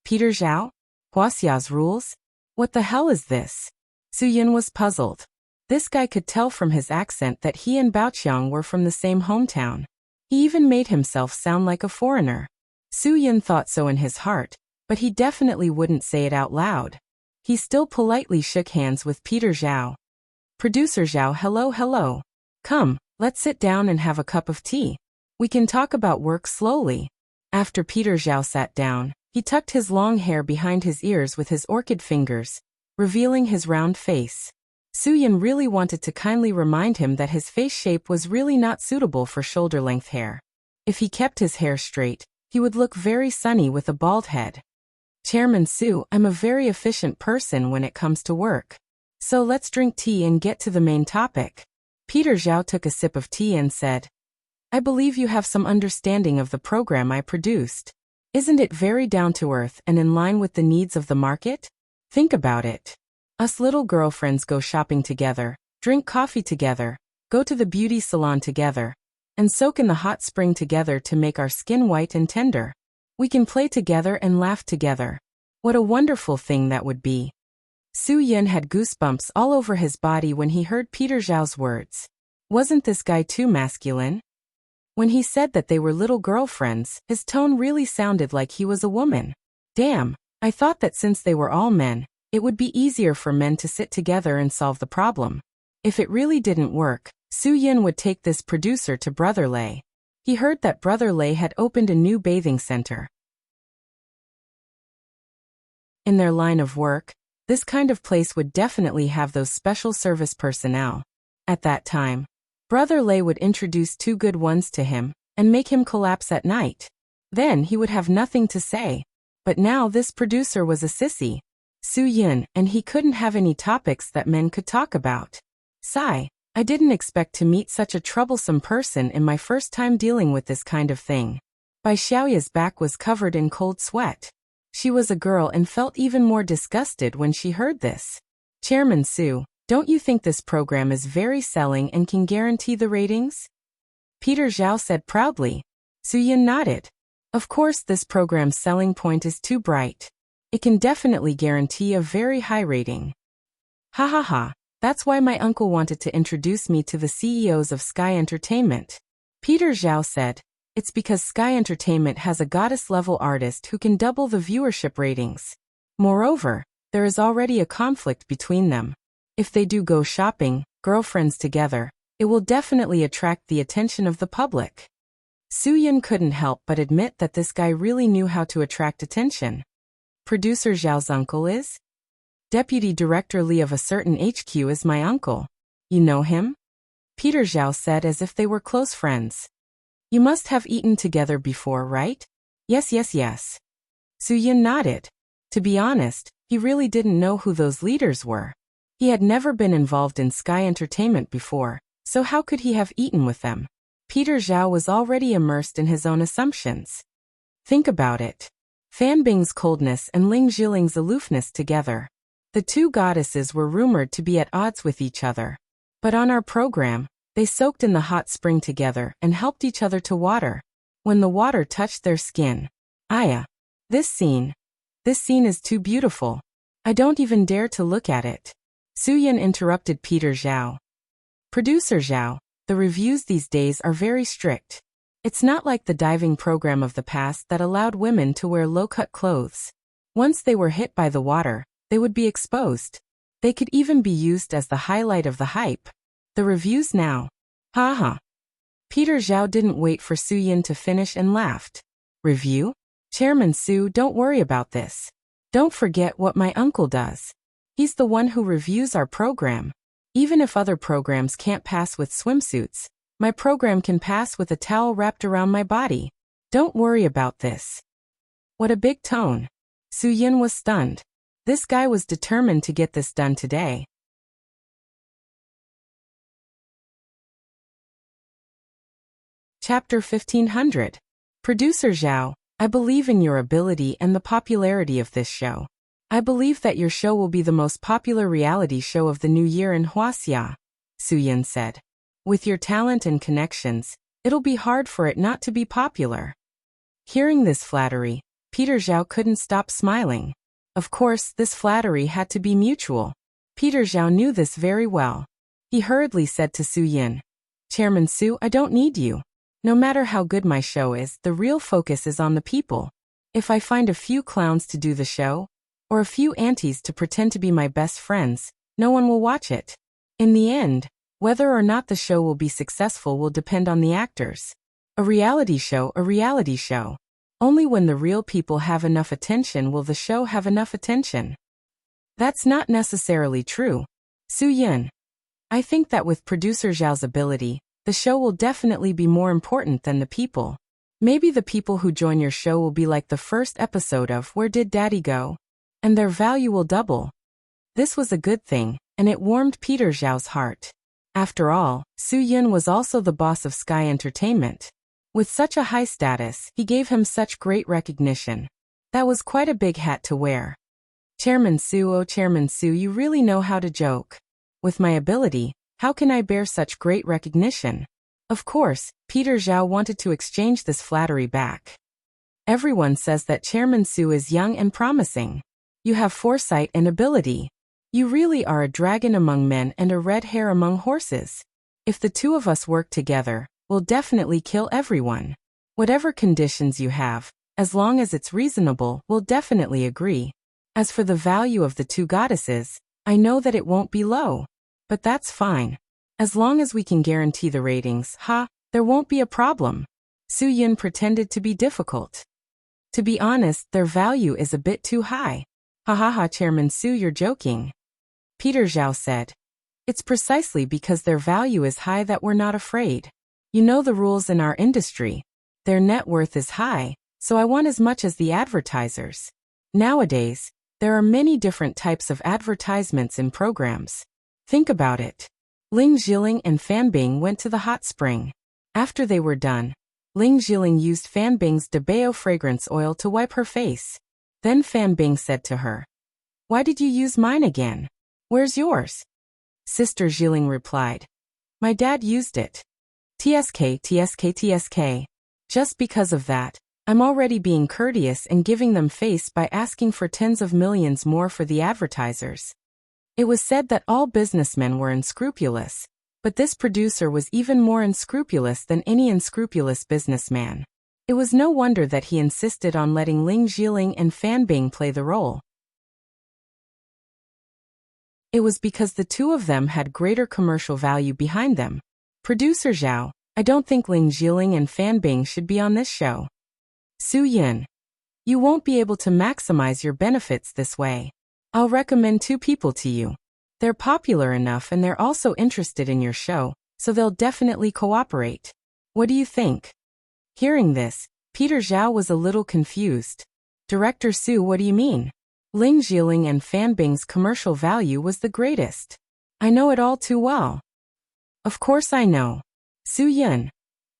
Peter Zhao? Huaxia's rules? What the hell is this? Su Yun was puzzled. This guy could tell from his accent that he and Baoqiang were from the same hometown. He even made himself sound like a foreigner. Su Yun thought so in his heart, but he definitely wouldn't say it out loud. He still politely shook hands with Peter Zhao. Producer Zhao, hello. Come, let's sit down and have a cup of tea. We can talk about work slowly. After Peter Zhao sat down, he tucked his long hair behind his ears with his orchid fingers, revealing his round face. Su Yun really wanted to kindly remind him that his face shape was really not suitable for shoulder-length hair. If he kept his hair straight, he would look very sunny with a bald head. Chairman Su, I'm a very efficient person when it comes to work. So let's drink tea and get to the main topic. Peter Zhao took a sip of tea and said, I believe you have some understanding of the program I produced. Isn't it very down-to-earth and in line with the needs of the market? Think about it. Us little girlfriends go shopping together, drink coffee together, go to the beauty salon together, and soak in the hot spring together to make our skin white and tender. We can play together and laugh together. What a wonderful thing that would be. Su Yun had goosebumps all over his body when he heard Peter Zhao's words. Wasn't this guy too masculine? When he said that they were little girlfriends, his tone really sounded like he was a woman. Damn, I thought that since they were all men, it would be easier for men to sit together and solve the problem. If it really didn't work, Su Yun would take this producer to Brother Lei. He heard that Brother Lei had opened a new bathing center. In their line of work, this kind of place would definitely have those special service personnel. At that time, Brother Lei would introduce 2 good ones to him, and make him collapse at night. Then he would have nothing to say. But now this producer was a sissy. Su Yun, and he couldn't have any topics that men could talk about. Sigh, I didn't expect to meet such a troublesome person in my first time dealing with this kind of thing. Bai Xiaoya's back was covered in cold sweat. She was a girl and felt even more disgusted when she heard this. Chairman Su, don't you think this program is very selling and can guarantee the ratings? Peter Zhao said proudly. Su Yin nodded. Of course, this program's selling point is too bright. It can definitely guarantee a very high rating. Ha ha ha, that's why my uncle wanted to introduce me to the CEOs of Sky Entertainment. Peter Zhao said. It's because Sky Entertainment has a goddess-level artist who can double the viewership ratings. Moreover, there is already a conflict between them. If they do go shopping, girlfriends together, it will definitely attract the attention of the public. Su Yin couldn't help but admit that this guy really knew how to attract attention. Producer Zhao's uncle is? Deputy Director Li of a certain HQ is my uncle. You know him? Peter Zhao said as if they were close friends. You must have eaten together before, right? Yes. Su Yin nodded. To be honest, he really didn't know who those leaders were. He had never been involved in Sky Entertainment before, so how could he have eaten with them? Peter Zhao was already immersed in his own assumptions. Think about it. Fan Bing's coldness and Ling Zhiling's aloofness together. The two goddesses were rumored to be at odds with each other. But on our program, they soaked in the hot spring together and helped each other to water. When the water touched their skin. Aya. This scene is too beautiful. I don't even dare to look at it. Su Yin interrupted Peter Zhao. Producer Zhao, the reviews these days are very strict. It's not like the diving program of the past that allowed women to wear low-cut clothes. Once they were hit by the water, they would be exposed. They could even be used as the highlight of the hype. The reviews now. Haha. Peter Zhao didn't wait for Su Yin to finish and laughed. Review? Chairman Su, don't worry about this. Don't forget what my uncle does. He's the one who reviews our program. Even if other programs can't pass with swimsuits, my program can pass with a towel wrapped around my body. Don't worry about this. What a big tone. Su Yin was stunned. This guy was determined to get this done today. Chapter 1500. Producer Zhao, I believe in your ability and the popularity of this show. I believe that your show will be the most popular reality show of the new year in Huaxia, Su Yin said. With your talent and connections, it'll be hard for it not to be popular. Hearing this flattery, Peter Zhao couldn't stop smiling. Of course, this flattery had to be mutual. Peter Zhao knew this very well. He hurriedly said to Su Yin, Chairman Su, I don't need you. No matter how good my show is, the real focus is on the people. If I find a few clowns to do the show, or a few aunties to pretend to be my best friends, no one will watch it. In the end, whether or not the show will be successful will depend on the actors. A reality show. Only when the real people have enough attention will the show have enough attention. That's not necessarily true. Su Yin. I think that with producer Zhao's ability, the show will definitely be more important than the people. Maybe the people who join your show will be like the first episode of Where Did Daddy Go? And their value will double. This was a good thing, and it warmed Peter Zhao's heart. After all, Su Yin was also the boss of Sky Entertainment. With such a high status, he gave him such great recognition. That was quite a big hat to wear. Chairman Su, oh Chairman Su, you really know how to joke. With my ability, how can I bear such great recognition? Of course, Peter Zhao wanted to exchange this flattery back. Everyone says that Chairman Su is young and promising. You have foresight and ability. You really are a dragon among men and a red hare among horses. If the two of us work together, we'll definitely kill everyone. Whatever conditions you have, as long as it's reasonable, we'll definitely agree. As for the value of the two goddesses, I know that it won't be low. But that's fine. As long as we can guarantee the ratings, there won't be a problem. Su Yin pretended to be difficult. To be honest, their value is a bit too high. Chairman Su, you're joking. Peter Zhao said. It's precisely because their value is high that we're not afraid. You know the rules in our industry. Their net worth is high, so I want as much as the advertisers. Nowadays, there are many different types of advertisements in programs. Think about it. Ling Zhiling and Fan Bing went to the hot spring. After they were done, Ling Jiling used Fan Bing's Debao fragrance oil to wipe her face. Then Fan Bing said to her, "Why did you use mine again? Where's yours?" Sister Jiling replied, "My dad used it. TSK, TSK, TSK. Just because of that, I'm already being courteous and giving them face by asking for tens of millions more for the advertisers." It was said that all businessmen were unscrupulous, but this producer was even more unscrupulous than any unscrupulous businessman. It was no wonder that he insisted on letting Ling Jiling and Fan Bing play the role. It was because the two of them had greater commercial value behind them. Producer Zhao, "I don't think Ling Jiling and Fan Bing should be on this show." Su Yun, "You won't be able to maximize your benefits this way. I'll recommend two people to you. They're popular enough and they're also interested in your show, so they'll definitely cooperate. What do you think?" Hearing this, Peter Zhao was a little confused. "Director Su, what do you mean? Ling Jiling and Fan Bing's commercial value was the greatest. I know it all too well." "Of course I know, Su Yun.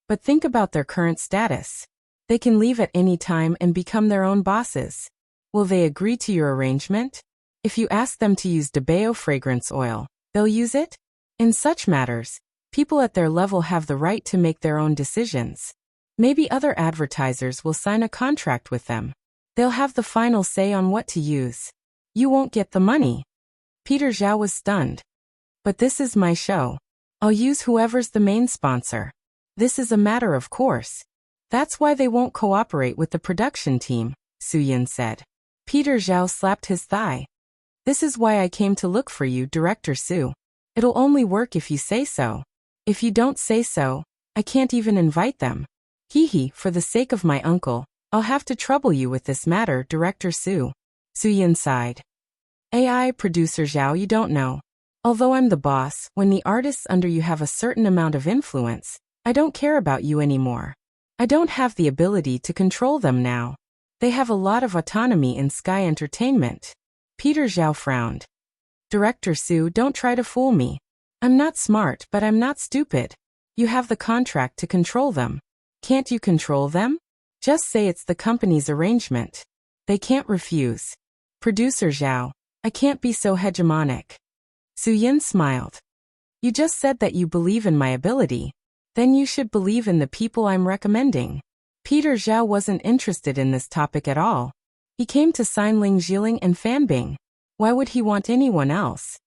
But think about their current status. They can leave at any time and become their own bosses. Will they agree to your arrangement? If you ask them to use Debao fragrance oil, they'll use it? In such matters, people at their level have the right to make their own decisions. Maybe other advertisers will sign a contract with them. They'll have the final say on what to use. You won't get the money." Peter Zhao was stunned. "But this is my show. I'll use whoever's the main sponsor. This is a matter of course. That's why they won't cooperate with the production team," Su Yun said. Peter Zhao slapped his thigh. "This is why I came to look for you, Director Su. It'll only work if you say so. If you don't say so, I can't even invite them. Hee, for the sake of my uncle, I'll have to trouble you with this matter, Director Su." Su Yun sighed. "AI Producer Zhao, you don't know. Although I'm the boss, when the artists under you have a certain amount of influence, I don't care about you anymore. I don't have the ability to control them now. They have a lot of autonomy in Sky Entertainment." Peter Zhao frowned. "Director Su, don't try to fool me. I'm not smart, but I'm not stupid. You have the contract to control them. Can't you control them? Just say it's the company's arrangement. They can't refuse." Producer Zhao, "I can't be so hegemonic." Su Yun smiled. "You just said that you believe in my ability. Then you should believe in the people I'm recommending." Peter Zhao wasn't interested in this topic at all. He came to sign Ling Jiling and Fan Bing. Why would he want anyone else?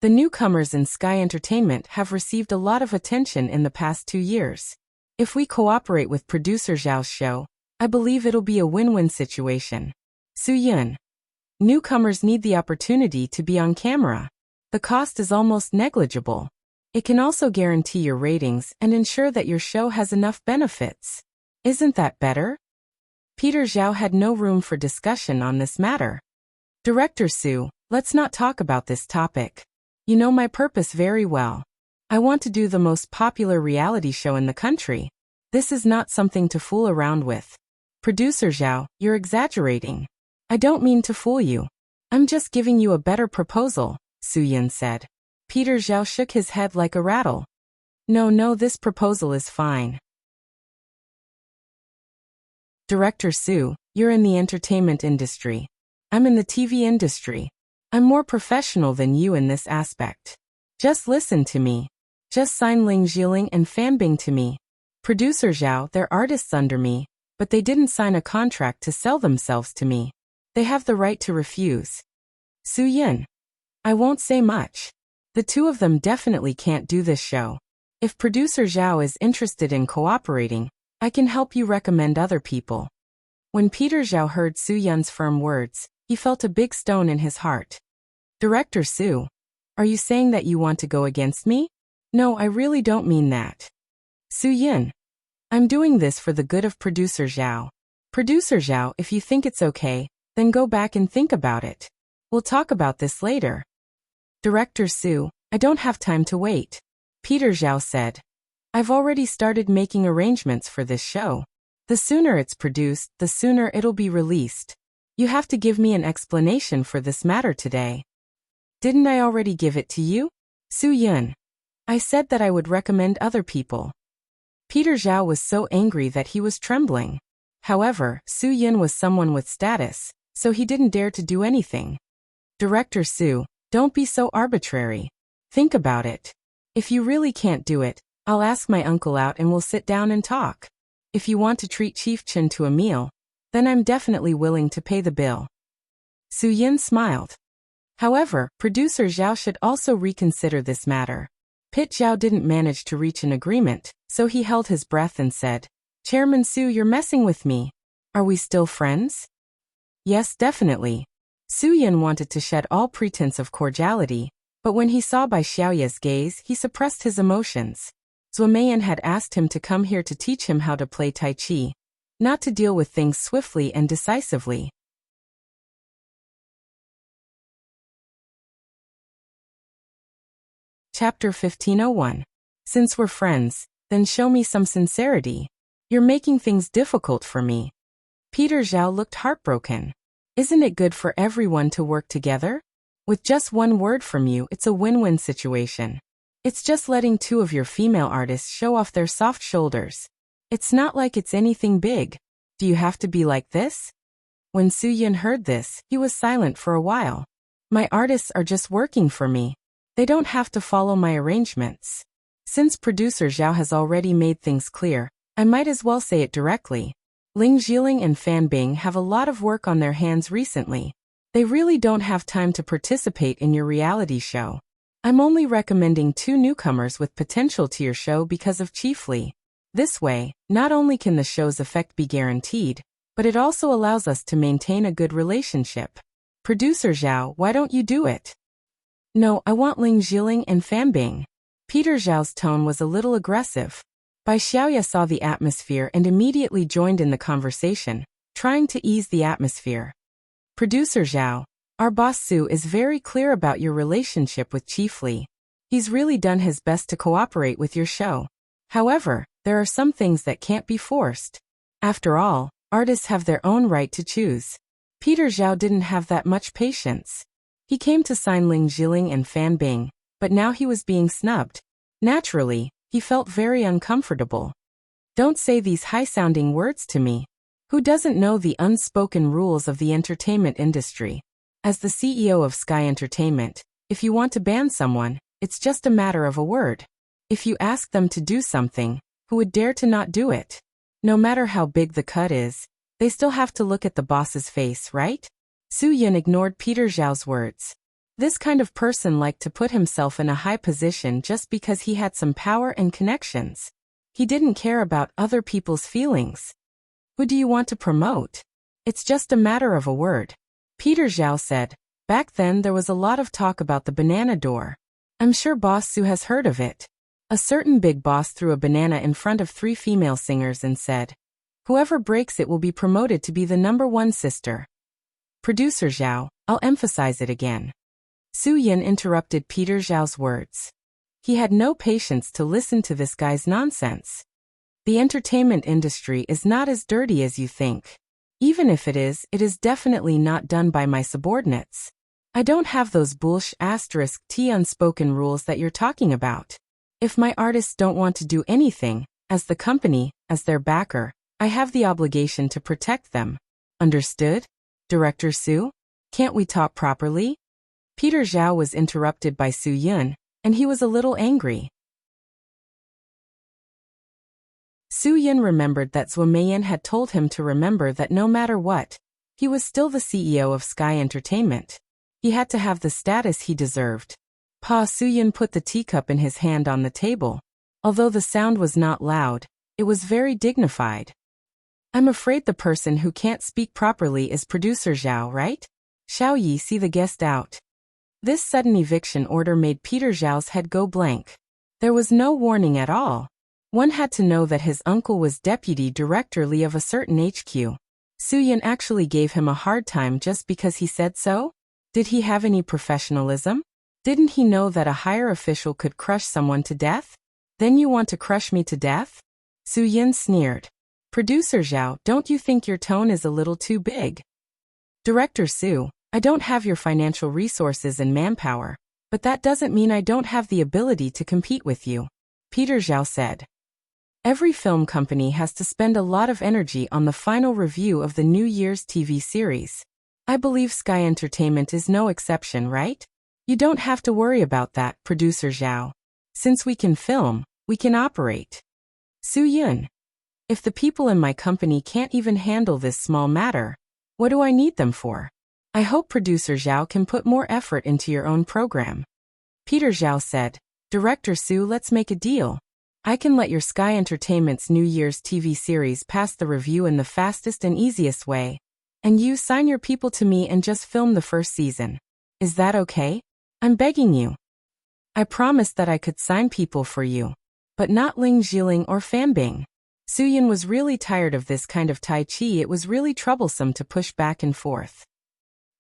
The newcomers in Sky Entertainment have received a lot of attention in the past 2 years. If we cooperate with Producer Zhao's show, I believe it'll be a win-win situation. Su Yun, "Newcomers need the opportunity to be on camera. The cost is almost negligible. It can also guarantee your ratings and ensure that your show has enough benefits. Isn't that better?" Peter Zhao had no room for discussion on this matter. "Director Su, let's not talk about this topic. You know my purpose very well. I want to do the most popular reality show in the country. This is not something to fool around with." Producer Zhao, "You're exaggerating. I don't mean to fool you. I'm just giving you a better proposal," Su Yun said. Peter Zhao shook his head like a rattle. No, this proposal is fine. "Director Su, you're in the entertainment industry. I'm in the TV industry. I'm more professional than you in this aspect. Just listen to me. Just sign Ling Jiling and Fan Bing to me. Producer Zhao, they're artists under me, but they didn't sign a contract to sell themselves to me. They have the right to refuse." Su Yun, "I won't say much. The two of them definitely can't do this show. If Producer Zhao is interested in cooperating, I can help you recommend other people." When Peter Zhao heard Su Yun's firm words, he felt a big stone in his heart. "Director Su, are you saying that you want to go against me?" "No, I really don't mean that. Su Yun, I'm doing this for the good of Producer Zhao. Producer Zhao, if you think it's okay, then go back and think about it. We'll talk about this later." "Director Su, I don't have time to wait," Peter Zhao said. "I've already started making arrangements for this show. The sooner it's produced, the sooner it'll be released. You have to give me an explanation for this matter today." "Didn't I already give it to you?" Su Yun, "I said that I would recommend other people." Peter Zhao was so angry that he was trembling. However, Su Yin was someone with status, so he didn't dare to do anything. Director Su, don't be so arbitrary. Think about it. If you really can't do it, I'll ask my uncle out and we'll sit down and talk. If you want to treat Chief Chen to a meal, then I'm definitely willing to pay the bill. Su Yin smiled. However, producer Zhao should also reconsider this matter. Pit Zhao didn't manage to reach an agreement, so he held his breath and said, Chairman Su, you're messing with me. Are we still friends? Yes, definitely. Su Yin wanted to shed all pretense of cordiality, but when he saw Bai Xiaoya's gaze, he suppressed his emotions. Zhuo Meiyan had asked him to come here to teach him how to play Tai Chi, not to deal with things swiftly and decisively. Chapter 1501. Since we're friends, then show me some sincerity. You're making things difficult for me. Peter Zhao looked heartbroken. Isn't it good for everyone to work together? With just one word from you, it's a win-win situation. It's just letting two of your female artists show off their soft shoulders. It's not like it's anything big. Do you have to be like this? When Su Yin heard this, he was silent for a while. My artists are just working for me. They don't have to follow my arrangements. Since producer Zhao has already made things clear, I might as well say it directly. Ling Jiling and Fan Bing have a lot of work on their hands recently. They really don't have time to participate in your reality show. I'm only recommending two newcomers with potential to your show because of Chief Li. This way, not only can the show's effect be guaranteed, but it also allows us to maintain a good relationship. Producer Zhao, why don't you do it? No, I want Ling Jiling and Fan Bing. Peter Zhao's tone was a little aggressive. Bai Xiaoya saw the atmosphere and immediately joined in the conversation, trying to ease the atmosphere. Producer Zhao, our boss Su is very clear about your relationship with Chief Li. He's really done his best to cooperate with your show. However, there are some things that can't be forced. After all, artists have their own right to choose. Peter Zhao didn't have that much patience. He came to sign Ling Jiling and Fan Bing, but now he was being snubbed. Naturally, he felt very uncomfortable. Don't say these high-sounding words to me. Who doesn't know the unspoken rules of the entertainment industry? As the CEO of Sky Entertainment, if you want to ban someone, it's just a matter of a word. If you ask them to do something, who would dare to not do it? No matter how big the cut is, they still have to look at the boss's face, right? Su Yin ignored Peter Zhao's words. This kind of person liked to put himself in a high position just because he had some power and connections. He didn't care about other people's feelings. Who do you want to promote? It's just a matter of a word. Peter Zhao said. Back then there was a lot of talk about the banana door. I'm sure Boss Su has heard of it. A certain big boss threw a banana in front of 3 female singers and said, whoever breaks it will be promoted to be the #1 sister. Producer Zhao, I'll emphasize it again. Su Yin interrupted Peter Zhao's words. He had no patience to listen to this guy's nonsense. The entertainment industry is not as dirty as you think. Even if it is definitely not done by my subordinates. I don't have those bullsh** unspoken rules that you're talking about. If my artists don't want to do anything, as the company, as their backer, I have the obligation to protect them. Understood? Director Su? Can't we talk properly? Peter Zhao was interrupted by Su Yin, and he was a little angry. Su Yin remembered that Zhuo Meiyan had told him to remember that no matter what, he was still the CEO of Sky Entertainment. He had to have the status he deserved. Su Yin put the teacup in his hand on the table. Although the sound was not loud, it was very dignified. I'm afraid the person who can't speak properly is producer Zhao, right? Xiao Yi, see the guest out. This sudden eviction order made Peter Zhao's head go blank. There was no warning at all. One had to know that his uncle was deputy director Li of a certain HQ. Su Yin actually gave him a hard time just because he said so? Did he have any professionalism? Didn't he know that a higher official could crush someone to death? Then you want to crush me to death? Su Yin sneered. Producer Zhao, don't you think your tone is a little too big? Director Su, I don't have your financial resources and manpower, but that doesn't mean I don't have the ability to compete with you. Peter Zhao said. Every film company has to spend a lot of energy on the final review of the New Year's TV series. I believe Sky Entertainment is no exception, right? You don't have to worry about that, producer Zhao. Since we can film, we can operate. Su-yun. If the people in my company can't even handle this small matter, what do I need them for? I hope producer Zhao can put more effort into your own program. Peter Zhao said, Director Su, let's make a deal. I can let your Sky Entertainment's New Year's TV series pass the review in the fastest and easiest way, and you sign your people to me and just film the first season. Is that okay? I'm begging you. I promised that I could sign people for you, but not Ling Jiling or Fanbing. Su-yun was really tired of this kind of tai chi. It was really troublesome to push back and forth.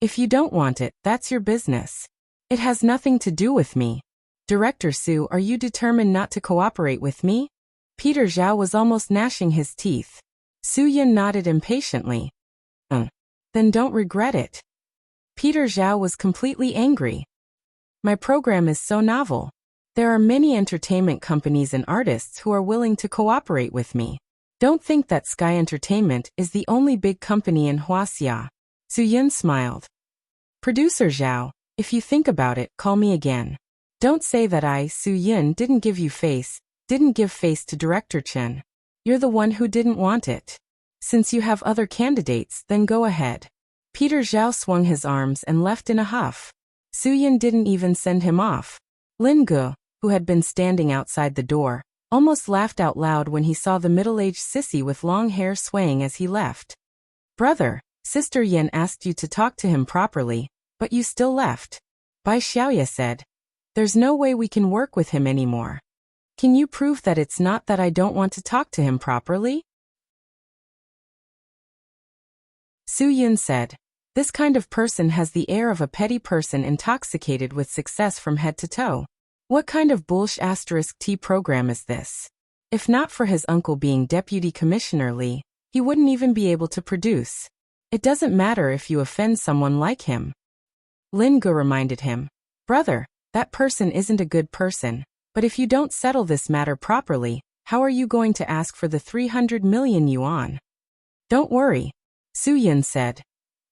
If you don't want it, that's your business. It has nothing to do with me. Director Su, are you determined not to cooperate with me? Peter Zhao was almost gnashing his teeth. Su-yun nodded impatiently. Then don't regret it. Peter Zhao was completely angry. My program is so novel. There are many entertainment companies and artists who are willing to cooperate with me. Don't think that Sky Entertainment is the only big company in Huaxia. Su-yun smiled. Producer Zhao, if you think about it, call me again. Don't say that I, Su-yun, didn't give face to Director Chen. You're the one who didn't want it. Since you have other candidates, then go ahead. Peter Zhao swung his arms and left in a huff. Su-yun didn't even send him off. Lin Ge, who had been standing outside the door, almost laughed out loud when he saw the middle-aged sissy with long hair swaying as he left. Brother, Sister Yin asked you to talk to him properly, but you still left. Bai Xiaoya said. There's no way we can work with him anymore. Can you prove that it's not that I don't want to talk to him properly? Su-yun said. This kind of person has the air of a petty person intoxicated with success from head to toe. What kind of *T program is this? If not for his uncle being Deputy Commissioner Li, he wouldn't even be able to produce. It doesn't matter if you offend someone like him. Lin Ge reminded him. Brother, that person isn't a good person, but if you don't settle this matter properly, how are you going to ask for the 300 million yuan? Don't worry, Su-yun said.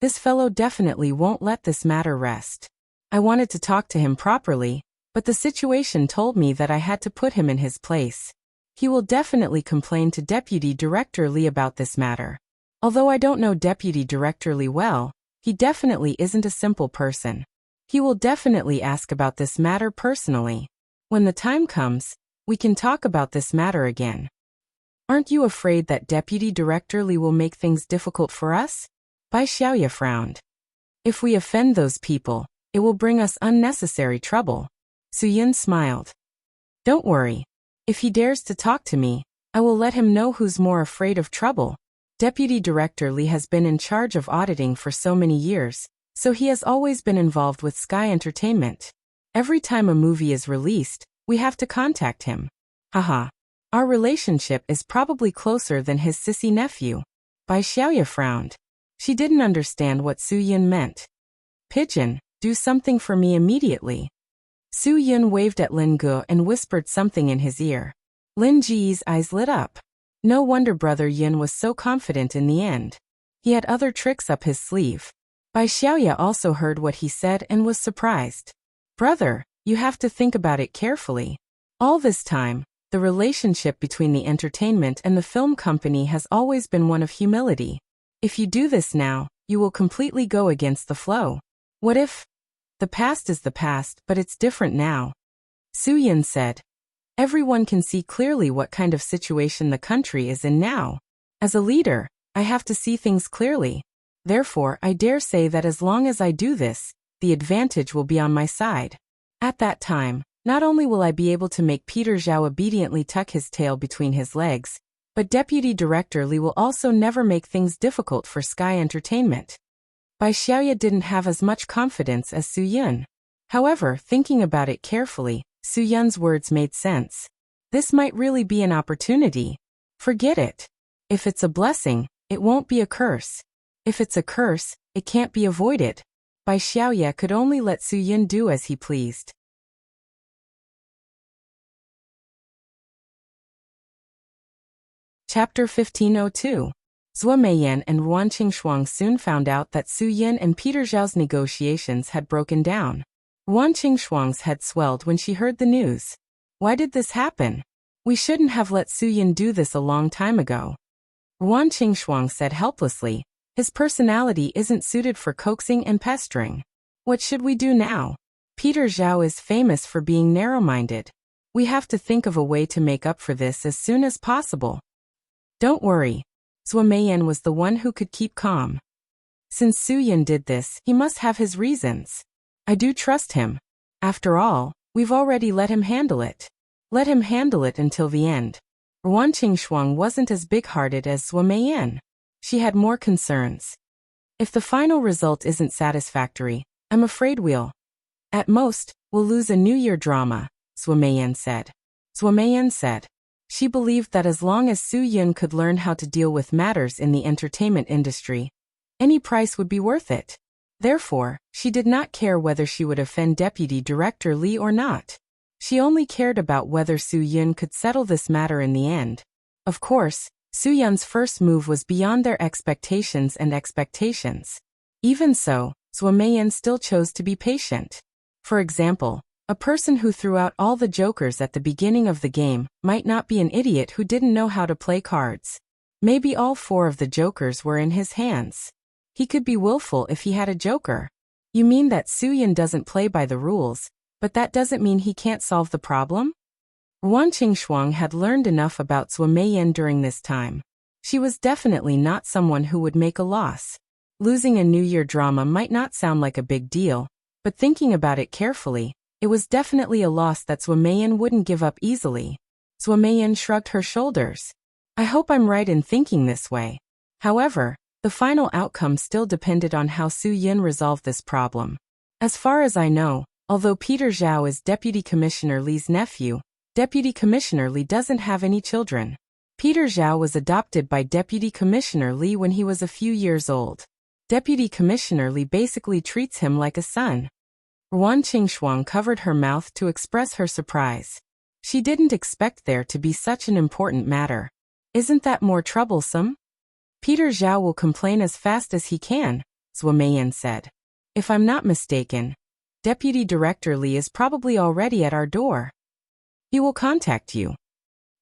This fellow definitely won't let this matter rest. I wanted to talk to him properly, but the situation told me that I had to put him in his place. He will definitely complain to Deputy Director Li about this matter. Although I don't know Deputy Director Li well, he definitely isn't a simple person. He will definitely ask about this matter personally. When the time comes, we can talk about this matter again. Aren't you afraid that Deputy Director Li will make things difficult for us? Bai Xiaoya frowned. If we offend those people, it will bring us unnecessary trouble. Su-yun smiled. Don't worry. If he dares to talk to me, I will let him know who's more afraid of trouble. Deputy Director Li has been in charge of auditing for so many years, so he has always been involved with Sky Entertainment. Every time a movie is released, we have to contact him. Haha. Our relationship is probably closer than his sissy nephew. Bai Xiaoya frowned. She didn't understand what Su-yun meant. Pigeon, do something for me immediately. Su-yun waved at Lin Ge and whispered something in his ear. Lin Ji's eyes lit up. No wonder Brother Yin was so confident in the end. He had other tricks up his sleeve. Bai Xiaoya also heard what he said and was surprised. Brother, you have to think about it carefully. All this time, the relationship between the entertainment and the film company has always been one of humility. If you do this now, you will completely go against the flow. What if? The past is the past, but it's different now. Su-yun said. Everyone can see clearly what kind of situation the country is in now. As a leader, I have to see things clearly. Therefore, I dare say that as long as I do this, the advantage will be on my side. At that time, not only will I be able to make Peter Zhao obediently tuck his tail between his legs, but Deputy Director Li will also never make things difficult for Sky Entertainment. Bai Xiaoya didn't have as much confidence as Su-yun. However, thinking about it carefully, Su-yun's words made sense. This might really be an opportunity. Forget it. If it's a blessing, it won't be a curse. If it's a curse, it can't be avoided. Bai Xiaoya could only let Su-yun do as he pleased. Chapter 1502. Zhuo Meiyan and Ruan Qingshuang soon found out that Su Yin and Peter Zhao's negotiations had broken down. Ruan Qingshuang's head swelled when she heard the news. Why did this happen? We shouldn't have let Su Yin do this a long time ago. Ruan Qingshuang said helplessly, his personality isn't suited for coaxing and pestering. What should we do now? Peter Zhao is famous for being narrow-minded. We have to think of a way to make up for this as soon as possible. Don't worry. Zhuo Meiyan was the one who could keep calm. Since Su Yin did this, he must have his reasons. I do trust him. After all, we've already let him handle it. Let him handle it until the end. Ruan Qingshuang wasn't as big-hearted as Zhuo Meiyan. She had more concerns. If the final result isn't satisfactory, I'm afraid at most, we'll lose a New Year drama, Zhuo Meiyan said. Zhuo Meiyan said. She believed that as long as Su Yin could learn how to deal with matters in the entertainment industry, any price would be worth it. Therefore, she did not care whether she would offend Deputy Director Li or not. She only cared about whether Su Yin could settle this matter in the end. Of course, Su Yin's first move was beyond their expectations. Even so, Zhuo Meiyan still chose to be patient. For example, a person who threw out all the jokers at the beginning of the game might not be an idiot who didn't know how to play cards. Maybe all 4 of the jokers were in his hands. He could be willful if he had a joker. You mean that Su Yin doesn't play by the rules, but that doesn't mean he can't solve the problem? Ruan Qingshuang had learned enough about Zhuo Meiyan during this time. She was definitely not someone who would make a loss. Losing a New Year drama might not sound like a big deal, but thinking about it carefully, it was definitely a loss that Zhuo Meiyan wouldn't give up easily. Zhuo Meiyan shrugged her shoulders. I hope I'm right in thinking this way. However, the final outcome still depended on how Su Yin resolved this problem. As far as I know, although Peter Zhao is Deputy Commissioner Li's nephew, Deputy Commissioner Li doesn't have any children. Peter Zhao was adopted by Deputy Commissioner Li when he was a few years old. Deputy Commissioner Li basically treats him like a son. Ruan Qingshuang covered her mouth to express her surprise. She didn't expect there to be such an important matter. Isn't that more troublesome? Peter Zhao will complain as fast as he can, Zhuo Meiyan said. If I'm not mistaken, Deputy Director Li is probably already at our door. He will contact you.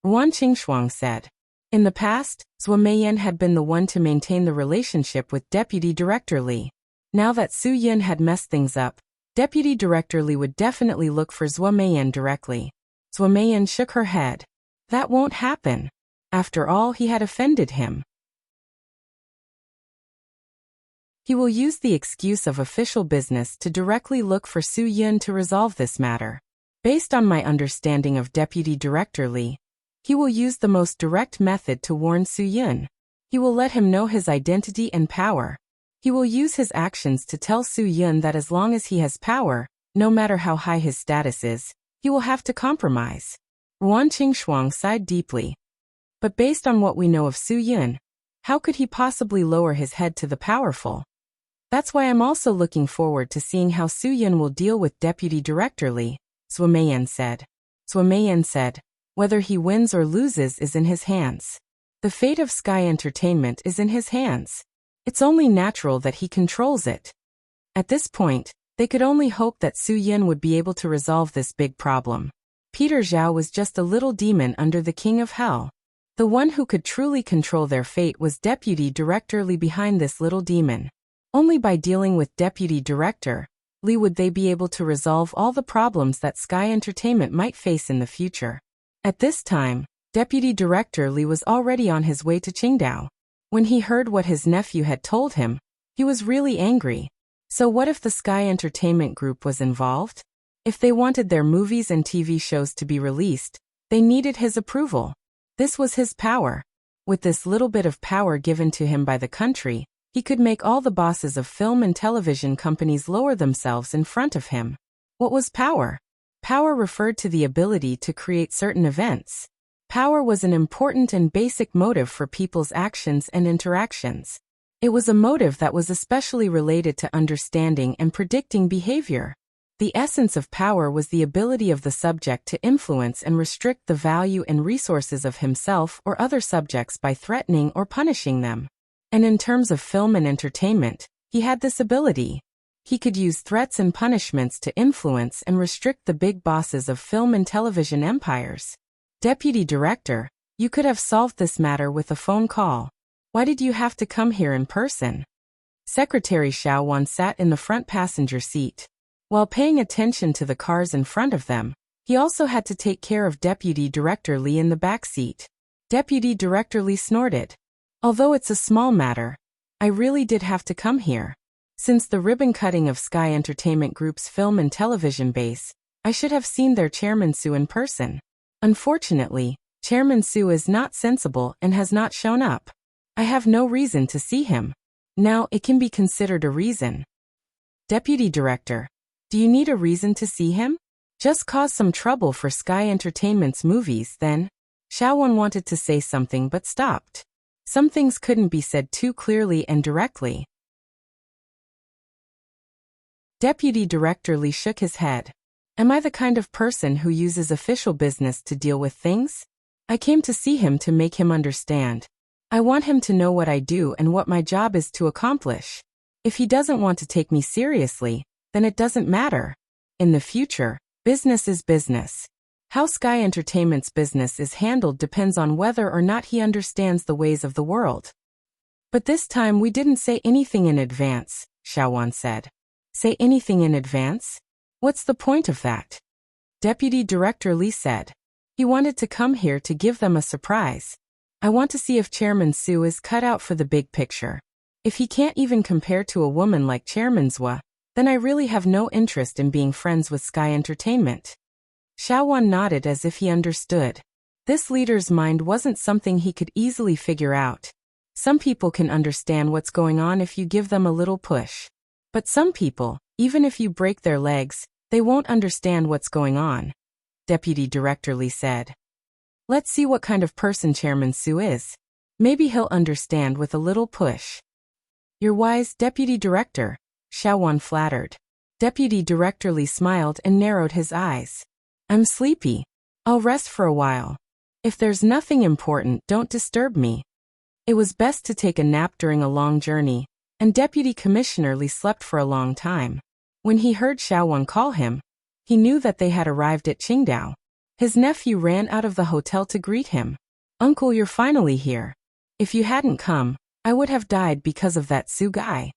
Ruan Qingshuang said. In the past, Zhuo Meiyan had been the one to maintain the relationship with Deputy Director Li. Now that Su Yin had messed things up, Deputy Director Li would definitely look for Zhuo Meiyan directly. Zhuo Meiyan shook her head. That won't happen. After all, he had offended him. He will use the excuse of official business to directly look for Su Yin to resolve this matter. Based on my understanding of Deputy Director Li, he will use the most direct method to warn Su Yin. He will let him know his identity and power. He will use his actions to tell Su Yin that as long as he has power, no matter how high his status is, he will have to compromise. Ruan Qingshuang sighed deeply. But based on what we know of Su Yin, how could he possibly lower his head to the powerful? That's why I'm also looking forward to seeing how Su Yin will deal with Deputy Director Li, Zhuo Meiyan said. Zhuo Meiyan said, whether he wins or loses is in his hands. The fate of Sky Entertainment is in his hands. It's only natural that he controls it. At this point, they could only hope that Su Yin would be able to resolve this big problem. Peter Zhao was just a little demon under the King of Hell. The one who could truly control their fate was Deputy Director Li behind this little demon. Only by dealing with Deputy Director Li would they be able to resolve all the problems that Sky Entertainment might face in the future. At this time, Deputy Director Li was already on his way to Qingdao. When he heard what his nephew had told him, he was really angry. So what if the Sky Entertainment Group was involved? If they wanted their movies and TV shows to be released, they needed his approval. This was his power. With this little bit of power given to him by the country, he could make all the bosses of film and television companies lower themselves in front of him. What was power? Power referred to the ability to create certain events. Power was an important and basic motive for people's actions and interactions. It was a motive that was especially related to understanding and predicting behavior. The essence of power was the ability of the subject to influence and restrict the value and resources of himself or other subjects by threatening or punishing them. And in terms of film and entertainment, he had this ability. He could use threats and punishments to influence and restrict the big bosses of film and television empires. Deputy Director, you could have solved this matter with a phone call. Why did you have to come here in person? Secretary Xiao Wan sat in the front passenger seat. While paying attention to the cars in front of them, he also had to take care of Deputy Director Li in the back seat. Deputy Director Li snorted. Although it's a small matter, I really did have to come here. Since the ribbon cutting of Sky Entertainment Group's film and television base, I should have seen their Chairman Su in person. Unfortunately, Chairman Su is not sensible and has not shown up. I have no reason to see him. Now it can be considered a reason. Deputy Director, do you need a reason to see him? Just cause some trouble for Sky Entertainment's movies, then? Xiaowan wanted to say something but stopped. Some things couldn't be said too clearly and directly. Deputy Director Li shook his head. Am I the kind of person who uses official business to deal with things? I came to see him to make him understand. I want him to know what I do and what my job is to accomplish. If he doesn't want to take me seriously, then it doesn't matter. In the future, business is business. How Sky Entertainment's business is handled depends on whether or not he understands the ways of the world. But this time we didn't say anything in advance, Xiaowan said. Say anything in advance? What's the point of that? Deputy Director Li said. He wanted to come here to give them a surprise. I want to see if Chairman Su is cut out for the big picture. If he can't even compare to a woman like Chairman Zhua, then I really have no interest in being friends with Sky Entertainment. Xiaowan nodded as if he understood. This leader's mind wasn't something he could easily figure out. Some people can understand what's going on if you give them a little push. But some people, even if you break their legs, they won't understand what's going on. Deputy Director Li said. Let's see what kind of person Chairman Su is. Maybe he'll understand with a little push. You're wise, Deputy Director, Xiaowan flattered. Deputy Director Li smiled and narrowed his eyes. I'm sleepy. I'll rest for a while. If there's nothing important, don't disturb me. It was best to take a nap during a long journey, and Deputy Commissioner Li slept for a long time. When he heard Xiaowan call him, he knew that they had arrived at Qingdao. His nephew ran out of the hotel to greet him. Uncle, you're finally here. If you hadn't come, I would have died because of that Su guy.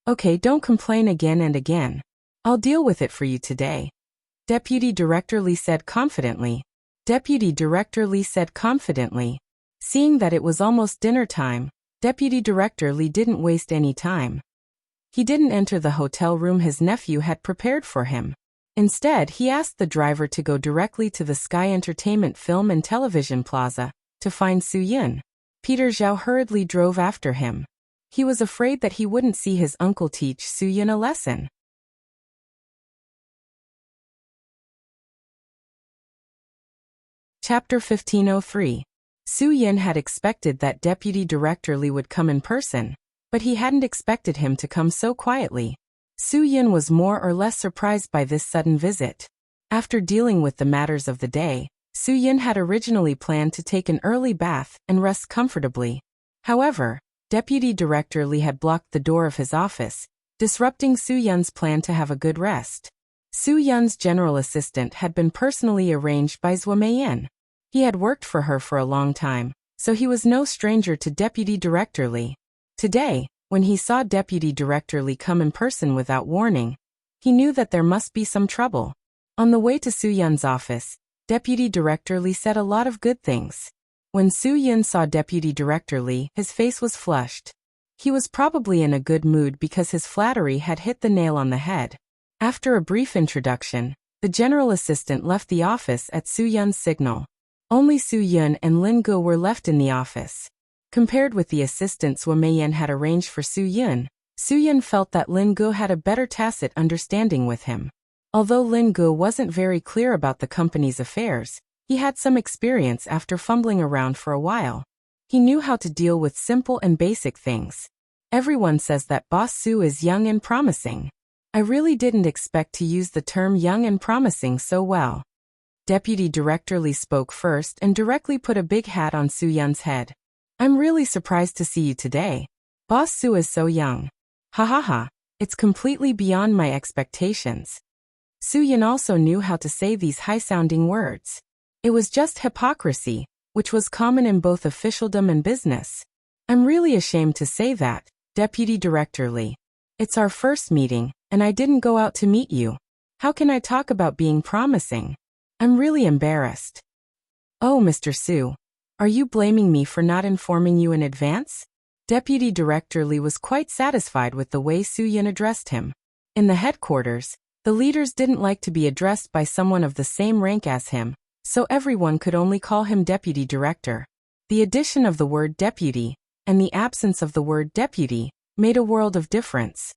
Okay, don't complain again and again. I'll deal with it for you today. Deputy Director Li said confidently. Deputy Director Li said confidently. Seeing that it was almost dinner time, Deputy Director Li didn't waste any time. He didn't enter the hotel room his nephew had prepared for him. Instead, he asked the driver to go directly to the Sky Entertainment Film and Television Plaza to find Su Yun. Peter Zhao hurriedly drove after him. He was afraid that he wouldn't see his uncle teach Su Yun a lesson. Chapter 1503. Su Yun had expected that Deputy Director Li would come in person, but he hadn't expected him to come so quietly. Su Yun was more or less surprised by this sudden visit. After dealing with the matters of the day, Su Yun had originally planned to take an early bath and rest comfortably. However, Deputy Director Li had blocked the door of his office, disrupting Su Yun's plan to have a good rest. Su Yun's general assistant had been personally arranged by Zhua Meiyan. He had worked for her for a long time, so he was no stranger to Deputy Director Li. Today, when he saw Deputy Director Li come in person without warning, he knew that there must be some trouble. On the way to Su Yun's office, Deputy Director Li said a lot of good things. When Su Yun saw Deputy Director Li, his face was flushed. He was probably in a good mood because his flattery had hit the nail on the head. After a brief introduction, the general assistant left the office at Su Yun's signal. Only Su Yun and Lin Gu were left in the office. Compared with the assistants Zhua Meiyan had arranged for Su Yun felt that Lin Gu had a better tacit understanding with him. Although Lin Gu wasn't very clear about the company's affairs, he had some experience after fumbling around for a while. He knew how to deal with simple and basic things. Everyone says that Boss Su is young and promising. I really didn't expect to use the term young and promising so well. Deputy Director Lee spoke first and directly put a big hat on Soo-yeon's head. I'm really surprised to see you today. Boss Soo is so young. Ha ha ha, it's completely beyond my expectations. Soo-yeon also knew how to say these high-sounding words. It was just hypocrisy, which was common in both officialdom and business. I'm really ashamed to say that, Deputy Director Lee. It's our first meeting, and I didn't go out to meet you. How can I talk about being promising? I'm really embarrassed. Oh, Mr. Soo, are you blaming me for not informing you in advance? Deputy Director Lee was quite satisfied with the way Soo-yeon addressed him. In the headquarters, the leaders didn't like to be addressed by someone of the same rank as him, so everyone could only call him Deputy Director. The addition of the word deputy, and the absence of the word deputy, made a world of difference.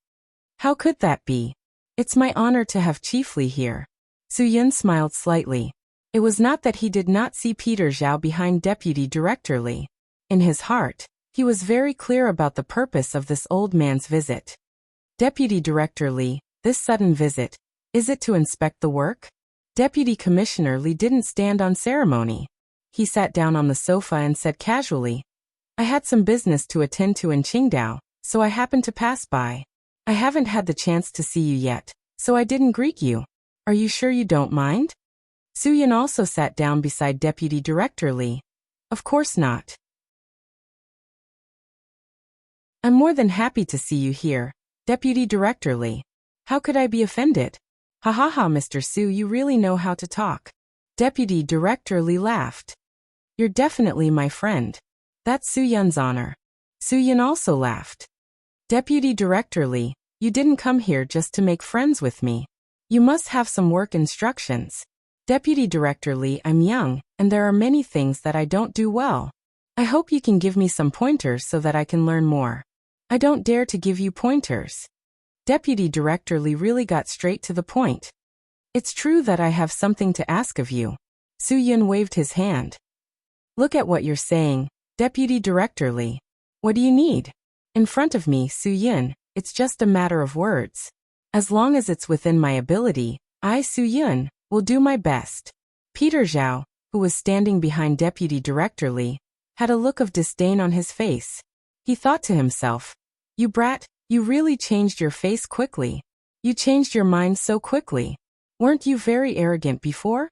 How could that be? It's my honor to have Chief Lee here. Soo-yeon smiled slightly. It was not that he did not see Peter Zhao behind Deputy Director Lee. In his heart, he was very clear about the purpose of this old man's visit. Deputy Director Lee, this sudden visit, is it to inspect the work? Deputy Commissioner Lee didn't stand on ceremony. He sat down on the sofa and said casually, I had some business to attend to in Qingdao, so I happened to pass by. I haven't had the chance to see you yet, so I didn't greet you. Are you sure you don't mind? Soo-yeon also sat down beside Deputy Director Lee. Of course not. I'm more than happy to see you here, Deputy Director Lee. How could I be offended? Ha ha ha, Mr. Soo, you really know how to talk. Deputy Director Lee laughed. You're definitely my friend. That's Soo-yeon's honor. Soo-yeon also laughed. Deputy Director Lee, you didn't come here just to make friends with me. You must have some work instructions. Deputy Director Lee, I'm young, and there are many things that I don't do well. I hope you can give me some pointers so that I can learn more. I don't dare to give you pointers. Deputy Director Lee really got straight to the point. It's true that I have something to ask of you. Soo-yeon waved his hand. Look at what you're saying, Deputy Director Lee. What do you need? In front of me, Soo-yeon, it's just a matter of words. As long as it's within my ability, I, Soo-yeon, will do my best. Peter Zhao, who was standing behind Deputy Director Lee, had a look of disdain on his face. He thought to himself, you brat, you really changed your face quickly. You changed your mind so quickly. Weren't you very arrogant before?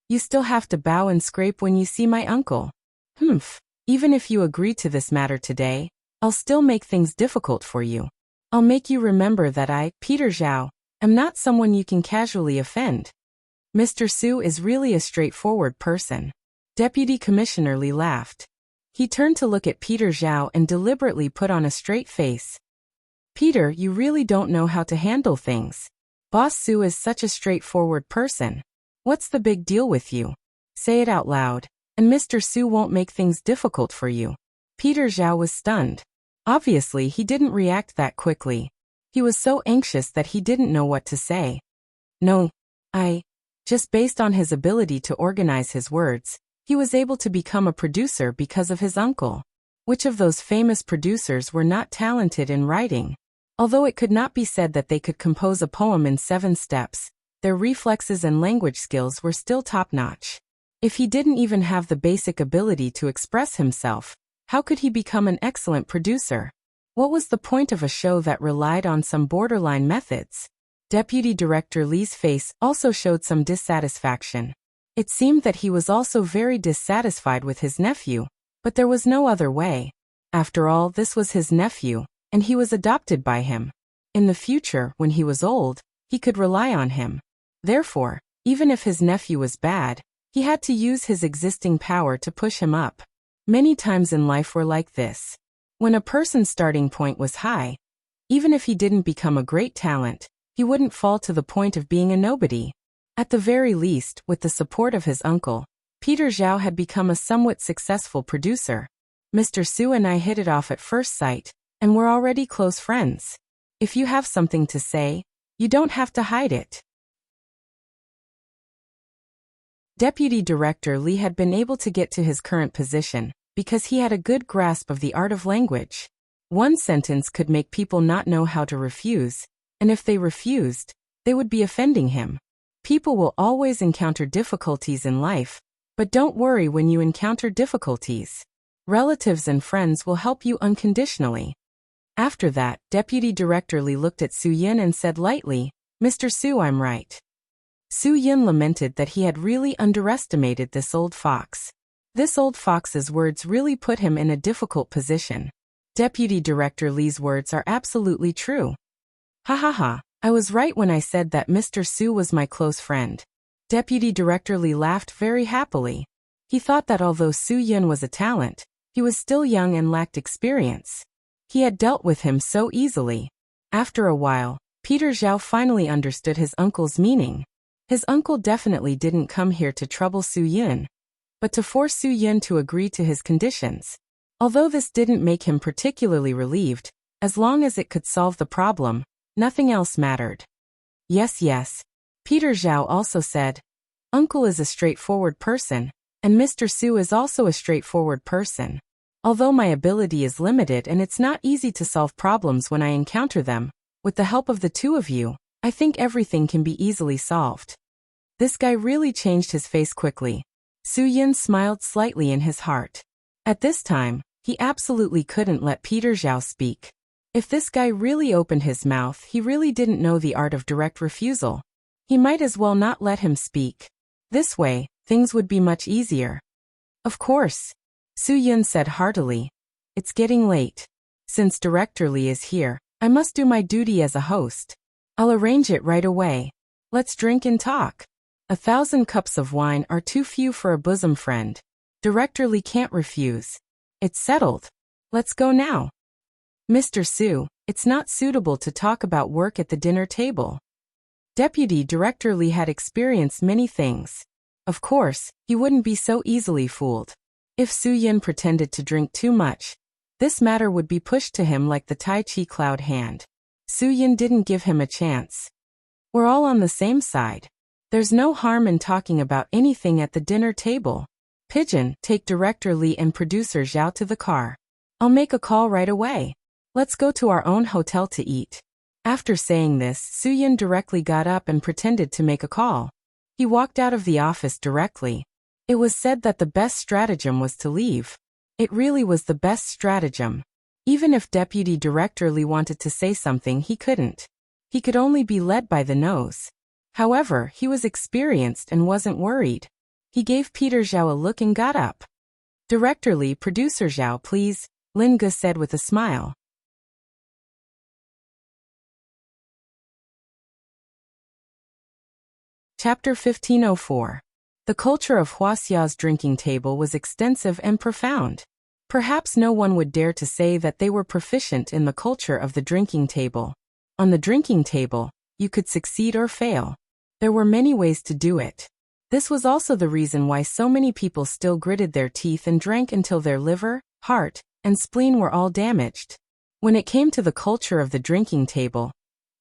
You still have to bow and scrape when you see my uncle. Humph, even if you agree to this matter today, I'll still make things difficult for you. I'll make you remember that I, Peter Zhao, am not someone you can casually offend. Mr. Soo is really a straightforward person. Deputy Commissioner Lee laughed. He turned to look at Peter Zhao and deliberately put on a straight face. Peter, you really don't know how to handle things. Boss Soo is such a straightforward person. What's the big deal with you? Say it out loud, and Mr. Soo won't make things difficult for you. Peter Zhao was stunned. Obviously, he didn't react that quickly. He was so anxious that he didn't know what to say. No, just based on his ability to organize his words, he was able to become a producer because of his uncle. Which of those famous producers were not talented in writing? Although it could not be said that they could compose a poem in 7 steps, their reflexes and language skills were still top-notch. If he didn't even have the basic ability to express himself, how could he become an excellent producer? What was the point of a show that relied on some borderline methods? Deputy Director Lee's face also showed some dissatisfaction. It seemed that he was also very dissatisfied with his nephew, but there was no other way. After all, this was his nephew, and he was adopted by him. In the future, when he was old, he could rely on him. Therefore, even if his nephew was bad, he had to use his existing power to push him up. Many times in life were like this. When a person's starting point was high, even if he didn't become a great talent, he wouldn't fall to the point of being a nobody. At the very least, with the support of his uncle, Peter Zhao had become a somewhat successful producer. Mr. Soo and I hit it off at first sight, and we're already close friends. If you have something to say, you don't have to hide it. Deputy Director Lee had been able to get to his current position because he had a good grasp of the art of language. One sentence could make people not know how to refuse, and if they refused, they would be offending him. People will always encounter difficulties in life, but don't worry when you encounter difficulties. Relatives and friends will help you unconditionally. After that, Deputy Director Lee looked at Su-yin and said lightly, "Mr. Su, I'm right." Su-yin lamented that he had really underestimated this old fox. This old fox's words really put him in a difficult position. Deputy Director Lee's words are absolutely true. Ha ha ha, I was right when I said that Mr. Su was my close friend. Deputy Director Lee laughed very happily. He thought that although Su-yin was a talent, he was still young and lacked experience. He had dealt with him so easily. After a while, Peter Zhao finally understood his uncle's meaning. His uncle definitely didn't come here to trouble Su-yin, but to force Su-yin to agree to his conditions. Although this didn't make him particularly relieved, as long as it could solve the problem, nothing else mattered. Yes, yes. Peter Zhao also said, "Uncle is a straightforward person, and Mr. Su is also a straightforward person. Although my ability is limited and it's not easy to solve problems when I encounter them, with the help of the two of you, I think everything can be easily solved." This guy really changed his face quickly. Su-yin smiled slightly in his heart. At this time, he absolutely couldn't let Peter Zhao speak. If this guy really opened his mouth, he really didn't know the art of direct refusal. He might as well not let him speak. This way, things would be much easier. Of course, Su-yin said heartily. It's getting late. Since Director Lee is here, I must do my duty as a host. I'll arrange it right away. Let's drink and talk. 1,000 cups of wine are too few for a bosom friend. Director Lee can't refuse. It's settled. Let's go now. Mr. Su, it's not suitable to talk about work at the dinner table. Deputy Director Lee had experienced many things. Of course, he wouldn't be so easily fooled. If Su-yin pretended to drink too much, this matter would be pushed to him like the Tai Chi cloud hand. Su-yin didn't give him a chance. We're all on the same side. There's no harm in talking about anything at the dinner table. Pigeon, take Director Lee and Producer Zhao to the car. I'll make a call right away. Let's go to our own hotel to eat. After saying this, Su-yin directly got up and pretended to make a call. He walked out of the office directly. It was said that the best stratagem was to leave. It really was the best stratagem. Even if Deputy Director Lee wanted to say something, he couldn't. He could only be led by the nose. However, he was experienced and wasn't worried. He gave Peter Zhao a look and got up. Director Lee, Producer Zhao, please, Lin Ge said with a smile. Chapter 1504. The culture of Huaxia's drinking table was extensive and profound. Perhaps no one would dare to say that they were proficient in the culture of the drinking table. On the drinking table, you could succeed or fail. There were many ways to do it. This was also the reason why so many people still gritted their teeth and drank until their liver, heart, and spleen were all damaged. When it came to the culture of the drinking table,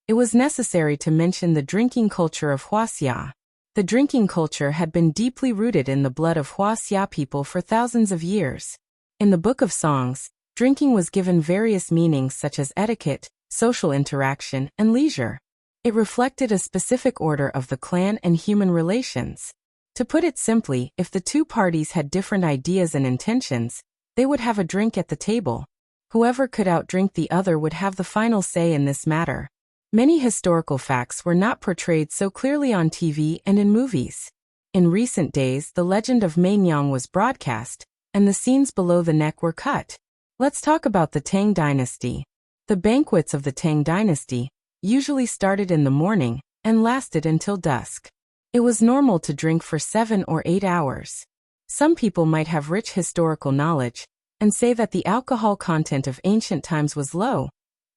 it was necessary to mention the drinking culture of Huaxia. The drinking culture had been deeply rooted in the blood of Huaxia people for thousands of years. In the Book of Songs, drinking was given various meanings such as etiquette, social interaction, and leisure. It reflected a specific order of the clan and human relations. To put it simply, if the two parties had different ideas and intentions, they would have a drink at the table. Whoever could outdrink the other would have the final say in this matter. Many historical facts were not portrayed so clearly on TV and in movies. In recent days, the legend of Mainyang was broadcast, and the scenes below the neck were cut. Let's talk about the Tang Dynasty. The banquets of the Tang Dynasty usually started in the morning and lasted until dusk. It was normal to drink for 7 or 8 hours. Some people might have rich historical knowledge and say that the alcohol content of ancient times was low,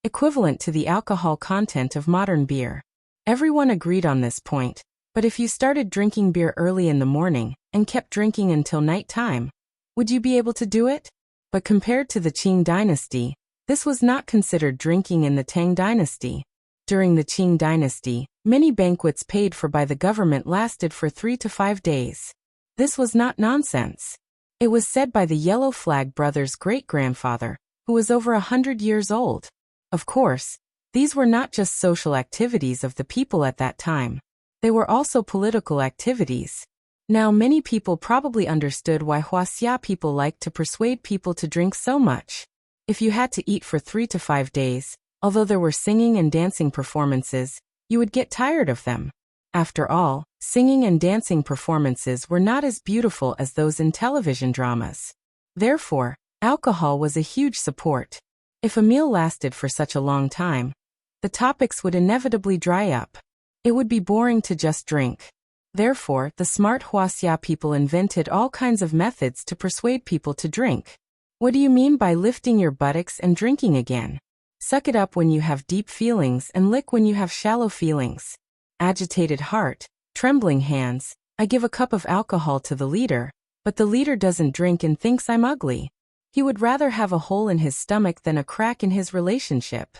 equivalent to the alcohol content of modern beer. Everyone agreed on this point, but if you started drinking beer early in the morning and kept drinking until night time, would you be able to do it? But compared to the Qing dynasty, this was not considered drinking in the Tang dynasty. During the Qing dynasty, many banquets paid for by the government lasted for 3 to 5 days. This was not nonsense. It was said by the Yellow Flag brothers' great-grandfather, who was over 100 years old. Of course, These were not just social activities of the people at that time. They were also political activities. Now many people probably understood why Huaxia people liked to persuade people to drink so much. If you had to eat for 3 to 5 days, although there were singing and dancing performances, you would get tired of them. After all, singing and dancing performances were not as beautiful as those in television dramas. Therefore, alcohol was a huge support. If a meal lasted for such a long time, the topics would inevitably dry up. It would be boring to just drink. Therefore, the smart Huaxia people invented all kinds of methods to persuade people to drink. What do you mean by lifting your buttocks and drinking again? Suck it up when you have deep feelings and lick when you have shallow feelings. Agitated heart, trembling hands. I give a cup of alcohol to the leader, but the leader doesn't drink and thinks I'm ugly. He would rather have a hole in his stomach than a crack in his relationship.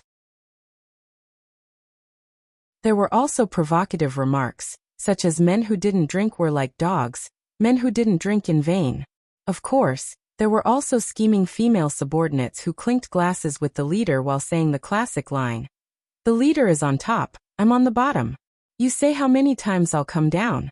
There were also provocative remarks, such as men who didn't drink were like dogs, men who didn't drink in vain. Of course, there were also scheming female subordinates who clinked glasses with the leader while saying the classic line, "The leader is on top, I'm on the bottom. You say how many times I'll come down."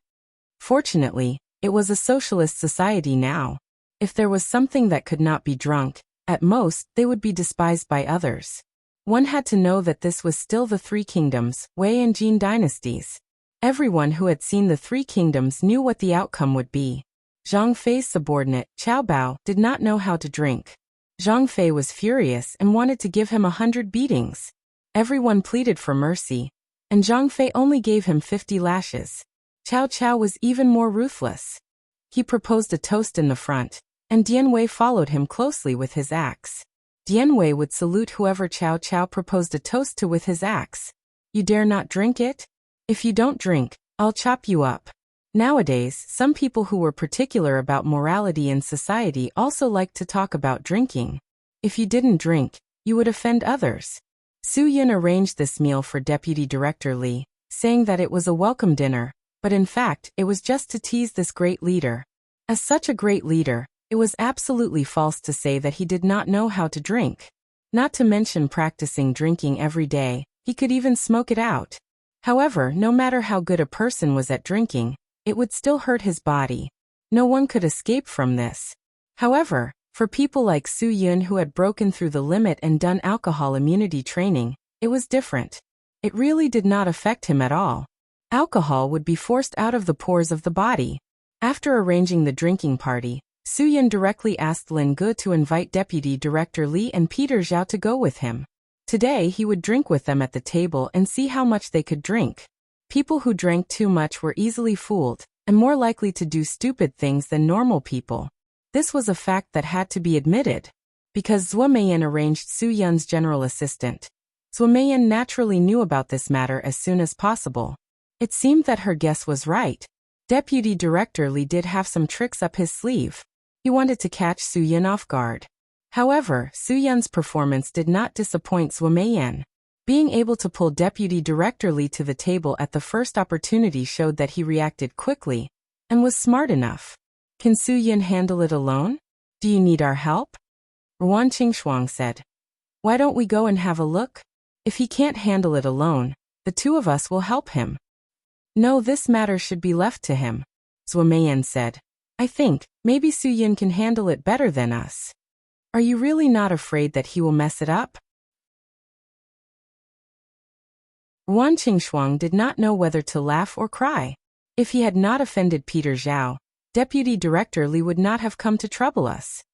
Fortunately, it was a socialist society now. If there was something that could not be drunk, at most, they would be despised by others. One had to know that this was still the Three Kingdoms, Wei and Jin dynasties. Everyone who had seen the Three Kingdoms knew what the outcome would be. Zhang Fei's subordinate, Qiao Bao, did not know how to drink. Zhang Fei was furious and wanted to give him 100 beatings. Everyone pleaded for mercy, and Zhang Fei only gave him 50 lashes. Cao Cao was even more ruthless. He proposed a toast in the front, and Dian Wei followed him closely with his axe. Dian Wei would salute whoever Cao Cao proposed a toast to with his axe. "You dare not drink it? If you don't drink, I'll chop you up." Nowadays, some people who were particular about morality in society also liked to talk about drinking. If you didn't drink, you would offend others. Su Yun arranged this meal for Deputy Director Li, saying that it was a welcome dinner, but in fact, it was just to tease this great leader. As such a great leader, it was absolutely false to say that he did not know how to drink. Not to mention practicing drinking every day, he could even smoke it out. However, no matter how good a person was at drinking, it would still hurt his body. No one could escape from this. However, for people like Su Yun who had broken through the limit and done alcohol immunity training, it was different. It really did not affect him at all. Alcohol would be forced out of the pores of the body. After arranging the drinking party, Su Yun directly asked Lin Ge to invite Deputy Director Li and Peter Zhao to go with him. Today he would drink with them at the table and see how much they could drink. People who drank too much were easily fooled, and more likely to do stupid things than normal people. This was a fact that had to be admitted. Because Zhuo Meiyan arranged Su Yun's general assistant, Zhuo Meiyan naturally knew about this matter as soon as possible. It seemed that her guess was right. Deputy Director Li did have some tricks up his sleeve. He wanted to catch Su Yun off guard. However, Su Yun's performance did not disappoint Zhuo Meiyan. Being able to pull Deputy Director Li to the table at the first opportunity showed that he reacted quickly and was smart enough. "Can Su Yun handle it alone? Do you need our help?" Ruan Qingshuang said. "Why don't we go and have a look? If he can't handle it alone, the two of us will help him." "No, this matter should be left to him," Zhuo Meiyan said. "I think, maybe Su Yun can handle it better than us." "Are you really not afraid that he will mess it up?" Ruan Qingshuang did not know whether to laugh or cry. If he had not offended Peter Zhao, Deputy Director Li would not have come to trouble us.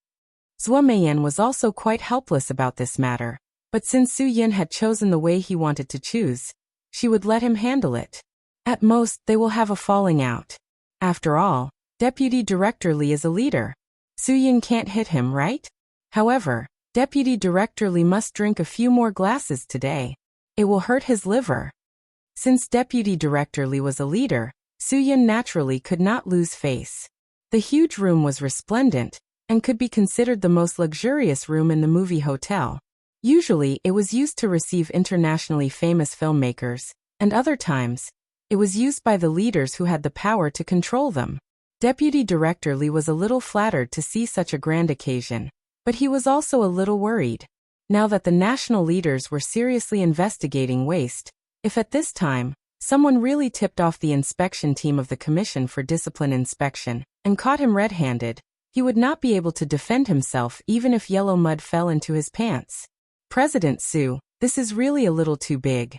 Zhuo Meiyan was also quite helpless about this matter, but since Su Yun had chosen the way he wanted to choose, she would let him handle it. At most, they will have a falling out. After all, Deputy Director Li is a leader. Su Yun can't hit him, right? However, Deputy Director Li must drink a few more glasses today. It will hurt his liver. Since Deputy Director Li was a leader, Su Yun naturally could not lose face. The huge room was resplendent, and could be considered the most luxurious room in the movie hotel. Usually, it was used to receive internationally famous filmmakers, and other times, it was used by the leaders who had the power to control them. Deputy Director Li was a little flattered to see such a grand occasion, but he was also a little worried. Now that the national leaders were seriously investigating waste, if at this time, someone really tipped off the inspection team of the Commission for Discipline Inspection and caught him red-handed, he would not be able to defend himself even if yellow mud fell into his pants. President Su, this is really a little too big.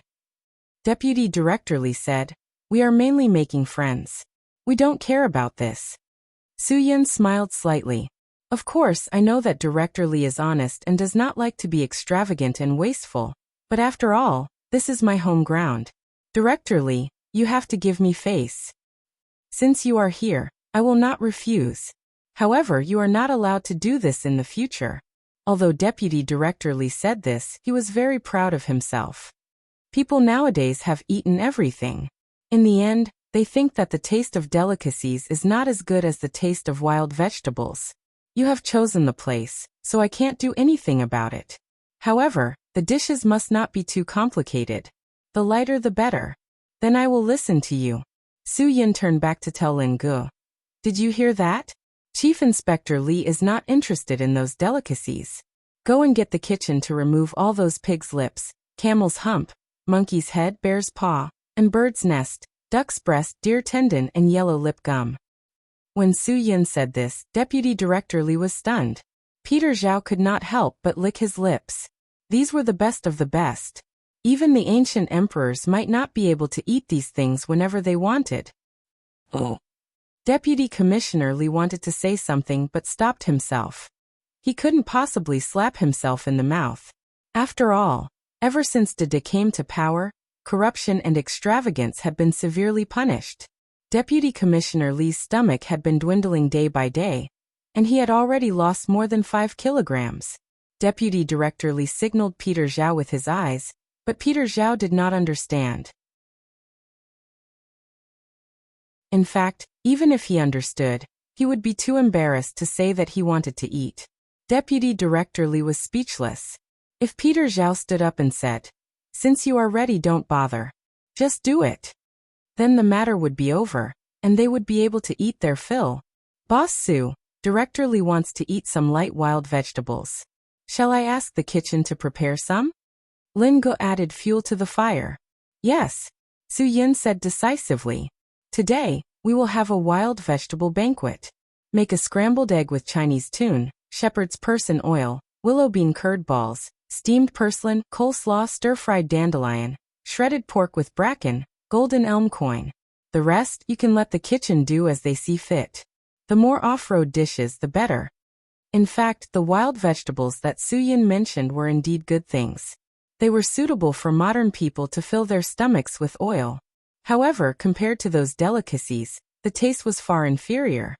Deputy Director Lee said, "We are mainly making friends. We don't care about this." Su-Yun smiled slightly. Of course, I know that Director Lee is honest and does not like to be extravagant and wasteful, but after all, this is my home ground. Director Lee, you have to give me face. Since you are here, I will not refuse. However, you are not allowed to do this in the future. Although Deputy Director Lee said this, he was very proud of himself. People nowadays have eaten everything. In the end, they think that the taste of delicacies is not as good as the taste of wild vegetables. You have chosen the place, so I can't do anything about it. However, the dishes must not be too complicated. The lighter the better. Then I will listen to you. Su-Yin turned back to tell Lin Gu. Did you hear that? Chief Inspector Lee is not interested in those delicacies. Go and get the kitchen to remove all those pig's lips, camel's hump, monkey's head, bear's paw, and bird's nest, duck's breast, deer tendon, and yellow lip gum. When Su-Yin said this, Deputy Director Lee was stunned. Peter Zhao could not help but lick his lips. These were the best of the best. Even the ancient emperors might not be able to eat these things whenever they wanted. Oh. Deputy Commissioner Lee wanted to say something but stopped himself. He couldn't possibly slap himself in the mouth. After all, ever since Dede came to power, corruption and extravagance had been severely punished. Deputy Commissioner Lee's stomach had been dwindling day by day, and he had already lost more than 5 kilograms. Deputy Director Lee signaled Peter Zhao with his eyes, but Peter Zhao did not understand. In fact, even if he understood, he would be too embarrassed to say that he wanted to eat. Deputy Director Lee was speechless. If Peter Zhao stood up and said, "Since you are ready, don't bother. Just do it," then the matter would be over, and they would be able to eat their fill. Boss Su, Director Lee wants to eat some light wild vegetables. Shall I ask the kitchen to prepare some? Lin Gu added fuel to the fire. Yes, Su-Yin said decisively. Today, we will have a wild vegetable banquet. Make a scrambled egg with Chinese tune, shepherd's purse in oil, willow bean curd balls, steamed purslane, coleslaw, stir-fried dandelion, shredded pork with bracken, golden elm coin. The rest, you can let the kitchen do as they see fit. The more off-road dishes, the better. In fact, the wild vegetables that Su-Yin mentioned were indeed good things. They were suitable for modern people to fill their stomachs with oil. However, compared to those delicacies, the taste was far inferior.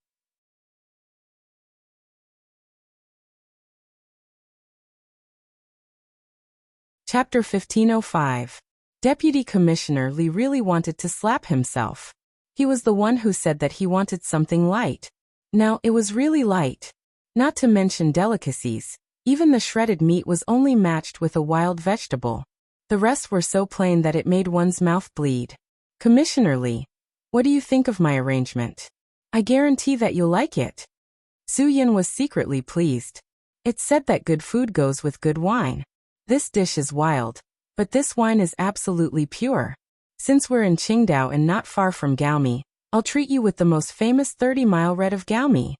Chapter 1505. Deputy Commissioner Lee really wanted to slap himself. He was the one who said that he wanted something light. Now, it was really light. Not to mention delicacies, even the shredded meat was only matched with a wild vegetable. The rest were so plain that it made one's mouth bleed. Commissioner Lee, what do you think of my arrangement? I guarantee that you'll like it. Su-Yin was secretly pleased. It's said that good food goes with good wine. This dish is wild, but this wine is absolutely pure. Since we're in Qingdao and not far from Gaomi, I'll treat you with the most famous 30-mile red of Gaomi.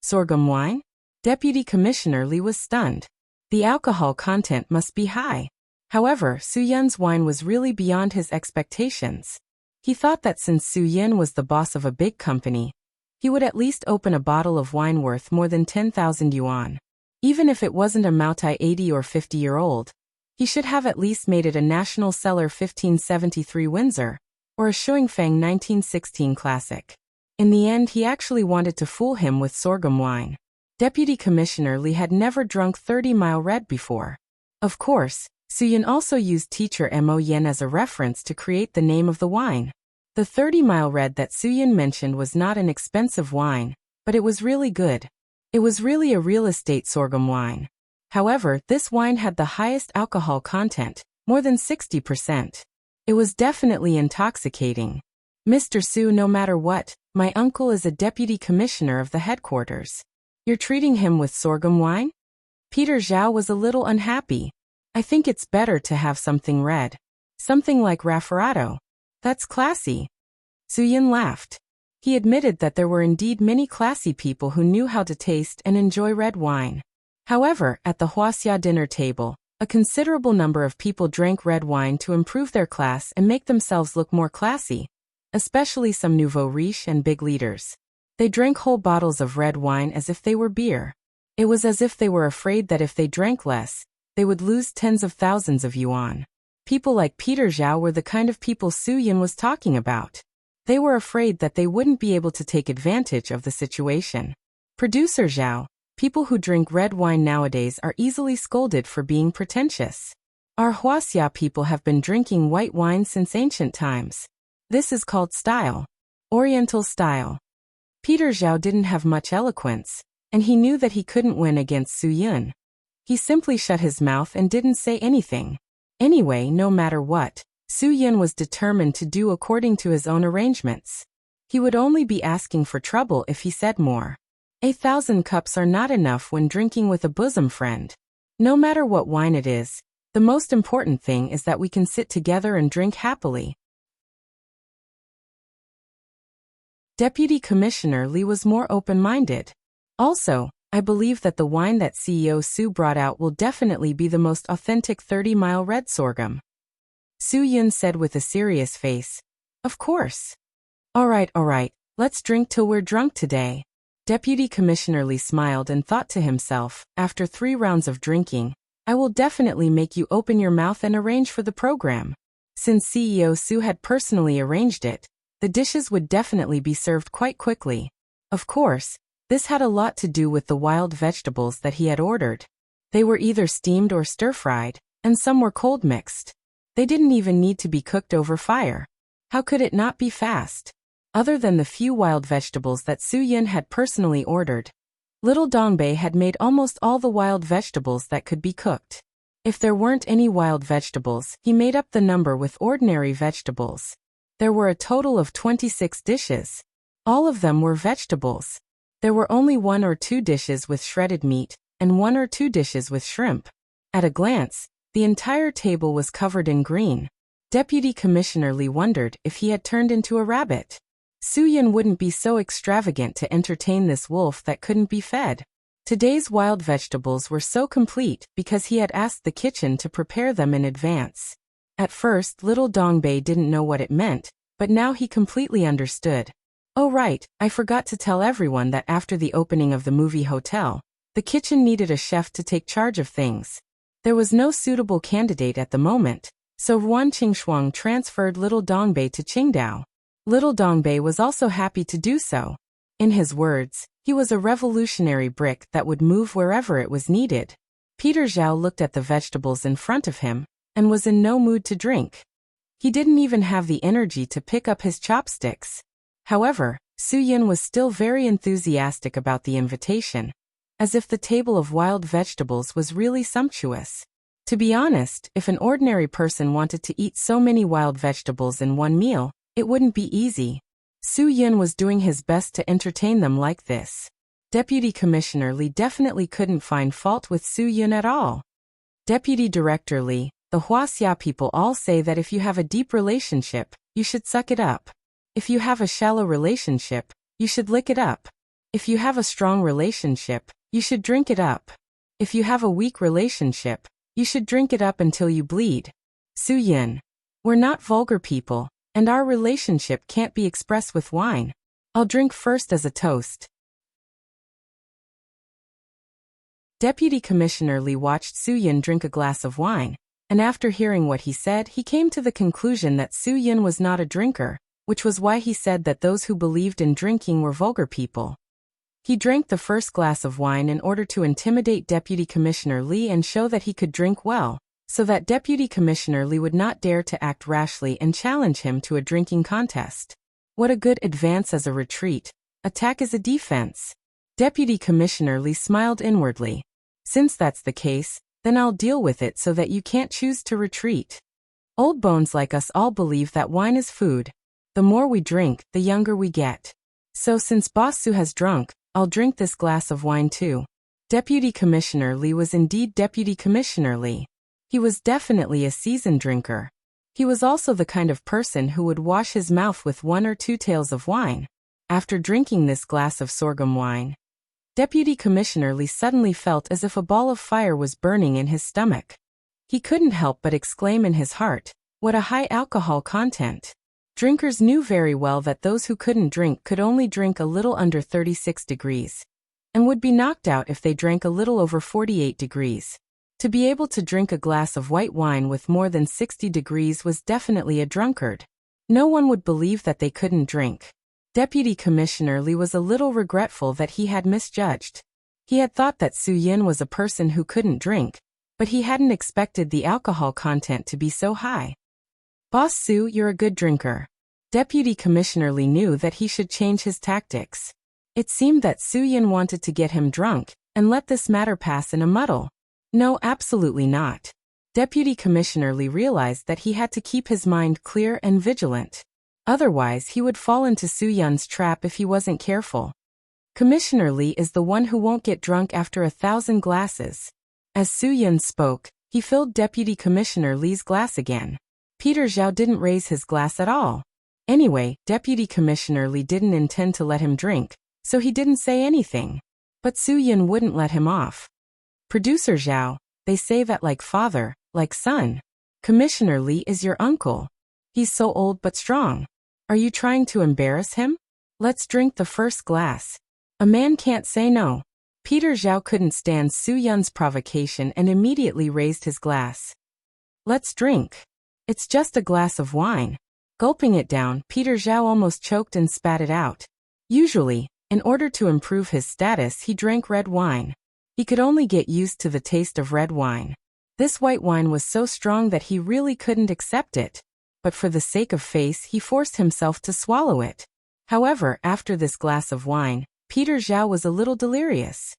Sorghum wine? Deputy Commissioner Lee was stunned. The alcohol content must be high. However, Su-Yin's wine was really beyond his expectations. He thought that since Su-Yin was the boss of a big company, he would at least open a bottle of wine worth more than 10,000 yuan. Even if it wasn't a Moutai 80 or 50-year-old, he should have at least made it a National Cellar 1573 Windsor, or a Shuingfang 1916 Classic. In the end, he actually wanted to fool him with sorghum wine. Deputy Commissioner Lee had never drunk 30-mile red before. Of course, Su-Yin also used teacher Mo Yen as a reference to create the name of the wine. The 30-mile red that Su-Yin mentioned was not an expensive wine, but it was really good. It was really a real estate sorghum wine. However, this wine had the highest alcohol content, more than 60%. It was definitely intoxicating. Mr. Su, no matter what, my uncle is a deputy commissioner of the headquarters. You're treating him with sorghum wine? Peter Zhao was a little unhappy. I think it's better to have something red. Something like Raffaretto. That's classy. Suyin laughed. He admitted that there were indeed many classy people who knew how to taste and enjoy red wine. However, at the Huaxia dinner table, a considerable number of people drank red wine to improve their class and make themselves look more classy, especially some nouveau riche and big leaders. They drank whole bottles of red wine as if they were beer. It was as if they were afraid that if they drank less, they would lose tens of thousands of yuan. People like Peter Zhao were the kind of people Su Yin was talking about. They were afraid that they wouldn't be able to take advantage of the situation. Producer Zhao, people who drink red wine nowadays are easily scolded for being pretentious. Our Huaxia people have been drinking white wine since ancient times. This is called style. Oriental style. Peter Zhao didn't have much eloquence, and he knew that he couldn't win against Su Yun. He simply shut his mouth and didn't say anything. Anyway, no matter what, Su Yun was determined to do according to his own arrangements. He would only be asking for trouble if he said more. 1,000 cups are not enough when drinking with a bosom friend. No matter what wine it is, the most important thing is that we can sit together and drink happily. Deputy Commissioner Li was more open-minded. Also, I believe that the wine that CEO Su brought out will definitely be the most authentic 30-mile red sorghum. Su Yun said with a serious face. Of course. All right, let's drink till we're drunk today. Deputy Commissioner Li smiled and thought to himself, after 3 rounds of drinking, I will definitely make you open your mouth and arrange for the program. Since CEO Su had personally arranged it, the dishes would definitely be served quite quickly. Of course, this had a lot to do with the wild vegetables that he had ordered. They were either steamed or stir-fried, and some were cold mixed. They didn't even need to be cooked over fire. How could it not be fast? Other than the few wild vegetables that Su Yin had personally ordered, little Dongbei had made almost all the wild vegetables that could be cooked. If there weren't any wild vegetables, he made up the number with ordinary vegetables. There were a total of 26 dishes. All of them were vegetables. There were only 1 or 2 dishes with shredded meat, and 1 or 2 dishes with shrimp. At a glance, the entire table was covered in green. Deputy Commissioner Li wondered if he had turned into a rabbit. Su Yin wouldn't be so extravagant to entertain this wolf that couldn't be fed. Today's wild vegetables were so complete because he had asked the kitchen to prepare them in advance. At first, little Dongbei didn't know what it meant, but now he completely understood. Oh right, I forgot to tell everyone that after the opening of the movie hotel, the kitchen needed a chef to take charge of things. There was no suitable candidate at the moment, so Ruan Qingshuang transferred little Dongbei to Qingdao. Little Dongbei was also happy to do so. In his words, he was a revolutionary brick that would move wherever it was needed. Peter Zhao looked at the vegetables in front of him, and was in no mood to drink. He didn't even have the energy to pick up his chopsticks. However, Su Yin was still very enthusiastic about the invitation, as if the table of wild vegetables was really sumptuous. To be honest, if an ordinary person wanted to eat so many wild vegetables in one meal, it wouldn't be easy. Su Yin was doing his best to entertain them like this. Deputy Commissioner Li definitely couldn't find fault with Su Yin at all. Deputy Director Li, the Huaxia people all say that if you have a deep relationship, you should suck it up. If you have a shallow relationship, you should lick it up. If you have a strong relationship, you should drink it up. If you have a weak relationship, you should drink it up until you bleed. Su Yin. We're not vulgar people, and our relationship can't be expressed with wine. I'll drink first as a toast. Deputy Commissioner Li watched Su Yin drink a glass of wine, and after hearing what he said, he came to the conclusion that Su Yin was not a drinker, which was why he said that those who believed in drinking were vulgar people. He drank the first glass of wine in order to intimidate Deputy Commissioner Li and show that he could drink well, so that Deputy Commissioner Li would not dare to act rashly and challenge him to a drinking contest. What a good advance as a retreat, attack as a defense. Deputy Commissioner Li smiled inwardly. Since that's the case, then I'll deal with it so that you can't choose to retreat. Old bones like us all believe that wine is food. The more we drink, the younger we get. So since Boss Su has drunk, I'll drink this glass of wine too. Deputy Commissioner Lee was indeed Deputy Commissioner Lee. He was definitely a seasoned drinker. He was also the kind of person who would wash his mouth with 1 or 2 tails of wine. After drinking this glass of sorghum wine, Deputy Commissioner Lee suddenly felt as if a ball of fire was burning in his stomach. He couldn't help but exclaim in his heart, "What a high alcohol content!" Drinkers knew very well that those who couldn't drink could only drink a little under 36 degrees, and would be knocked out if they drank a little over 48 degrees. To be able to drink a glass of white wine with more than 60 degrees was definitely a drunkard. No one would believe that they couldn't drink. Deputy Commissioner Lee was a little regretful that he had misjudged. He had thought that Su Yin was a person who couldn't drink, but he hadn't expected the alcohol content to be so high. "Boss Su, you're a good drinker." Deputy Commissioner Lee knew that he should change his tactics. It seemed that Su Yin wanted to get him drunk and let this matter pass in a muddle. No, absolutely not. Deputy Commissioner Lee realized that he had to keep his mind clear and vigilant. Otherwise, he would fall into Su Yun's trap if he wasn't careful. Commissioner Lee is the one who won't get drunk after 1,000 glasses. As Su Yun spoke, he filled Deputy Commissioner Lee's glass again. Peter Zhao didn't raise his glass at all. Anyway, Deputy Commissioner Lee didn't intend to let him drink, so he didn't say anything. But Su Yun wouldn't let him off. "Producer Zhao, they say that like father, like son. Commissioner Lee is your uncle. He's so old but strong. Are you trying to embarrass him? Let's drink the first glass. A man can't say no." Peter Zhao couldn't stand Su Yun's provocation and immediately raised his glass. "Let's drink. It's just a glass of wine." Gulping it down, Peter Zhao almost choked and spat it out. Usually, in order to improve his status, he drank red wine. He could only get used to the taste of red wine. This white wine was so strong that he really couldn't accept it. But for the sake of face, he forced himself to swallow it. However, after this glass of wine, Peter Zhao was a little delirious.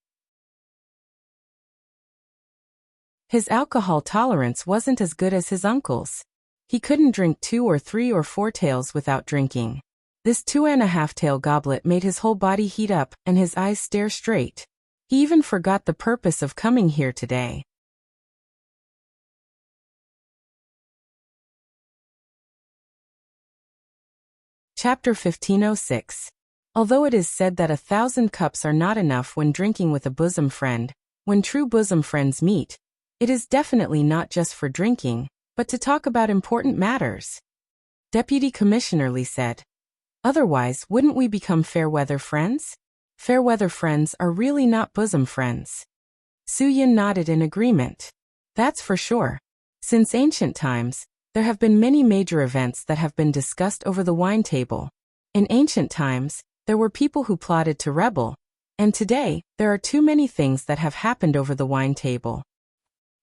His alcohol tolerance wasn't as good as his uncle's. He couldn't drink 2 or 3 or 4 tails without drinking. This 2.5 tail goblet made his whole body heat up and his eyes stare straight. He even forgot the purpose of coming here today. Chapter 1506. Although it is said that 1,000 cups are not enough when drinking with a bosom friend, when true bosom friends meet, it is definitely not just for drinking, but to talk about important matters. Deputy Commissioner Lee said. "Otherwise, wouldn't we become fair-weather friends? Fair-weather friends are really not bosom friends." Su Yin nodded in agreement. "That's for sure. Since ancient times, there have been many major events that have been discussed over the wine table. In ancient times, there were people who plotted to rebel, and today, there are too many things that have happened over the wine table."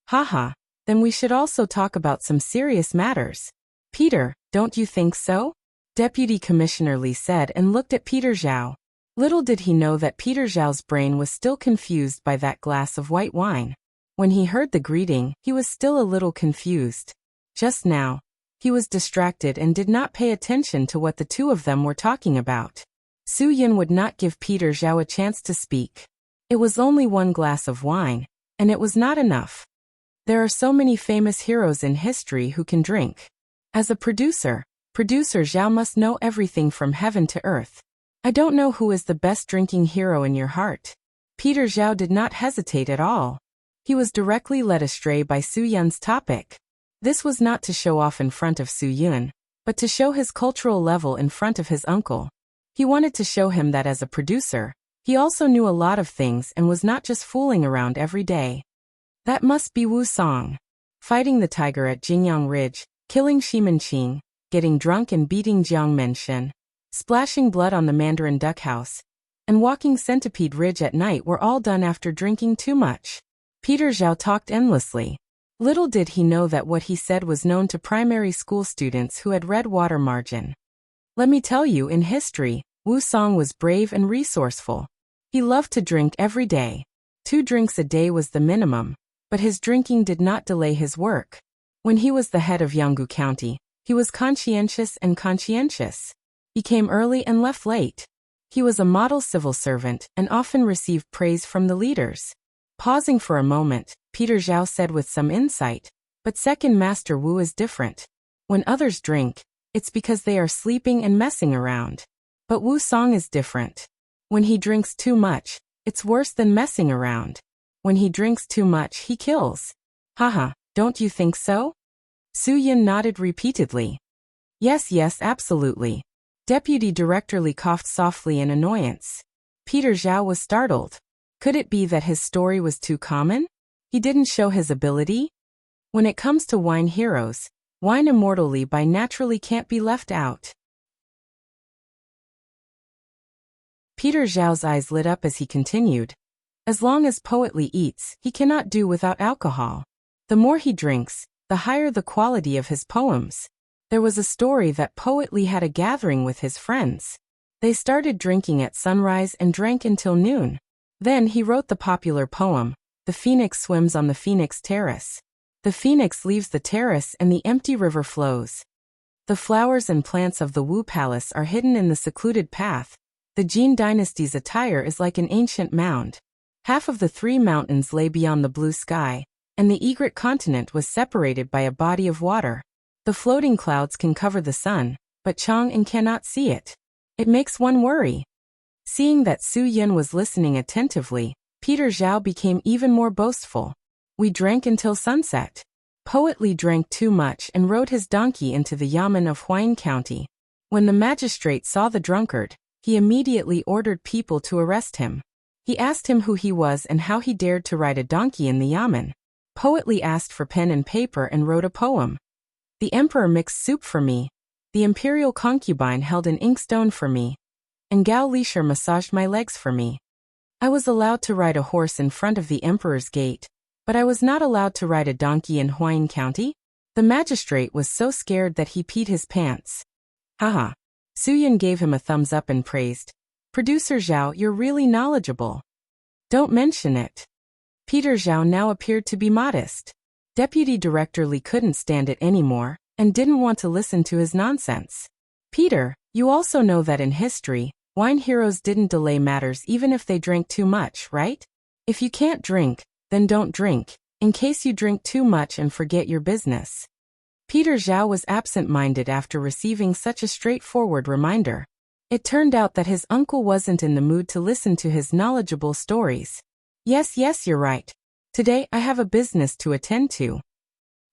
"Haha, then we should also talk about some serious matters. Peter, don't you think so?" Deputy Commissioner Lee said and looked at Peter Zhao. Little did he know that Peter Zhao's brain was still confused by that glass of white wine. When he heard the greeting, he was still a little confused. Just now, he was distracted and did not pay attention to what the two of them were talking about. Su Yin would not give Peter Zhao a chance to speak. It was only 1 glass of wine, and it was not enough. There are so many famous heroes in history who can drink. As a producer Zhao must know everything from heaven to earth. "I don't know who is the best drinking hero in your heart." Peter Zhao did not hesitate at all. He was directly led astray by Su Yun's topic. This was not to show off in front of Su Yun, but to show his cultural level in front of his uncle. He wanted to show him that as a producer, he also knew a lot of things and was not just fooling around every day. "That must be Wu Song. Fighting the tiger at Jingyang Ridge, killing Shimen Qing, getting drunk and beating Jiang Menshen, splashing blood on the Mandarin Duck House, and walking Centipede Ridge at night were all done after drinking too much." Peter Zhao talked endlessly. Little did he know that what he said was known to primary school students who had read Water Margin. Let me tell you, in history, Wu Song was brave and resourceful. He loved to drink every day. 2 drinks a day was the minimum, but his drinking did not delay his work. When he was the head of Yanggu County, he was conscientious and conscientious. He came early and left late. He was a model civil servant and often received praise from the leaders. Pausing for a moment, Peter Zhao said with some insight, but Second Master Wu is different. When others drink, it's because they are sleeping and messing around. But Wu Song is different. When he drinks too much, it's worse than messing around. When he drinks too much, he kills. Haha, don't you think so? Su Yin nodded repeatedly. Yes, absolutely. Deputy Director Li coughed softly in annoyance. Peter Zhao was startled. Could it be that his story was too common? He didn't show his ability? When it comes to wine heroes, wine immortal Li by naturally can't be left out. Peter Zhao's eyes lit up as he continued. As long as Poet Li eats, he cannot do without alcohol. The more he drinks, the higher the quality of his poems. There was a story that Poet Li had a gathering with his friends. They started drinking at sunrise and drank until noon. Then he wrote the popular poem, The Phoenix Swims on the Phoenix Terrace. The phoenix leaves the terrace and the empty river flows. The flowers and plants of the Wu Palace are hidden in the secluded path. The Jin dynasty's attire is like an ancient mound. Half of the 3 mountains lay beyond the blue sky, and the egret continent was separated by a body of water. The floating clouds can cover the sun, but Chang'an cannot see it. It makes one worry. Seeing that Su Yin was listening attentively, Peter Zhao became even more boastful. We drank until sunset. Poet Li drank too much and rode his donkey into the yamen of Huayin County. When the magistrate saw the drunkard, he immediately ordered people to arrest him. He asked him who he was and how he dared to ride a donkey in the yamen. Poet Li asked for pen and paper and wrote a poem. The emperor mixed soup for me. The imperial concubine held an inkstone for me. And Gao Lishir massaged my legs for me. I was allowed to ride a horse in front of the emperor's gate, but I was not allowed to ride a donkey in Huayin County. The magistrate was so scared that he peed his pants. Haha. Su Yin gave him a thumbs up and praised. Producer Zhao, you're really knowledgeable. Don't mention it. Peter Zhao now appeared to be modest. Deputy Director Li couldn't stand it anymore, and didn't want to listen to his nonsense. Peter, you also know that in history, wine heroes didn't delay matters even if they drank too much, right? If you can't drink, then don't drink, in case you drink too much and forget your business. Peter Zhao was absent-minded after receiving such a straightforward reminder. It turned out that his uncle wasn't in the mood to listen to his knowledgeable stories. Yes, you're right. Today I have a business to attend to.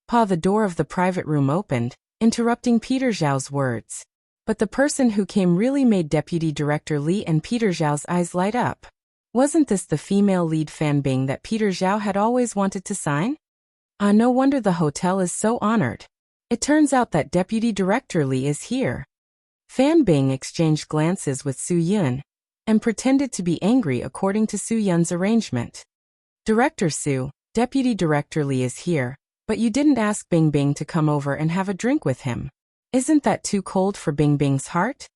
The door of the private room opened, interrupting Peter Zhao's words. But the person who came really made Deputy Director Li and Peter Zhao's eyes light up. Wasn't this the female lead Fan Bing that Peter Zhao had always wanted to sign? No wonder the hotel is so honored. It turns out that Deputy Director Li is here. Fan Bing exchanged glances with Su Yun, and pretended to be angry according to Su Yun's arrangement. Director Su, Deputy Director Li is here, but you didn't ask Bing Bing to come over and have a drink with him. Isn't that too cold for Bing Bing's heart?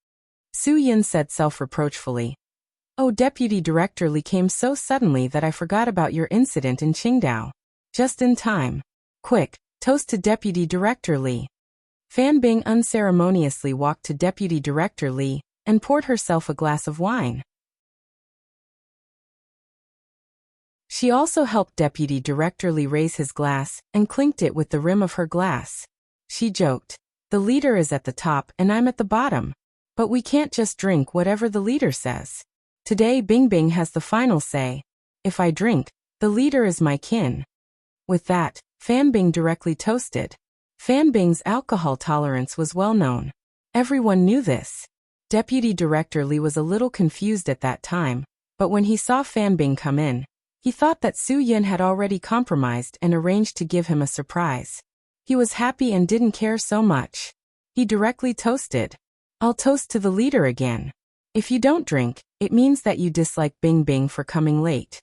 Su Yun said self-reproachfully. Oh, Deputy Director Li came so suddenly that I forgot about your incident in Qingdao. Just in time. Quick, toast to Deputy Director Li. Fan Bing unceremoniously walked to Deputy Director Li and poured herself a glass of wine. She also helped Deputy Director Li raise his glass and clinked it with the rim of her glass. She joked, the leader is at the top and I'm at the bottom. But we can't just drink whatever the leader says. Today Bing Bing has the final say. If I drink, the leader is my kin. With that, Fan Bing directly toasted. Fan Bing's alcohol tolerance was well known. Everyone knew this. Deputy Director Li was a little confused at that time, but when he saw Fan Bing come in, he thought that Su Yin had already compromised and arranged to give him a surprise. He was happy and didn't care so much. He directly toasted. I'll toast to the leader again. If you don't drink, it means that you dislike Bing Bing for coming late.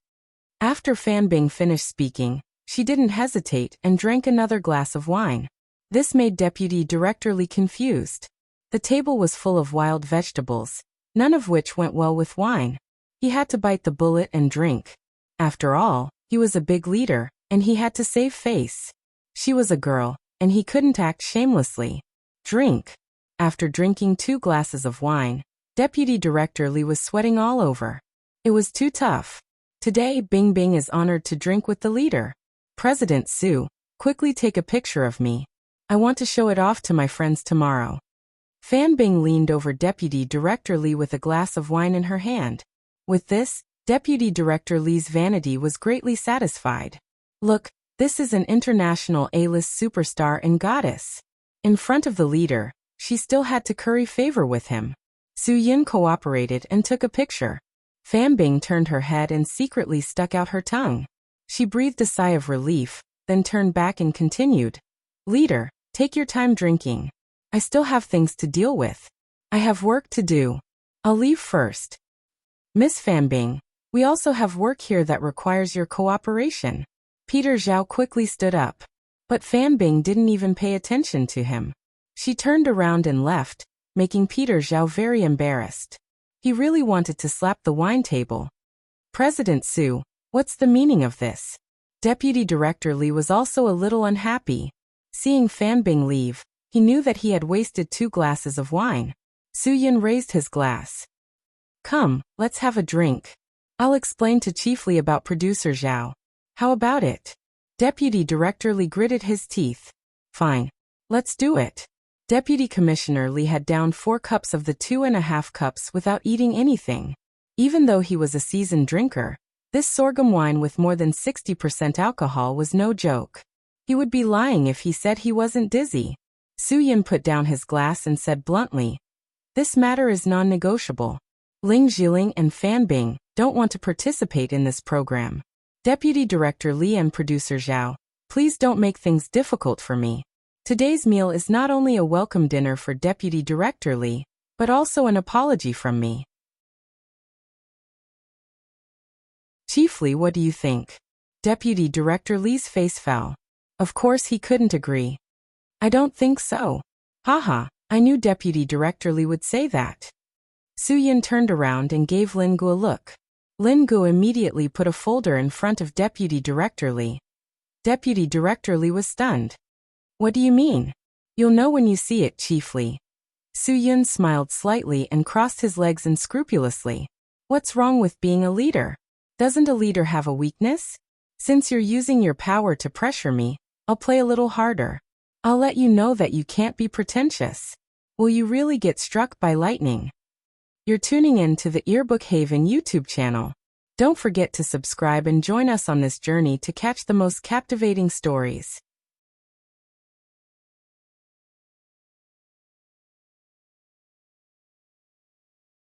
After Fan Bing finished speaking, she didn't hesitate and drank another glass of wine. This made Deputy Director Li confused. The table was full of wild vegetables, none of which went well with wine. He had to bite the bullet and drink. After all, he was a big leader, and he had to save face. She was a girl, and he couldn't act shamelessly. Drink. After drinking 2 glasses of wine, Deputy Director Li was sweating all over. It was too tough. Today, Bing Bing is honored to drink with the leader. President Sue, quickly take a picture of me. I want to show it off to my friends tomorrow. Fan Bing leaned over Deputy Director Lee with a glass of wine in her hand. With this, Deputy Director Lee's vanity was greatly satisfied. Look, this is an international A-list superstar and goddess. In front of the leader, she still had to curry favor with him. Su Yin cooperated and took a picture. Fan Bing turned her head and secretly stuck out her tongue. She breathed a sigh of relief, then turned back and continued. Leader, take your time drinking. I still have things to deal with. I have work to do. I'll leave first. Miss Fan Bing, we also have work here that requires your cooperation. Peter Zhao quickly stood up. But Fan Bing didn't even pay attention to him. She turned around and left, making Peter Zhao very embarrassed. He really wanted to slap the wine table. President Sue, what's the meaning of this? Deputy Director Lee was also a little unhappy. Seeing Fan Bing leave, he knew that he had wasted 2 glasses of wine. Su Yin raised his glass. Come, let's have a drink. I'll explain to Chief Lee about Producer Zhao. How about it? Deputy Director Lee gritted his teeth. Fine. Let's do it. Deputy Commissioner Lee had downed 4 cups of the 2.5 cups without eating anything. Even though he was a seasoned drinker, this sorghum wine with more than 60% alcohol was no joke. He would be lying if he said he wasn't dizzy. Su Yin put down his glass and said bluntly, this matter is non-negotiable. Ling Jiling and Fan Bing don't want to participate in this program. Deputy Director Lee and Producer Zhao, please don't make things difficult for me. Today's meal is not only a welcome dinner for Deputy Director Lee, but also an apology from me. Chief Lee, what do you think? Deputy Director Lee's face fell. Of course he couldn't agree. I don't think so. Haha, I knew Deputy Director Lee would say that. Su Yin turned around and gave Lin Gu a look. Lin Gu immediately put a folder in front of Deputy Director Lee. Deputy Director Lee was stunned. What do you mean? You'll know when you see it, Chief Lee. Su Yin smiled slightly and crossed his legs unscrupulously. What's wrong with being a leader? Doesn't a leader have a weakness? Since you're using your power to pressure me, I'll play a little harder. I'll let you know that you can't be pretentious. Will you really get struck by lightning? You're tuning in to the Earbook Haven YouTube channel. Don't forget to subscribe and join us on this journey to catch the most captivating stories.